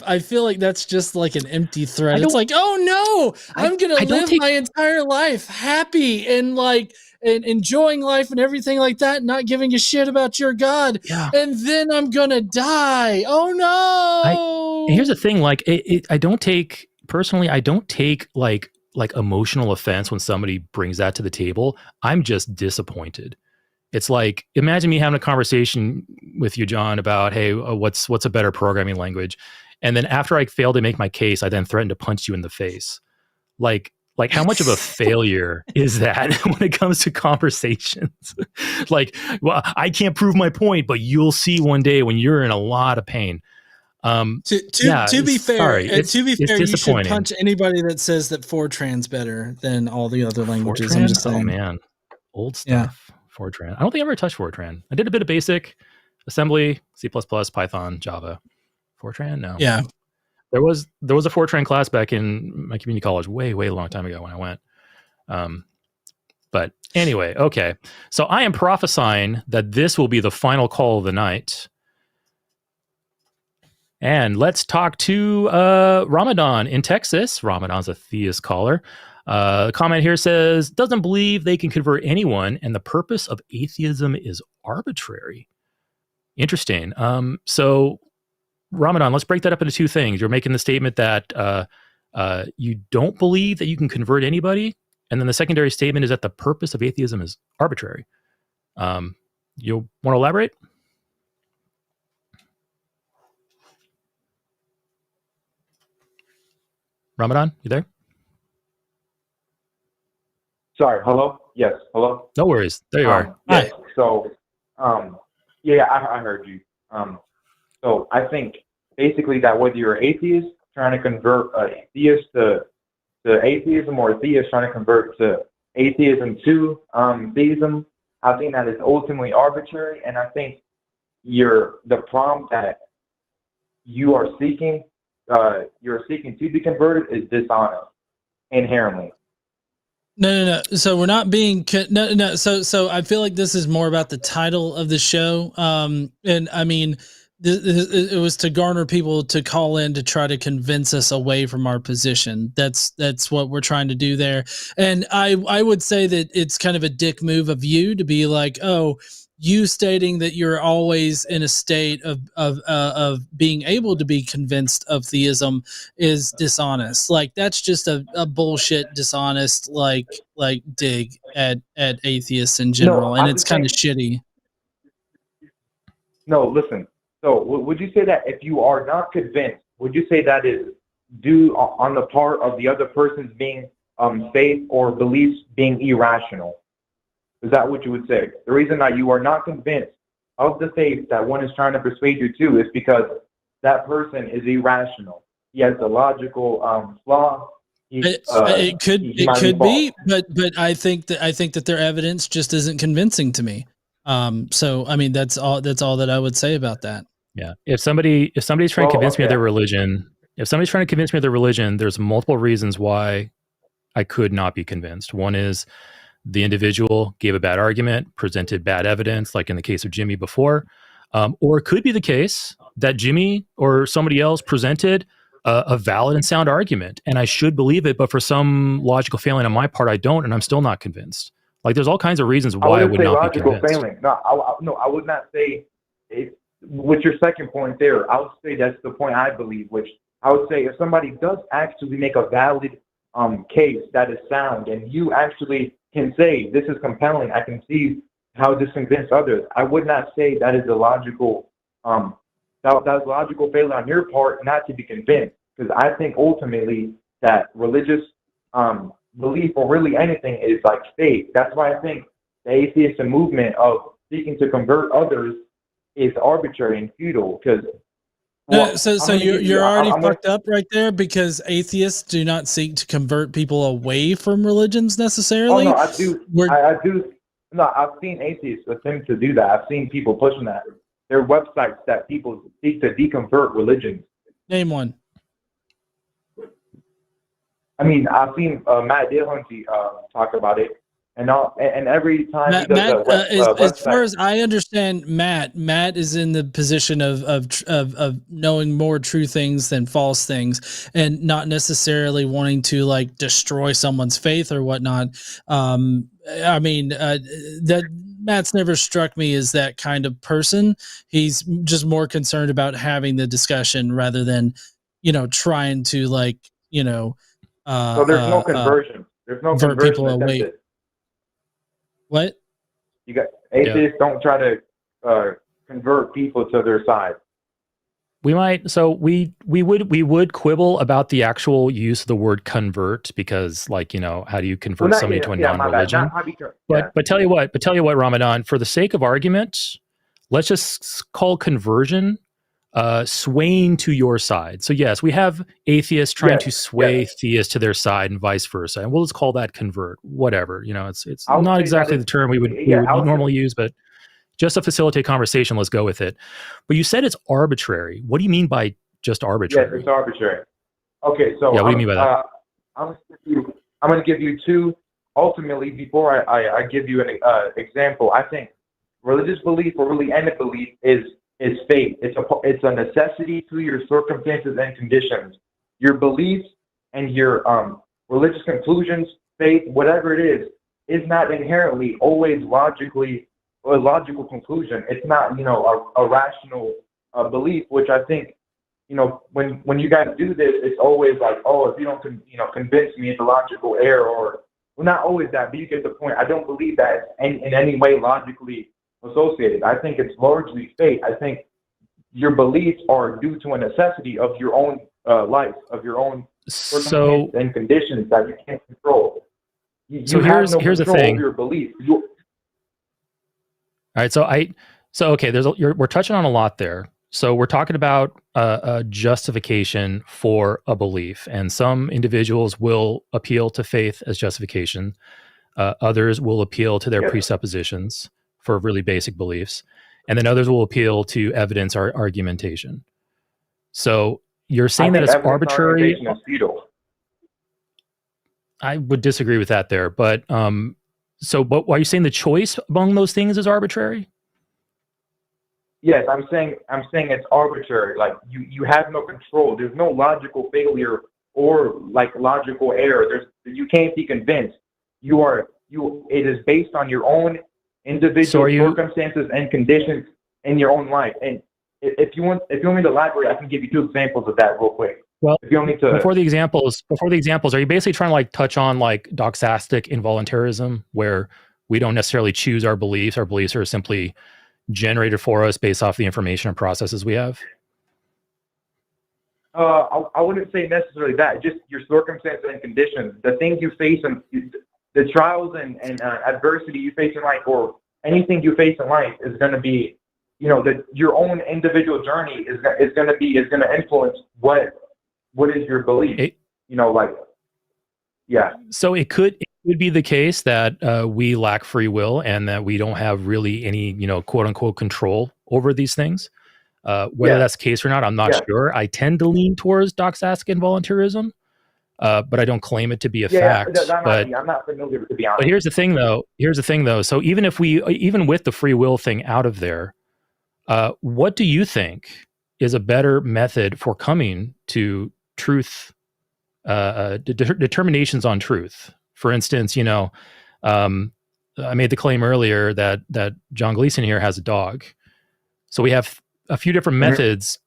I feel like that's just like an empty threat. It's like, oh no, I'm gonna live my entire life happy and and enjoying life and everything like that, not giving a shit about your God. Yeah. And then I'm gonna die. Oh no. Here's the thing, I don't take like emotional offense when somebody brings that to the table. I'm just disappointed. It's like, imagine me having a conversation with you, John, about, hey, what's a better programming language? And then after I fail to make my case, I then threaten to punch you in the face. Like how much of a failure is that when it comes to conversations? Well, I can't prove my point, but you'll see one day when you're in a lot of pain. To be fair, you should punch anybody that says that Fortran's better than all the other languages. Fortran? I'm just saying. Oh man, old stuff. Yeah. Fortran. I don't think I ever touched Fortran. I did a bit of basic assembly, C++, Python, Java. Fortran, no. Yeah. There was a Fortran class back in my community college way long time ago when I went. But anyway, okay. So I am prophesying that this will be the final call of the night. And let's talk to Ramadan in Texas. Ramadan's a theist caller. The comment here says, doesn't believe they can convert anyone, and the purpose of atheism is arbitrary. Interesting. So, Ramadan, let's break that up into two things. You're making the statement that you don't believe that you can convert anybody, and then the secondary statement is that the purpose of atheism is arbitrary. You want to elaborate? Ramadan, you there? Sorry, hello? Yes, hello? No worries. There you are. Yes, so, yeah, I heard you. So I think basically that whether you're atheist trying to convert a theist to atheism or a theist trying to convert to atheism to theism, I think that is ultimately arbitrary, and I think the prompt that you are seeking to be converted is dishonest inherently. No. So we're not being no. So I feel like this is more about the title of the show. And I mean, it was to garner people to call in to try to convince us away from our position. That's what we're trying to do there. And I would say that it's kind of a dick move of you to be like, oh, you stating that you're always in a state of being able to be convinced of theism is dishonest. Like that's just a bullshit, dishonest like dig at atheists in general, and it's kind of shitty. No, listen. So would you say that if you are not convinced, would you say that is due on the part of the other person's being faith or beliefs being irrational? Is that what you would say? The reason that you are not convinced of the faith that one is trying to persuade you to is because that person is irrational. He has a logical flaw. It could be, but I think that their evidence just isn't convincing to me. So I mean that's all that I would say about that. Yeah. If somebody's trying to convince me of their religion, there's multiple reasons why I could not be convinced. One is the individual gave a bad argument, presented bad evidence, like in the case of Jimmy before, or it could be the case that Jimmy or somebody else presented a valid and sound argument, and I should believe it, but for some logical failing on my part, I don't, and I'm still not convinced. Like, there's all kinds of reasons why I would not be convinced. Failing. No, I would not say it. With your second point there, I would say that's the point I believe, which I would say if somebody does actually make a valid case that is sound, and you actually can say this is compelling, I can see how this convinced others, I would not say that is a logical that's logical failure on your part not to be convinced, because I think ultimately that religious belief or really anything is like faith. That's why I think the atheist movement of seeking to convert others is arbitrary and futile, because so you're already fucked up right there, because atheists do not seek to convert people away from religions necessarily. Oh, no, I do. No, I've seen atheists attempt to do that. I've seen people pushing that. There are websites that people seek to deconvert religions. Name one. I mean, I've seen Matt Dillahunty talk about it. And every time Matt, he does as far as I understand, Matt is in the position of knowing more true things than false things, and not necessarily wanting to like destroy someone's faith or whatnot. I mean, that Matt's never struck me as that kind of person. He's just more concerned about having the discussion rather than, trying to like, so there's no conversion. There's no conversion attempted. What? You got atheists don't try to convert people to their side. We might. So we would quibble about the actual use of the word convert, because how do you convert somebody to a non-religion? But tell you what, Ramadan, for the sake of argument, let's just call conversion swaying to your side. So yes, we have atheists trying to sway theists to their side and vice versa, and we'll just call that convert. Whatever, it's not exactly the term we would normally use, but just to facilitate conversation, let's go with it. But you said it's arbitrary. What do you mean by just arbitrary? Yes, it's arbitrary. Okay, so what do you mean by that? I'm going to give you two. Ultimately, before I give you an example, I think religious belief, or really any belief, is faith. It's a necessity to your circumstances and conditions. Your beliefs and your religious conclusions, faith, whatever it is not inherently always a logical conclusion. It's not, a rational belief, which I think, when you guys do this, it's always like, oh, if you don't, convince me it's a logical error, or, well, not always that, but you get the point. I don't believe that in any way logically associated. I think it's largely faith. I think your beliefs are due to a necessity of your own life, of your own circumstances and conditions that you can't control. You here's the thing. Your beliefs. All right, okay. We're touching on a lot there. So we're talking about a justification for a belief, and some individuals will appeal to faith as justification. Others will appeal to their presuppositions for really basic beliefs, and then others will appeal to evidence or argumentation. So you're saying that it's arbitrary. I would disagree with that there, but but why are you saying the choice among those things is arbitrary? Yes, I'm saying it's arbitrary. Like you have no control. There's no logical failure or like logical error. You can't be convinced. It is based on your own individual circumstances and conditions in your own life. And if you want me to elaborate, I can give you two examples of that real quick. Well, if you want me to, before the examples, are you basically trying to like touch on like doxastic involuntarism, where we don't necessarily choose our beliefs? Our beliefs are simply generated for us based off the information and processes we have? I wouldn't say necessarily that. Just your circumstances and conditions, the things you face, and the trials and adversity you face in life, or anything you face in life, is going to be, your own individual journey is going to influence what is your belief. So it could be the case that we lack free will, and that we don't have really any, quote unquote control over these things. Whether that's the case or not, I'm not sure. I tend to lean towards doxastic involuntarism, but I don't claim it to be a fact. I'm not familiar, to be honest. But here's the thing, though. So even with the free will thing out of there, what do you think is a better method for coming to truth, determinations on truth? For instance, I made the claim earlier that John Gleason here has a dog. So we have a few different methods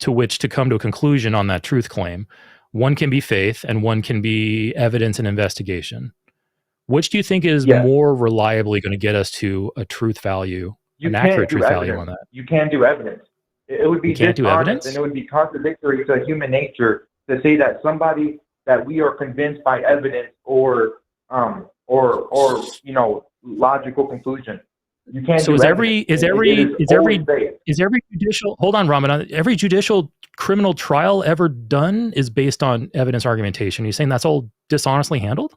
to which to come to a conclusion on that truth claim. One can be faith, and one can be evidence and investigation. Which do you think is more reliably going to get us to a truth value, an accurate truth value on that? You can't do evidence. It would be dishonest, and it would be contradictory to human nature to say that somebody that we are convinced by evidence or logical conclusion. You can't. So is every judicial, hold on, Ramadan, every judicial criminal trial ever done is based on evidence argumentation? Are you saying that's all dishonestly handled?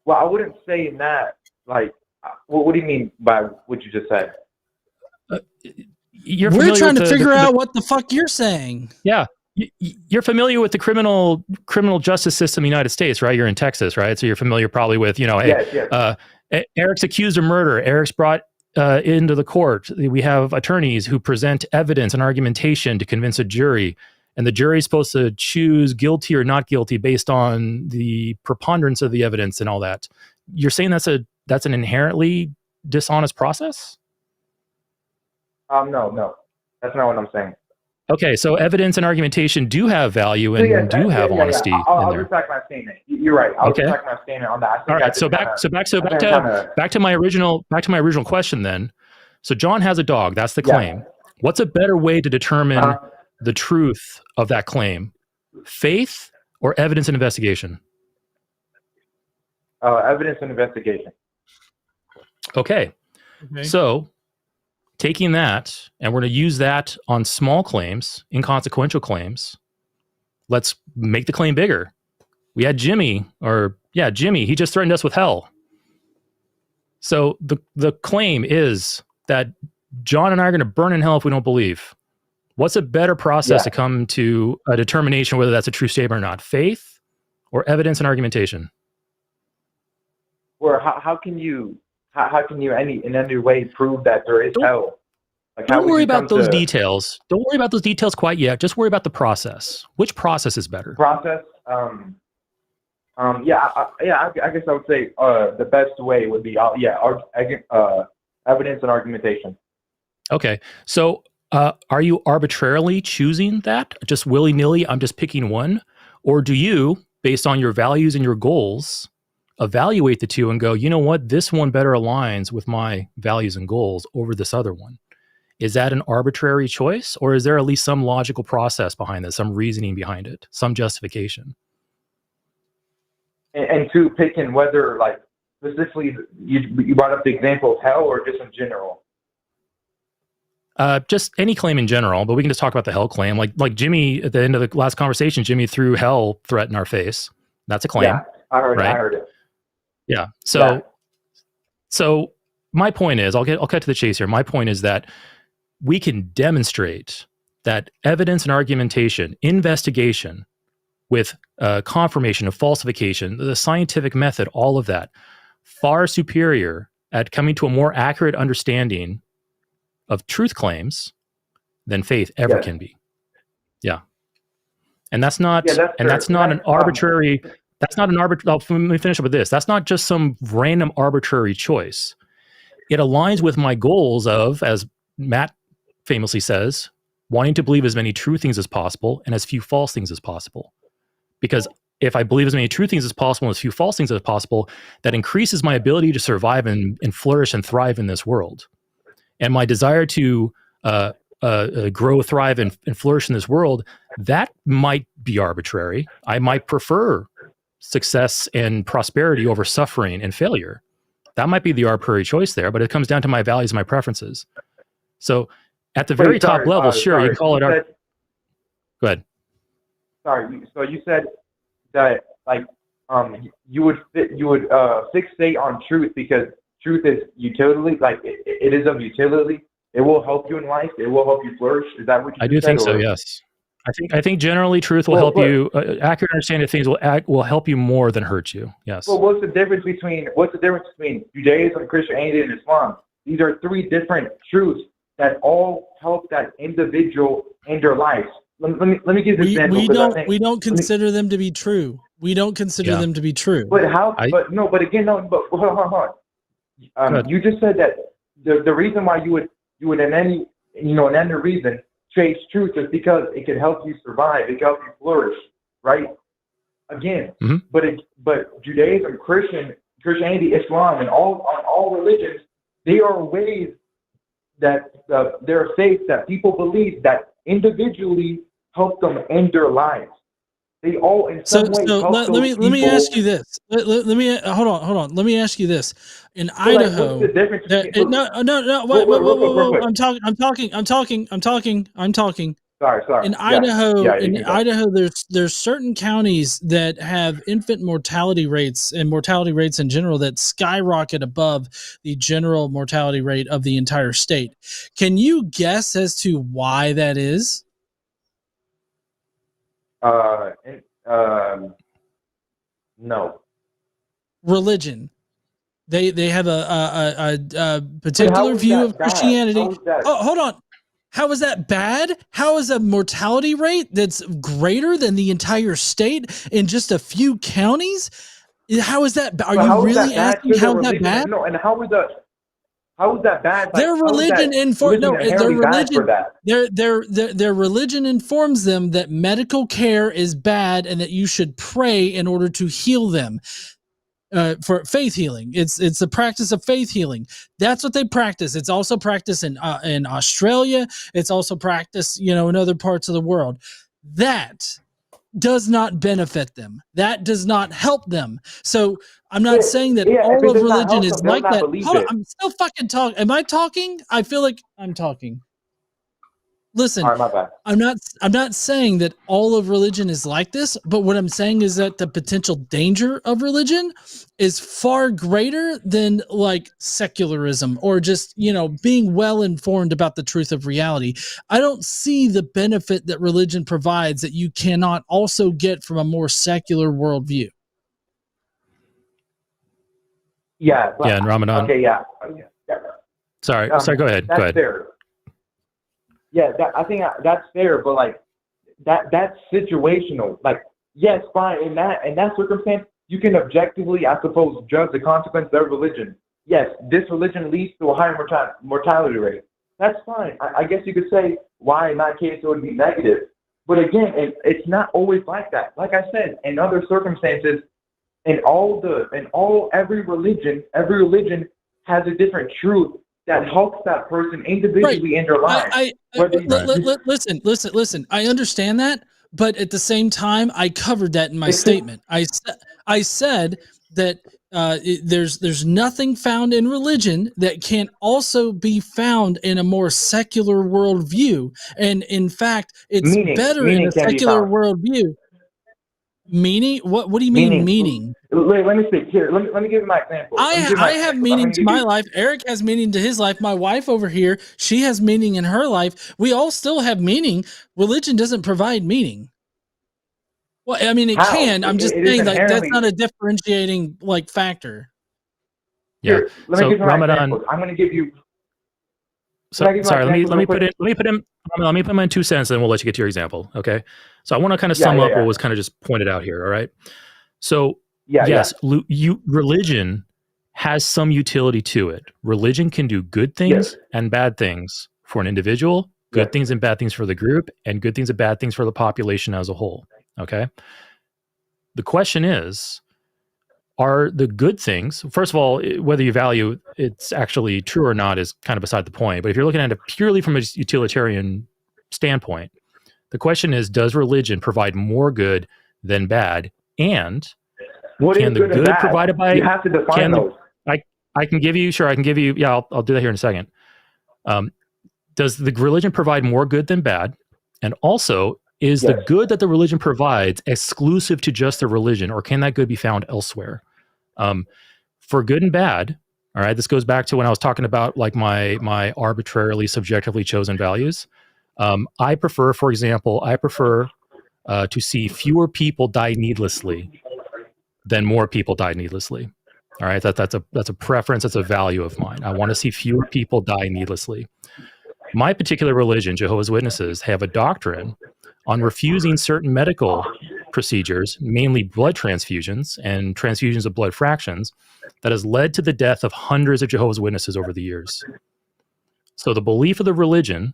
Well, I wouldn't say that. Like, what do you mean by what you just said? We're trying to figure out what the fuck you're saying. Yeah. You're familiar with the criminal justice system in the United States, right? You're in Texas, right? So you're familiar probably with, yes. Eric's accused of murder. Eric's brought into the court. We have attorneys who present evidence and argumentation to convince a jury, and the jury is supposed to choose guilty or not guilty based on the preponderance of the evidence and all that. You're saying that's an inherently dishonest process? No, that's not what I'm saying. Okay, so evidence and argumentation do have value and do have honesty. I'll retract my statement. You're right. I'll retract my statement on that. All right. So back to my original question then. So John has a dog. That's the claim. Yeah. What's a better way to determine the truth of that claim? Faith or evidence and investigation? Evidence and investigation. Okay. So taking that, and we're going to use that on small claims, inconsequential claims. Let's make the claim bigger. We had Jimmy, he just threatened us with hell. So the claim is that John and I are going to burn in hell if we don't believe. What's a better process to come to a determination whether that's a true statement or not? Faith or evidence and argumentation? Or how can you in any way prove that there is hell? Like, don't worry about those details. Don't worry about those details quite yet. Just worry about the process. Which process is better? Process? I guess I would say the best way would be evidence and argumentation. Okay, so are you arbitrarily choosing that, just willy-nilly? I'm just picking one, or do you, based on your values and your goals, evaluate the two and go, you know what, this one better aligns with my values and goals over this other one? Is that an arbitrary choice, or is there at least some logical process behind this, some reasoning behind it, some justification? And to picking whether, like, specifically, you brought up the example of hell or just in general? Just any claim in general, but we can just talk about the hell claim. Like Jimmy, at the end of the last conversation, Jimmy threw hell threat in our face. That's a claim. Yeah, I heard it. Yeah. So my point is, I'll cut to the chase here. My point is that we can demonstrate that evidence and argumentation, investigation with confirmation of falsification, the scientific method, all of that, far superior at coming to a more accurate understanding of truth claims than faith ever can be. Yeah. And that's not, that's not an arbitrary, let me finish up with this. That's not just some random arbitrary choice. It aligns with my goals of, as Matt famously says, wanting to believe as many true things as possible and as few false things as possible. Because if I believe as many true things as possible and as few false things as possible, that increases my ability to survive and flourish and thrive in this world. And my desire to grow, thrive, and flourish in this world, that might be arbitrary. I might prefer success and prosperity over suffering and failure. That might be the arbitrary choice there, but it comes down to my values and my preferences. So at the very top level, sure, you call it art. Go ahead. Sorry. So you said that, like, you would fixate on truth because truth is utility, like it is of utility. It will help you in life. It will help you flourish. Is that what you said? I do think so, yes. I think generally truth will help you. Accurate understanding of things will help you more than hurt you. Yes. Well, what's the difference between Judaism, Christianity, and Islam? These are three different truths that all help that individual in their lives. Let me give this example. We don't consider them to be true. We don't consider them to be true. But how? But hold on. You just said that the reason why you would in any reason chase truth is because it can help you survive. It can help you flourish, right? Again, but Judaism, Christianity, Islam, and all religions, they are ways that there are faiths that people believe that individually help them end their lives. They all in some way help those people. Let me ask you this. Let me hold on. Let me ask you this. In Idaho, what's the difference between, I'm talking. Sorry. In Idaho, there's certain counties that have infant mortality rates and mortality rates in general that skyrocket above the general mortality rate of the entire state. Can you guess as to why that is? No. Religion. They have a particular view of Christianity. Oh, hold on. How is that bad? How is a mortality rate that's greater than the entire state in just a few counties? How is that? Are you really asking how is that bad? No, and how is that? How is that bad? Their religion their religion informs them that medical care is bad and that you should pray in order to heal them. For faith healing, it's the practice of faith healing. That's what they practice. It's also practiced in Australia. It's also practiced, in other parts of the world. That does not benefit them. That does not help them. So I'm not saying that all of religion is like that. Hold on, I'm still fucking talking. Am I talking? I feel like I'm talking. Listen, right, my bad. I'm not saying that all of religion is like this, but what I'm saying is that the potential danger of religion is far greater than like secularism or just, being well informed about the truth of reality. I don't see the benefit that religion provides that you cannot also get from a more secular worldview. Yeah. Yeah, and Ramadan. Okay, yeah. Sorry, go ahead. That's Go ahead. fair. Yeah, I think that's fair, but like that's situational. Like, yes, fine. In that circumstance, you can objectively, I suppose, judge the consequence of their religion. Yes, this religion leads to a higher mortality rate. That's fine. I guess you could say why in that case it would be negative. But again, it's not always like that. Like I said, in other circumstances, every religion has a different truth that helps that person individually in their life. Listen. I understand that, but at the same time, I covered that in my statement. I said that there's nothing found in religion that can also be found in a more secular worldview, and in fact, it's better in a secular worldview. Meaning? What do you mean meaning? Let me speak here. Let me give you my example. I have meaning to my life. Eric has meaning to his life. My wife over here, she has meaning in her life. We all still have meaning. Religion doesn't provide meaning. Well, I mean, it can. I'm just saying like that's not a differentiating like factor. Yeah. Here, let me give you Ramadan. I'm going to give you. Sorry. Let me put him in 2 cents, and we'll let you get to your example. Okay. So I want to kind of sum up what was kind of just pointed out here. All right. So religion has some utility to it. Religion can do good things and bad things for an individual, good things and bad things for the group, and good things and bad things for the population as a whole. Okay. The question is, are the good things, first of all, whether you value it's actually true or not is kind of beside the point. But if you're looking at it purely from a utilitarian standpoint, the question is, does religion provide more good than bad? And can the good provided by... You have to define those. I can give you... Sure, I can give you... Yeah, I'll do that here in a second. Does the religion provide more good than bad? And also, is the good that the religion provides exclusive to just the religion, or can that good be found elsewhere? For good and bad, all right, this goes back to when I was talking about like my arbitrarily, subjectively chosen values. I prefer, for example, to see fewer people die needlessly than more people die needlessly. All right, that's a preference, that's a value of mine. I want to see fewer people die needlessly. My particular religion, Jehovah's Witnesses, have a doctrine on refusing certain medical procedures, mainly blood transfusions and transfusions of blood fractions, that has led to the death of hundreds of Jehovah's Witnesses over the years. So the belief of the religion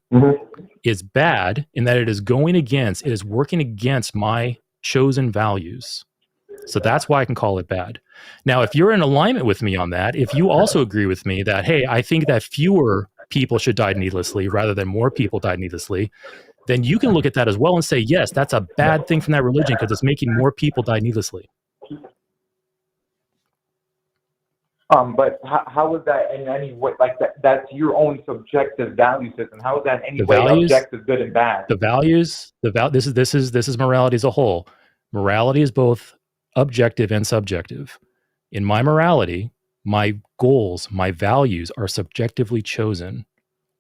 is bad in that it is working against my chosen values. So that's why I can call it bad. Now, if you're in alignment with me on that, if you also agree with me that, hey, I think that fewer people should die needlessly rather than more people die needlessly, then you can look at that as well and say, yes, that's a bad thing from that religion because it's making more people die needlessly. But how is that in any way, like that's your own subjective value system? How is that in any way objective, good and bad? The values, this is morality as a whole. Morality is both objective and subjective. In my morality, my goals, my values are subjectively chosen.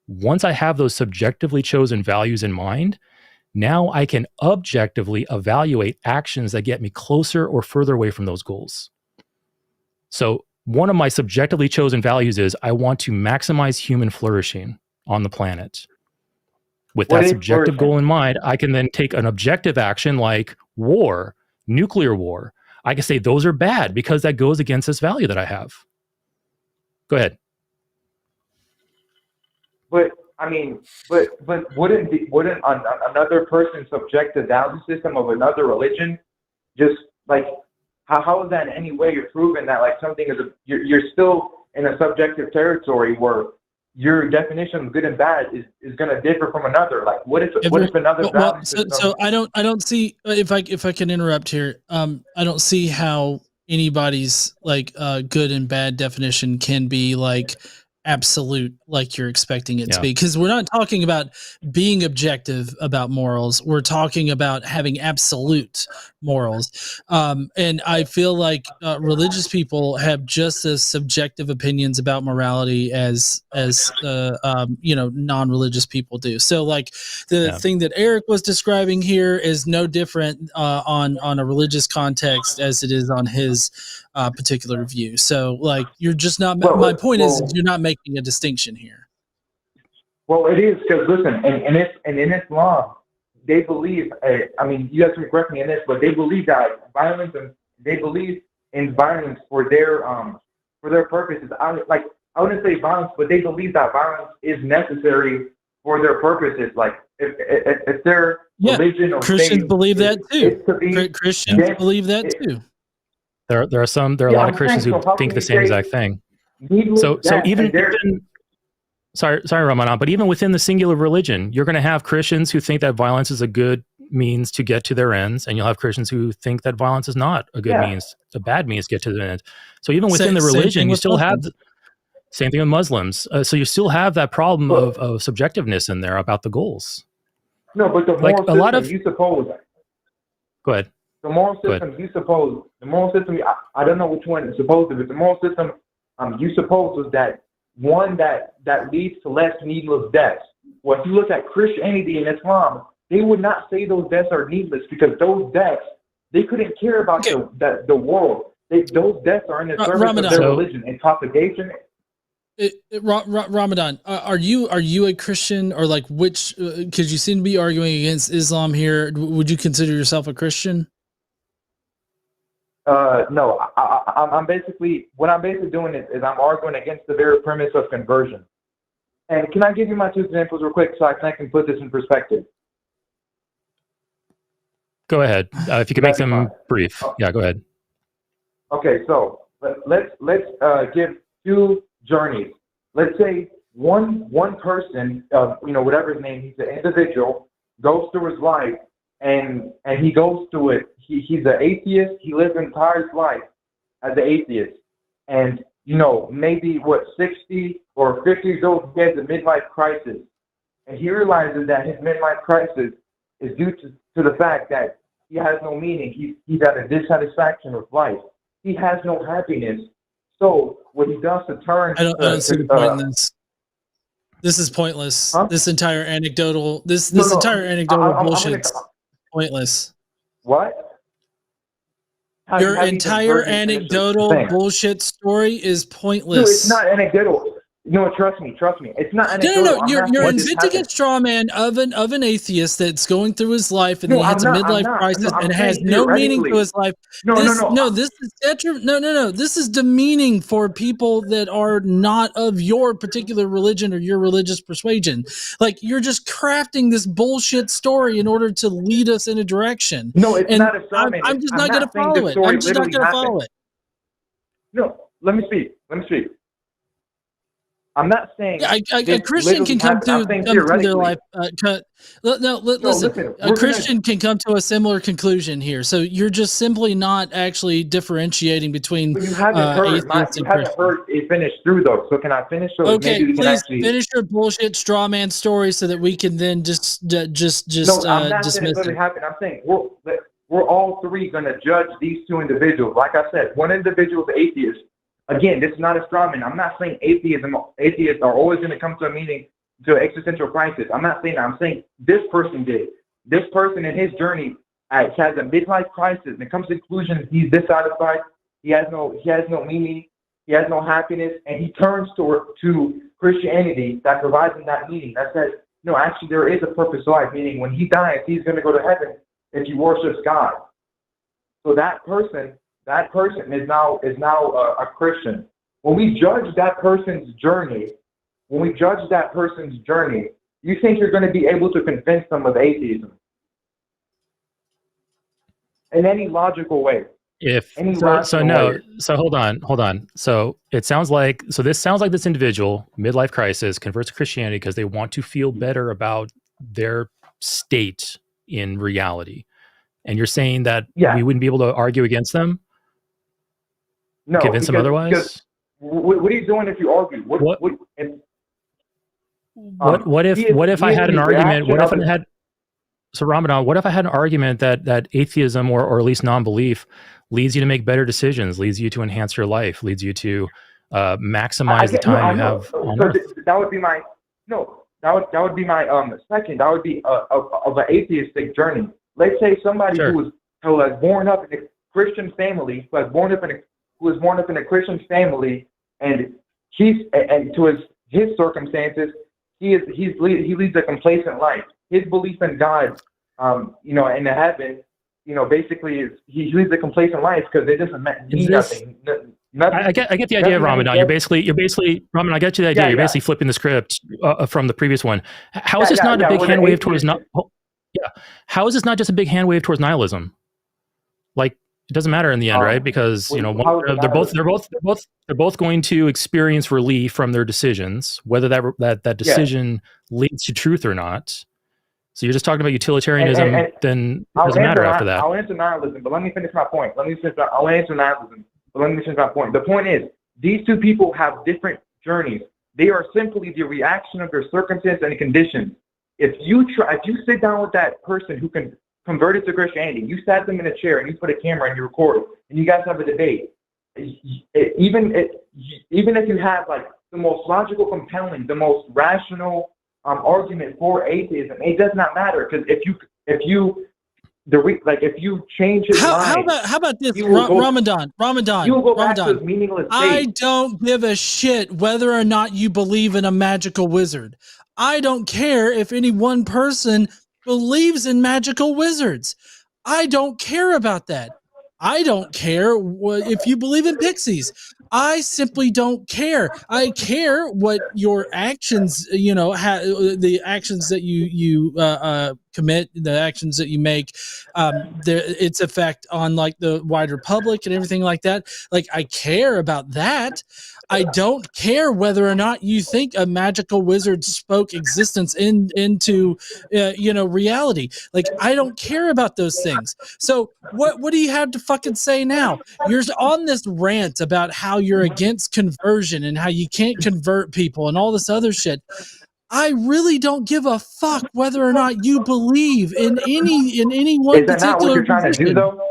Once I have those subjectively chosen values in mind, Now I can objectively evaluate actions that get me closer or further away from those goals. So one of my subjectively chosen values is I want to maximize human flourishing on the planet. With that subjective goal in mind, I can then take an objective action like war, nuclear war. I can say those are bad because that goes against this value that I have. Go ahead. But I mean, but wouldn't another person's subjective value system of another religion just like how is that in any way you're proving that like something is you're still in a subjective territory where your definition of good and bad is going to differ from another? Like what if another value system? So I don't see if I can interrupt here. I don't see how anybody's like good and bad definition can be like absolute like you're expecting it to be, because we're not talking about being objective about morals. We're talking about having absolute morals, and I feel like religious people have just as subjective opinions about morality as non-religious people do. So like the thing that Eric was describing here is no different on a religious context as it is on his particular view. So like you're just not, my point is you're not making a distinction here. Well, it is, because listen, and in Islam, they believe, I mean, you have to correct me in this, but they believe that violence, and they believe in violence for their purposes. I wouldn't say violence, but they believe that violence is necessary for their purposes. Like if their religion or Christians believe that too. Christians believe that too. There are a lot of Christians who think the same exact thing. So even sorry, Ramadan, but even within the singular religion, you're going to have Christians who think that violence is a good means to get to their ends, and you'll have Christians who think that violence is not a good means, a bad means to get to their ends. So even within the religion, you still have the same thing with Muslims. So you still have that problem of subjectiveness in there about the goals. No, but the moral system, you suppose. Go ahead. The moral system, I don't know which one is supposed to be. The moral system, you suppose was that one that leads to less needless deaths. Well, if you look at Christianity and Islam, they would not say those deaths are needless, because those deaths, they couldn't care about the world. Those deaths are in the service of their religion and propagation. Ramadan, are you a Christian, or like which? Because you seem to be arguing against Islam here. Would you consider yourself a Christian? No, I'm basically doing is I'm arguing against the very premise of conversion. And can I give you my two examples real quick so I can put this in perspective? Go ahead. If you can make them brief. Yeah, go ahead. Okay, so let's give two journeys. Let's say one person, whatever his name, he's an individual, goes through his life and he goes through it. He's an atheist. He lives his entire life as an atheist. And, maybe 60 or 50 years old, he has a midlife crisis. And he realizes that his midlife crisis is due to the fact that he has no meaning. He's at a dissatisfaction with life. He has no happiness. So what he does to turn... I don't see the point in this. This is pointless. Huh? This entire anecdotal bullshit's pointless. What? Your entire anecdotal bullshit story is pointless. Dude, it's not anecdotal. No, trust me. It's not anecdotal. No. You're inventing a straw man of an atheist that's going through his life, and then he hits a midlife crisis and has no meaning to his life. No. This is This is demeaning for people that are not of your particular religion or your religious persuasion. Like, you're just crafting this bullshit story in order to lead us in a direction. No, it's not a straw man. I'm just not going to follow it. I'm just not going to follow it. No, let me speak. I'm not saying a Christian can come through their life. Listen. A Christian can come to a similar conclusion here. So you're just simply not actually differentiating between. But you haven't heard it finish through though. So can I finish? So okay, please finish your bullshit straw man story so that we can then just No, I'm not dismiss saying it's going to happen. I'm saying we're all three going to judge these two individuals. Like I said, one individual is atheist. Again, this is not a straw man. I'm not saying atheists are always going to come to a meeting, to an existential crisis. I'm not saying that. I'm saying this person did. this person in his journey has a midlife crisis and it comes to the conclusion he's dissatisfied, he has no meaning, he has no happiness, and he turns to Christianity that provides him that meaning, that says, no, actually there is a purpose to life, meaning when he dies, he's going to go to heaven if he worships God. So that person is now a Christian. When we judge that person's journey, you think you're going to be able to convince them of atheism in any logical way. So hold on. So this sounds like this individual, midlife crisis, converts to Christianity because they want to feel better about their state in reality. And you're saying that we wouldn't be able to argue against them? No. Convince them otherwise? What are you doing if you argue? What if I had an argument? So Ramadan, what if I had an argument that atheism or at least non-belief leads you to make better decisions, leads you to enhance your life, leads you to maximize the time you have on Earth? That would be my second. That would be of an atheistic journey. Let's say somebody who was born up in a Christian family, who was born up in a Christian family, and to his circumstances, he leads a complacent life. His belief in God, in the heaven, basically he leads a complacent life because it doesn't mean nothing. I get the idea of Ramadan. You're basically Ramadan. I get you the idea. You're basically flipping the script from the previous one. How is this not a big hand wave towards not? Yeah. How is this not just a big hand wave towards nihilism? Like, it doesn't matter in the end, right? Because they're both going to experience relief from their decisions, whether that decision leads to truth or not. So you're just talking about utilitarianism, then it doesn't matter after that. I'll answer nihilism, but let me finish my point. I'll answer nihilism, but let me finish my point. The point is, these two people have different journeys. They are simply the reaction of their circumstance and conditions. If you sit down with that person who can convert it to Christianity, you sat them in a chair and you put a camera and you record, and you guys have a debate. Even if you have like the most logical, compelling, the most rational argument for atheism, it does not matter, because if you change his mind, how about this, Ramadan? You will go back to his meaningless state. I don't give a shit whether or not you believe in a magical wizard. I don't care if any one person believes in magical wizards. I don't care about that. I don't care if you believe in pixies. I simply don't care. I care what your actions, the actions that you commit, the actions that you make, its effect on like the wider public and everything like that. Like, I care about that. I don't care whether or not you think a magical wizard spoke existence into reality. Like, I don't care about those things. So what do you have to fucking say now? You're on this rant about how you're against conversion and how you can't convert people and all this other shit. I really don't give a fuck whether or not you believe in any one particular. Is that not what you're trying to do, though?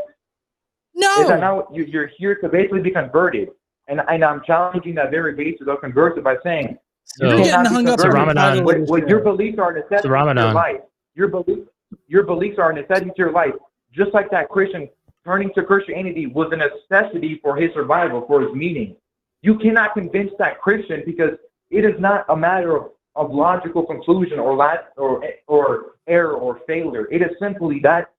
No. Is that not what you're here to basically be converted? And I'm challenging that very basis of conversion by saying you're getting hung up on Ramadan. What your beliefs are a necessity to your life. Your beliefs are a necessity to your life. Just like that Christian turning to Christianity was a necessity for his survival, for his meaning. You cannot convince that Christian, because it is not a matter of logical conclusion or error or failure. It is simply that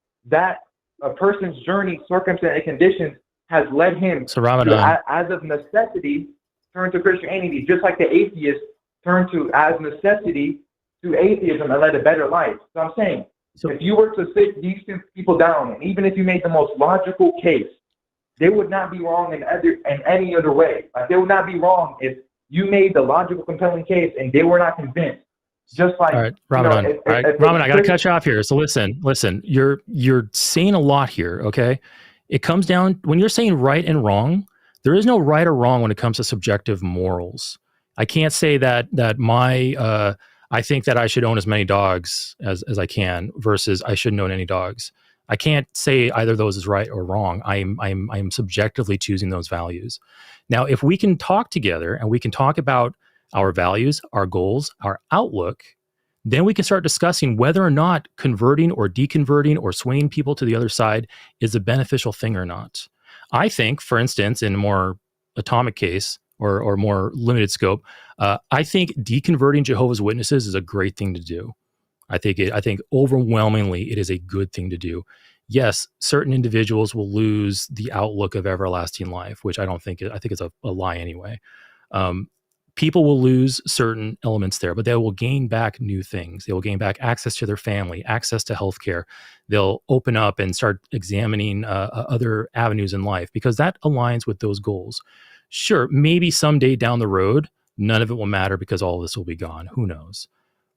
a person's journey, circumstance, and conditions has led him to, as of necessity, turn to Christianity, just like the atheists turn to, as necessity, to atheism and led a better life. So I'm saying, if you were to sit these two people down, and even if you made the most logical case, they would not be wrong in any other way. Like, they would not be wrong if you made the logical, compelling case and they were not convinced. Just like, all right, Ramadan. Ramadan, I got to cut you off here. So listen. You're saying a lot here. Okay. It comes down, when you're saying right and wrong, there is no right or wrong when it comes to subjective morals. I can't say that I think that I should own as many dogs as I can versus I shouldn't own any dogs. I can't say either of those is right or wrong. I'm subjectively choosing those values. Now, if we can talk together and we can talk about our values, our goals, our outlook, then we can start discussing whether or not converting or deconverting or swaying people to the other side is a beneficial thing or not. I think, for instance, in a more atomic case or more limited scope, I think deconverting Jehovah's Witnesses is a great thing to do. I think overwhelmingly it is a good thing to do. Yes, certain individuals will lose the outlook of everlasting life, which I think it's a lie anyway. People will lose certain elements there, but they will gain back new things. They will gain back access to their family, access to healthcare. They'll open up and start examining other avenues in life because that aligns with those goals. Sure, maybe someday down the road, none of it will matter because all of this will be gone. Who knows?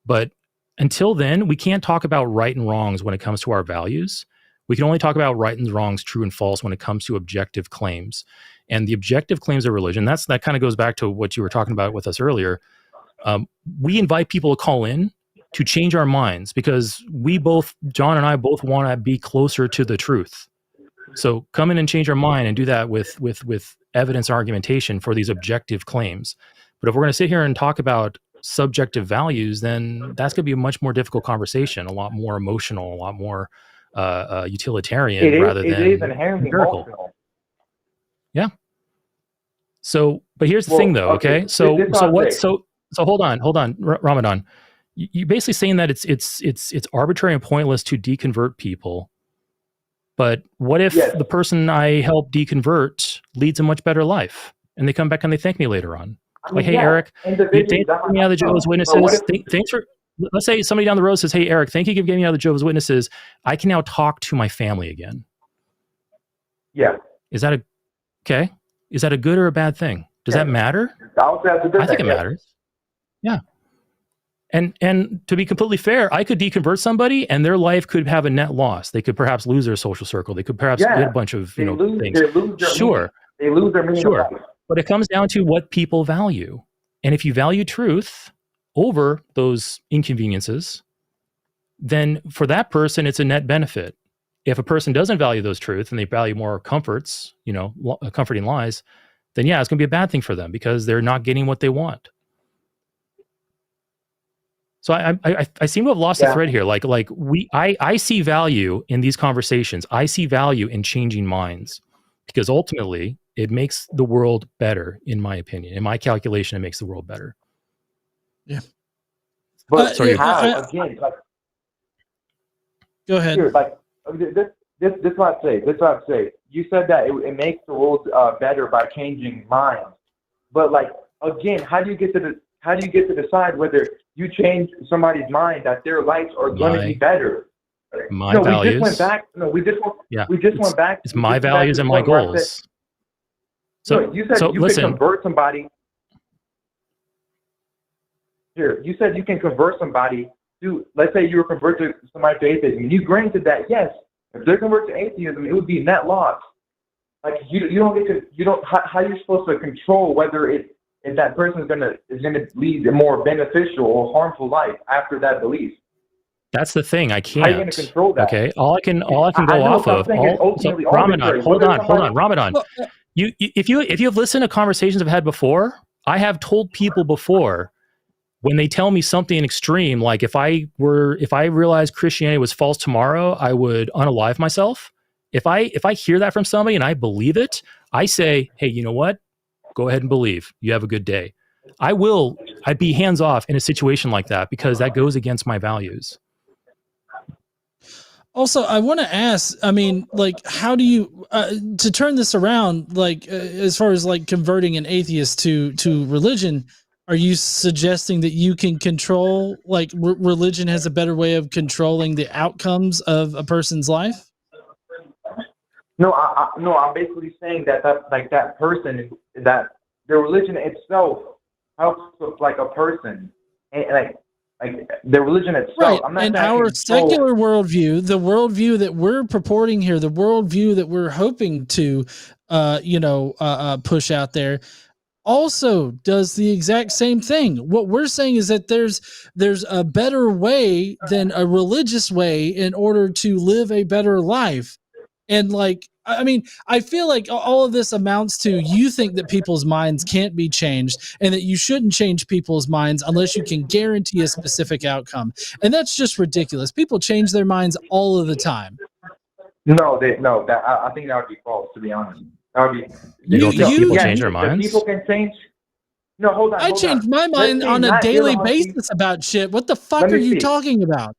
But until then, we can't talk about right and wrongs when it comes to our values. We can only talk about right and wrongs, true and false, when it comes to objective claims. And the objective claims of religion, that kind of goes back to what you were talking about with us earlier. We invite people to call in to change our minds because John and I both want to be closer to the truth. So come in and change our mind and do that with evidence argumentation for these objective claims. But if we're going to sit here and talk about subjective values, then that's going to be a much more difficult conversation, a lot more emotional, a lot more utilitarian rather than empirical. Yeah. So, but here's the thing, though. Okay. So hold on, Ramadan. You're basically saying that it's arbitrary and pointless to deconvert people. But what if the person I help deconvert leads a much better life, and they come back and they thank me later on? Like, hey, Eric, you take me out of the Jehovah's Witnesses. Thanks for. Let's say somebody down the road says, "Hey, Eric, thank you for getting me out of the Jehovah's Witnesses. I can now talk to my family again." Yeah. Is that okay? Is that a good or a bad thing? Does that matter? I think it matters. Yeah. And to be completely fair, I could deconvert somebody and their life could have a net loss. They could perhaps lose their social circle. They could perhaps get a bunch of things. Sure. They lose their meaning. Sure. But it comes down to what people value. And if you value truth over those inconveniences, then for that person, it's a net benefit. If a person doesn't value those truths and they value more comforts, comforting lies, then yeah, it's going to be a bad thing for them because they're not getting what they want. So I seem to have lost the thread here. I see value in these conversations. I see value in changing minds because ultimately it makes the world better, in my opinion. In my calculation, it makes the world better. Yeah. But sorry, again, go ahead. Here, this is what I say. You said that it makes the world better by changing minds. But again, how do you get to decide whether you change somebody's mind that their lives are going to be better? Values. We just went back. It's my values and my goals. You said you can convert somebody. Here, you said you can convert somebody to, let's say you were converted somebody to atheism. You granted that, yes, if they're converted to atheism, it would be net loss. You don't get to, how are you supposed to control whether if that person is gonna lead a more beneficial or harmful life after that belief? That's the thing. I can't. How are you going to control that? Okay. All I can go off of. Ramadan, hold on. Ramadan. If you have listened to conversations I've had before, I have told people before when they tell me something extreme, like if I realized Christianity was false tomorrow, I would unalive myself. If I hear that from somebody and I believe it, I say, hey, you know what? Go ahead and believe. You have a good day. I'd be hands off in a situation like that because that goes against my values. Also, I want to ask, how do you, to turn this around, as far as converting an atheist to religion, are you suggesting that you can control, religion has a better way of controlling the outcomes of a person's life? No, I'm basically saying that that person, that the religion itself helps with a person, and the religion itself. Right. I'm not and our secular worldview, the worldview that we're purporting here, the worldview that we're hoping to, push out there, also does the exact same thing. What we're saying is that there's a better way than a religious way in order to live a better life. And I mean, I feel like all of this amounts to you think that people's minds can't be changed and that you shouldn't change people's minds unless you can guarantee a specific outcome. And that's just ridiculous. People change their minds all of the time. No, I think that would be false, to be honest. That would be. You don't think people change their minds? People can change. No, hold on. I change my mind on a daily basis about shit. What the fuck are you talking about?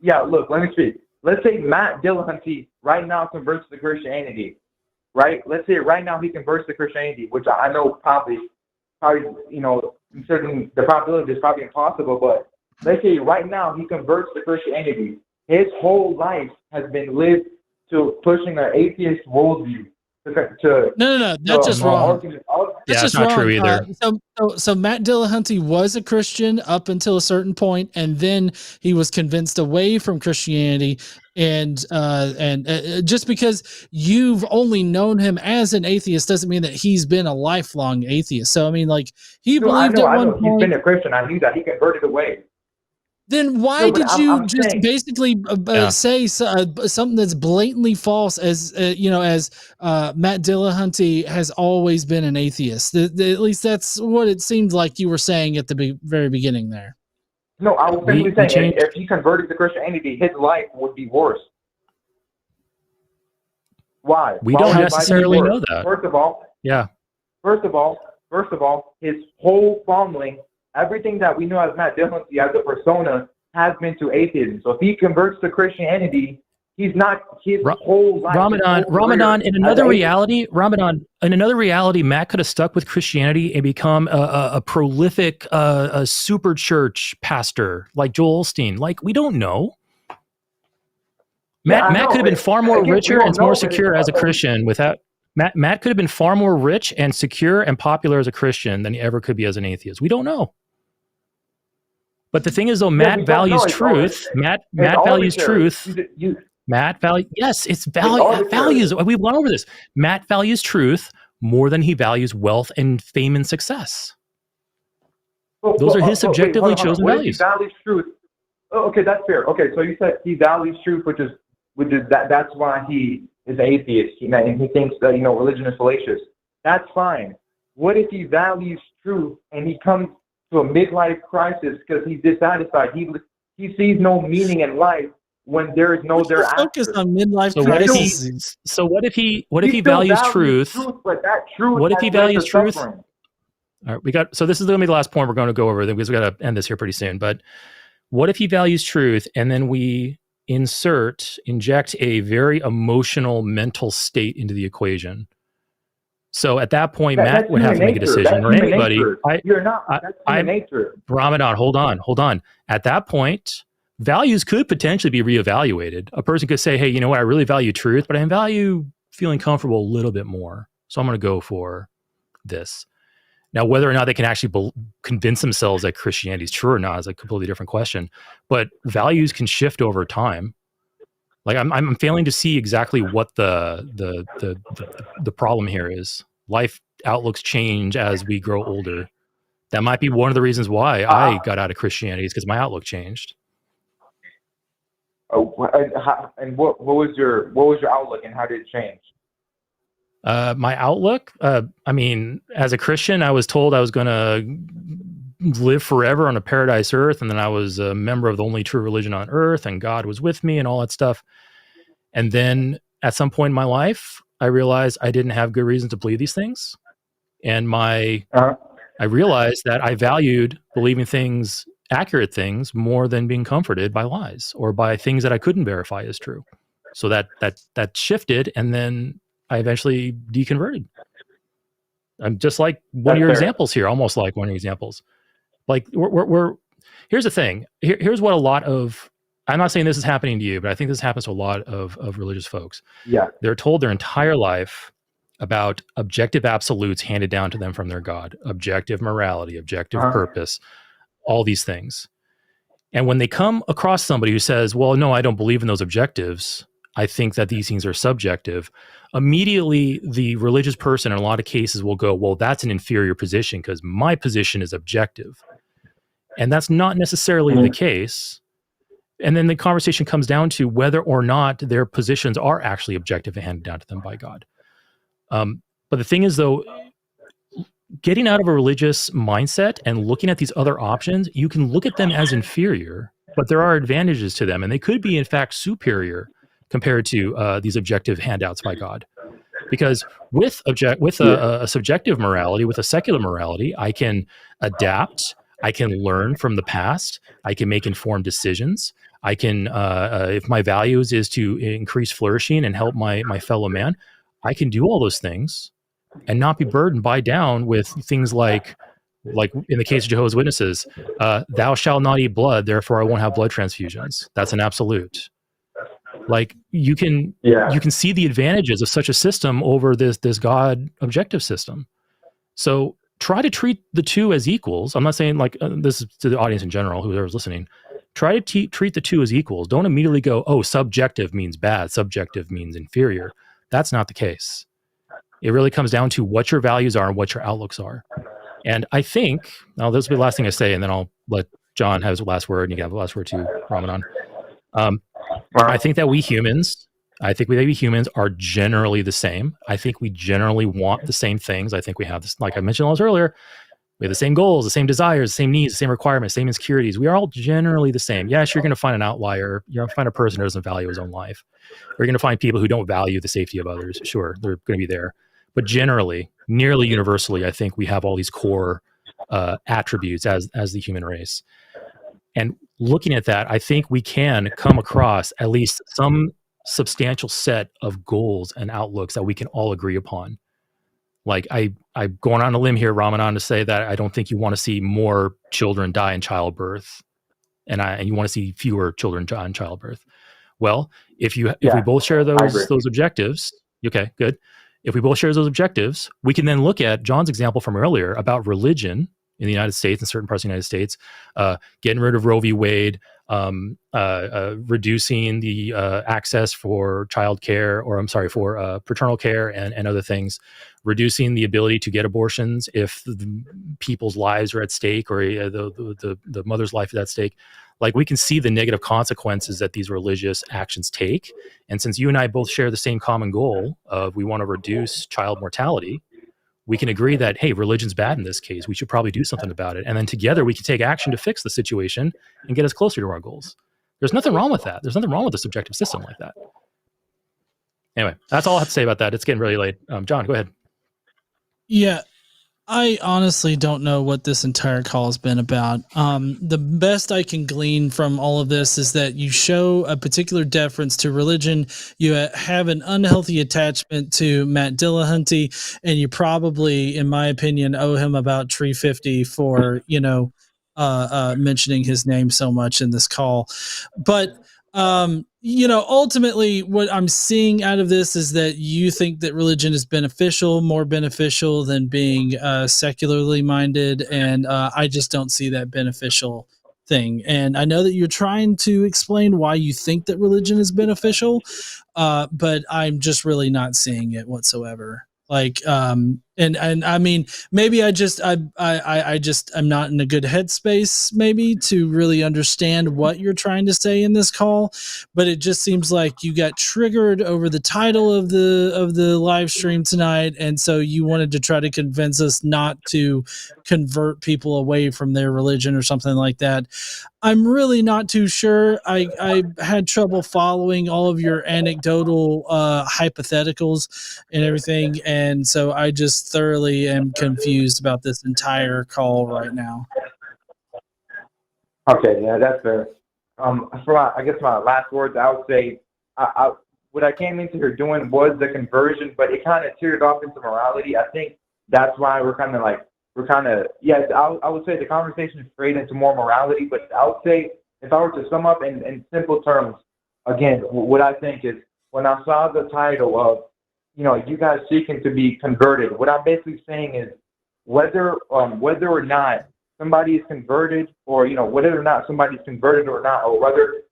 Yeah, look, let me speak. Let's say Matt Dillahunty right now converts to Christianity, right? Let's say right now he converts to Christianity, which I know probably, considering the probability is probably impossible, but let's say right now he converts to Christianity. His whole life has been lived to pushing an atheist worldview. No, that's just wrong. That's just not true either. So Matt Dillahunty was a Christian up until a certain point, and then he was convinced away from Christianity. And just because you've only known him as an atheist doesn't mean that he's been a lifelong atheist. So I mean, like he believed at one point. He's been a Christian. I knew that he converted away. Then why did you just basically say something that's blatantly false as Matt Dillahunty has always been an atheist? At least that's what it seemed like you were saying at the very beginning there. No, I was simply saying if he converted to Christianity, his life would be worse. Why? We don't necessarily know that. First of all, his whole following, everything that we know as Matt Dillahunty as a persona has been to atheism. So if he converts to Christianity, he's not his whole life. Ramadan, in another reality, Matt could have stuck with Christianity and become a prolific a super church pastor like Joel Osteen. Like, we don't know. Matt could have been far more richer and more secure as a Christian without Matt could have been far more rich and secure and popular as a Christian than he ever could be as an atheist. We don't know. But the thing is, though, Matt values truth. Matt values truth. Yes, it's values. We've gone over this. Matt values truth more than he values wealth and fame and success. Those are his subjectively chosen values. He values truth. Oh, okay, that's fair. Okay, so you said he values truth, which is that's why he is atheist, and he thinks that religion is fallacious. That's fine. What if he values truth and he comes to a midlife crisis because he's dissatisfied? He sees no meaning in life when there is no thereafter. Focus on midlife crisis. What if he values truth? But that truth. What if he values truth? All right, so this is going to be the last point we're going to go over because we got to end this here pretty soon. But what if he values truth and then we inject a very emotional mental state into the equation? So at that point, Matt would have to make a decision, or anybody. You're not. That's human nature. Ramadan, hold on. At that point, values could potentially be reevaluated. A person could say, hey, you know what? I really value truth, but I value feeling comfortable a little bit more. So I'm going to go for this. Now, whether or not they can actually convince themselves that Christianity is true or not is a completely different question. But values can shift over time. Like I'm failing to see exactly what the problem here is. Life outlooks change as we grow older. That might be one of the reasons why I got out of Christianity, is because my outlook changed. And what was your outlook, and how did it change? My outlook, I mean, as a Christian, I was told I was going to live forever on a paradise earth, and then I was a member of the only true religion on earth, and God was with me and all that stuff. And then at some point in my life, I realized I didn't have good reason to believe these things. And I realized that I valued believing things, accurate things, more than being comforted by lies or by things that I couldn't verify as true. So that shifted, and then I eventually deconverted. I'm just like one of your examples here, almost like one of your examples. Like we're here's the thing. Here's what a lot of, I'm not saying this is happening to you, but I think this happens to a lot of religious folks. Yeah. They're told their entire life about objective absolutes handed down to them from their God, objective morality, objective purpose, all these things. And when they come across somebody who says, well, no, I don't believe in those objectives, I think that these things are subjective, immediately the religious person in a lot of cases will go, well, that's an inferior position because my position is objective. And that's not necessarily the case. And then the conversation comes down to whether or not their positions are actually objective and handed down to them by God. But the thing is, though, getting out of a religious mindset and looking at these other options, you can look at them as inferior, but there are advantages to them, and they could be, in fact, superior compared to these objective handouts by God. Because with a subjective morality, with a secular morality, I can adapt, I can learn from the past, I can make informed decisions, I can, if my values is to increase flourishing and help my fellow man, I can do all those things and not be burdened down with things like in the case of Jehovah's Witnesses, thou shalt not eat blood, therefore I won't have blood transfusions. That's an absolute. Like you can see the advantages of such a system over this God objective system. So try to treat the two as equals. I'm not saying this is to the audience in general, whoever's listening. Try to treat the two as equals. Don't immediately go, oh, subjective means bad, subjective means inferior. That's not the case. It really comes down to what your values are and what your outlooks are. And I think, now this will be the last thing I say, and then I'll let John have his last word, and you can have the last word too, Ramadan. I think that we humans are generally the same. I think we generally want the same things. I think we have this, like I mentioned earlier, we have the same goals, the same desires, the same needs, the same requirements, same insecurities. We are all generally the same. Yes, you're going to find an outlier. You're going to find a person who doesn't value his own life. You're going to find people who don't value the safety of others. Sure, they're going to be there. But generally, nearly universally, I think we have all these core attributes as the human race. And looking at that, I think we can come across at least some substantial set of goals and outlooks that we can all agree upon. Like I'm going on a limb here, Ramadan, to say that I don't think you want to see more children die in childbirth, and you want to see fewer children die in childbirth. Well, if we both share those objectives, okay, good. If we both share those objectives, we can then look at John's example from earlier about religion in the United States and certain parts of the United States, getting rid of Roe v. Wade, reducing the access for for paternal care and other things, reducing the ability to get abortions if people's lives are at stake or the mother's life is at stake. Like we can see the negative consequences that these religious actions take. And since you and I both share the same common goal of we want to reduce child mortality, we can agree that, hey, religion's bad in this case. We should probably do something about it. And then together we can take action to fix the situation and get us closer to our goals. There's nothing wrong with that. There's nothing wrong with a subjective system like that. Anyway, that's all I have to say about that. It's getting really late. John, go ahead. Yeah, I honestly don't know what this entire call has been about. The best I can glean from all of this is that you show a particular deference to religion. You have an unhealthy attachment to Matt Dillahunty, and you probably, in my opinion, owe him about $350 for, mentioning his name so much in this call. But, ultimately what I'm seeing out of this is that you think that religion is more beneficial than being secularly minded. And I just don't see that beneficial thing. And I know that you're trying to explain why you think that religion is beneficial, but I'm just really not seeing it whatsoever. Like, and I mean, maybe I just I'm not in a good headspace maybe to really understand what you're trying to say in this call, but it just seems like you got triggered over the title of the live stream tonight, and so you wanted to try to convince us not to convert people away from their religion or something like that. I'm really not too sure. I had trouble following all of your anecdotal hypotheticals and everything, and so I just thoroughly am confused about this entire call right now. Okay, yeah, that's fair. I guess my last words, I would say, what I came into here doing was the conversion, but it kind of teared off into morality. I think that's why yes, I would say the conversation strayed into more morality, but I would say if I were to sum up in simple terms, again, what I think is when I saw the title of, you guys seeking to be converted, what I'm basically saying is whether or not somebody is converted or, whether or not somebody's converted or not, or whether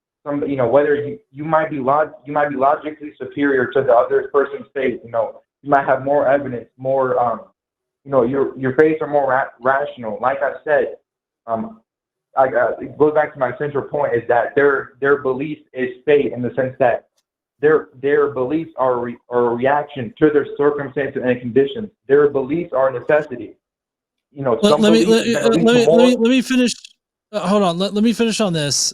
you might be logically superior to the other person's faith, you might have more evidence, more, your faiths are more rational. Like I said, it goes back to my central point, is that their belief is fate, in the sense that their beliefs are a reaction to their circumstances and conditions. Their beliefs are a necessity. You know, let me finish. Hold on. Let me finish on this.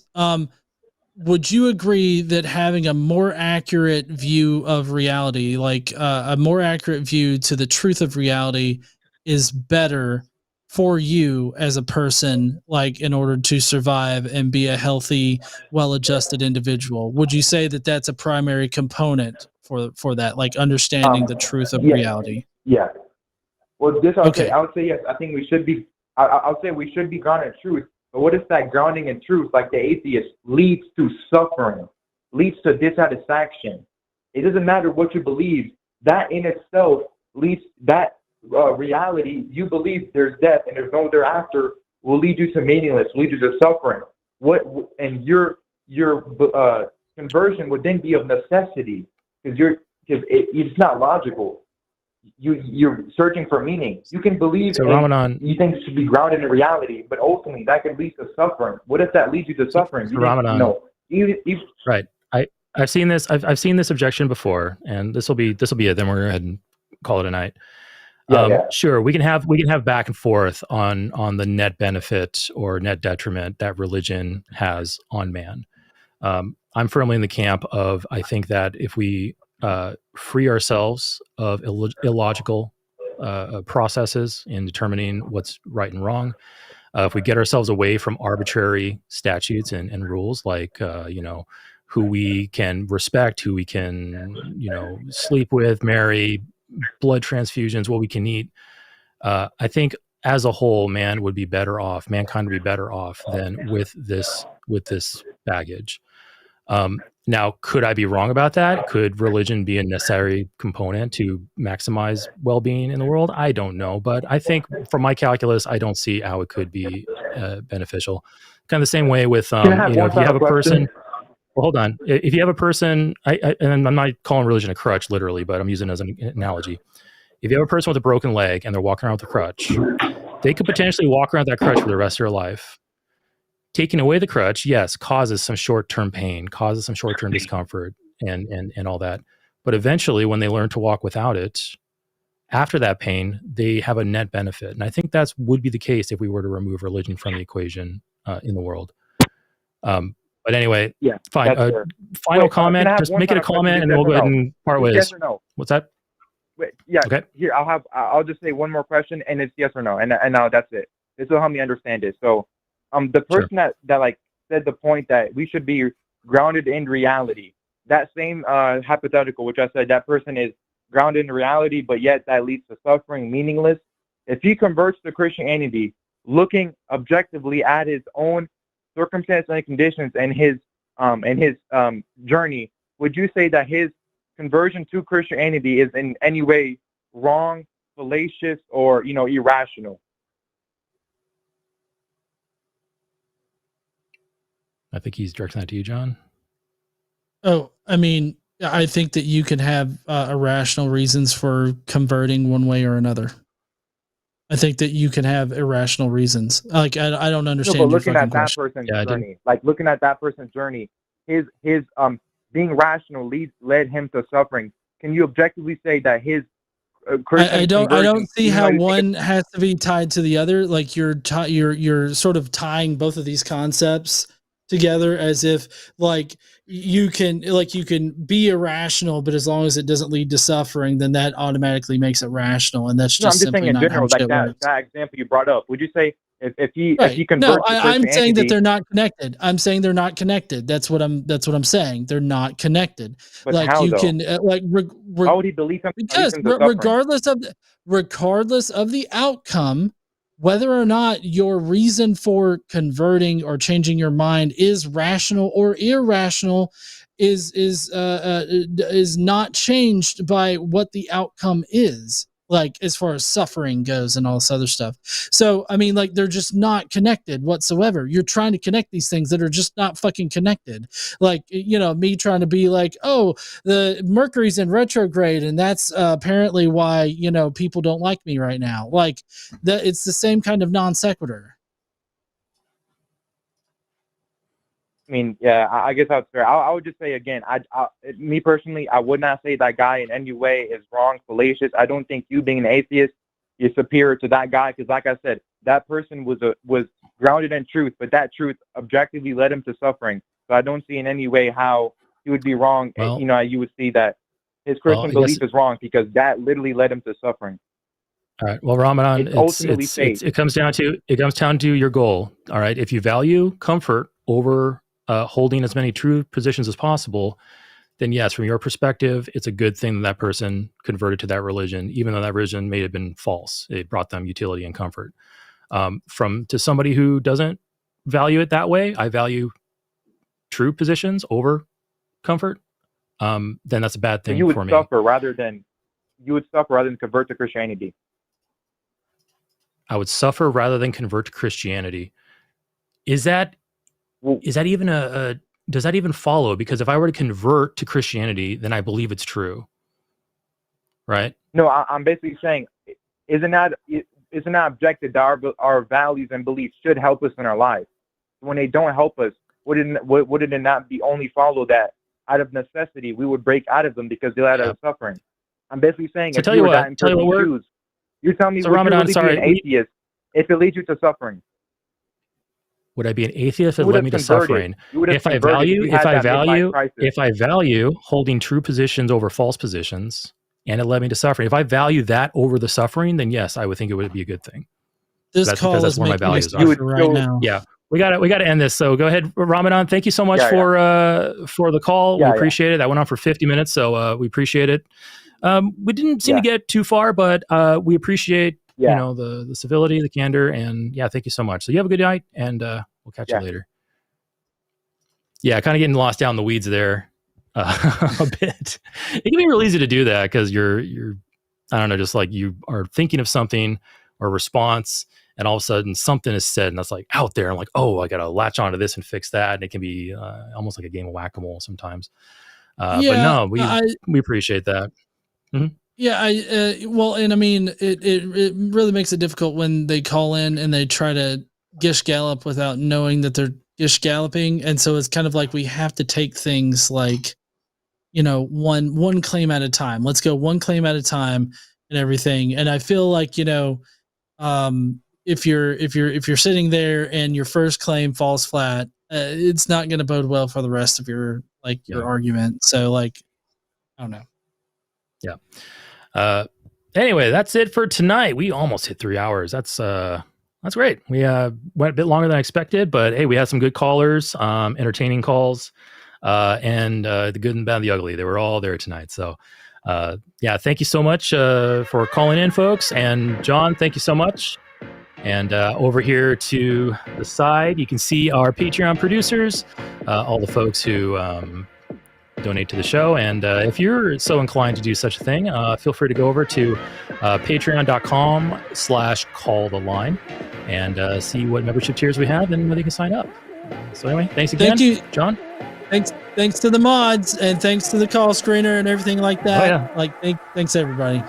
Would you agree that having a more accurate view of reality, like a more accurate view to the truth of reality, is better for you as a person, like in order to survive and be a healthy, well-adjusted individual? Would you say that that's a primary component for that, like understanding the truth of reality? Yeah. Well, I would say yes. I think we should be. I'll say we should be grounded in truth. But what if that grounding in truth, like the atheist, leads to suffering, leads to dissatisfaction? It doesn't matter what you believe. That in itself leads that reality. You believe there's death and there's no thereafter will lead you to meaningless, lead you to suffering. And your conversion would then be of necessity, because it's not logical. You're searching for meaning. You can believe you think it should be grounded in reality, but ultimately that could lead to suffering. What if that leads you to suffering? No. Right. I've seen this. I've seen this objection before, and this will be it. Then we're gonna go ahead and call it a night. Sure, we can have back and forth on the net benefit or net detriment that religion has on man. I'm firmly in the camp of, I think that if we free ourselves of illogical processes in determining what's right and wrong, if we get ourselves away from arbitrary statutes and rules, like who we can respect, who we can sleep with, marry, blood transfusions, what we can eat, I think as a whole, mankind would be better off than with this baggage. Now, could I be wrong about that? Could religion be a necessary component to maximize well-being in the world? I don't know, but I think from my calculus, I don't see how it could be beneficial. Kind of the same way with, if you have a person, well, hold on. If you have a person, and I'm not calling religion a crutch literally, but I'm using it as an analogy. If you have a person with a broken leg and they're walking around with a crutch, they could potentially walk around that crutch for the rest of their life. Taking away the crutch, yes, causes some short-term pain, causes some short-term discomfort and all that. But eventually, when they learn to walk without it, after that pain, they have a net benefit. And I think that would be the case if we were to remove religion from the equation in the world. But anyway, fine. Final comment. Just make it a comment, and then we'll go ahead and part ways. Yes or no? What's that? Wait, yeah. Okay. Here, I'll just say one more question, and it's yes or no, and now that's it. This will help me understand it. So, the person that like said the point that we should be grounded in reality. That same hypothetical, which I said that person is grounded in reality, but yet that leads to suffering, meaningless. If he converts to Christianity, looking objectively at his own circumstances and conditions and his journey, would you say that his conversion to Christianity is in any way wrong, fallacious, or irrational? I think he's directing that to you, John. Oh, I mean, I think that you can have irrational reasons for converting one way or another. I think that you can have irrational reasons. Like I don't understand. No, but looking at that person's journey, looking at that person's journey, his being rational led him to suffering. Can you objectively say that his I don't see how one has to be tied to the other. Like you're sort of tying both of these concepts together as if like you can be irrational, but as long as it doesn't lead to suffering, then that automatically makes it rational. And that's just, I'm just saying in general, like that example you brought up. Would you say if he converts? No, I'm saying that they're not connected. I'm saying they're not connected. That's what I'm saying. They're not connected. But like how, you though? can how would he believe him? Because regardless of the outcome, whether or not your reason for converting or changing your mind is rational or irrational is not changed by what the outcome is, like as far as suffering goes and all this other stuff. So, I mean, like they're just not connected whatsoever. You're trying to connect these things that are just not fucking connected. Like, me trying to be like, oh, the Mercury's in retrograde and that's apparently why, people don't like me right now. Like it's the same kind of non sequitur. mean, yeah, I guess that's fair. I would just say again, me personally, I would not say that guy in any way is wrong, fallacious. I don't think you being an atheist is superior to that guy because, like I said, that person was grounded in truth, but that truth objectively led him to suffering. So I don't see in any way how he would be wrong. Well, you would see that his Christian belief is wrong because that literally led him to suffering. All right. Well, Ramadan, it comes down to your goal. All right. If you value comfort over holding as many true positions as possible, then yes, from your perspective, it's a good thing that person converted to that religion, even though that religion may have been false. It brought them utility and comfort. To somebody who doesn't value it that way, I value true positions over comfort. Then that's a bad thing for me. You would suffer rather than convert to Christianity. I would suffer rather than convert to Christianity. Is that even does that even follow? Because if I were to convert to Christianity, then I believe it's true. Right? No, I'm basically saying, isn't that objective that our values and beliefs should help us in our lives? When they don't help us, wouldn't it not be only follow that out of necessity we would break out of them because they led us suffering? I'm basically saying, so tell you what, you tell me, so would Ramadan, you really be an atheist if it leads you to suffering? Would I be an atheist if it led me to suffering? If I value holding true positions over false positions, and it led me to suffering. If I value that over the suffering, then yes, I would think it would be a good thing. This call is making me suffer right now. Yeah, we got to end this. So go ahead, Ramadan. Thank you so much for the call. We appreciate it. That went on for 50 minutes, so we appreciate it. We didn't seem to get too far, but we appreciate the civility, the candor, and thank you so much. So you have a good night, and we'll catch you later. Yeah, kind of getting lost down the weeds there a bit. It can be real easy to do that because you're I don't know, just like you are thinking of something or a response, and all of a sudden something is said, and that's like out there. I'm like, oh, I got to latch onto this and fix that, and it can be almost like a game of whack-a-mole sometimes. But no, we appreciate that. Mm-hmm. Yeah, well, and I mean, it really makes it difficult when they call in and they try to gish gallop without knowing that they're gish galloping, and so it's kind of like we have to take things like, one claim at a time. Let's go one claim at a time and everything. And I feel like if you're sitting there and your first claim falls flat, it's not going to bode well for the rest of your argument. So I don't know. Yeah. Anyway, that's it for tonight. We almost hit 3 hours. That's great. We went a bit longer than I expected, but hey, we had some good callers, entertaining calls, and the good and bad and the ugly. They were all there tonight. So thank you so much for calling in, folks. And John, thank you so much. And over here to the side, you can see our Patreon producers, all the folks who donate to the show. And if you're so inclined to do such a thing, feel free to go over to patreon.com/calltheline and see what membership tiers we have and where they can sign up. So anyway, thanks again. Thank you, John. Thanks to the mods, and thanks to the call screener and everything like that. Thanks everybody.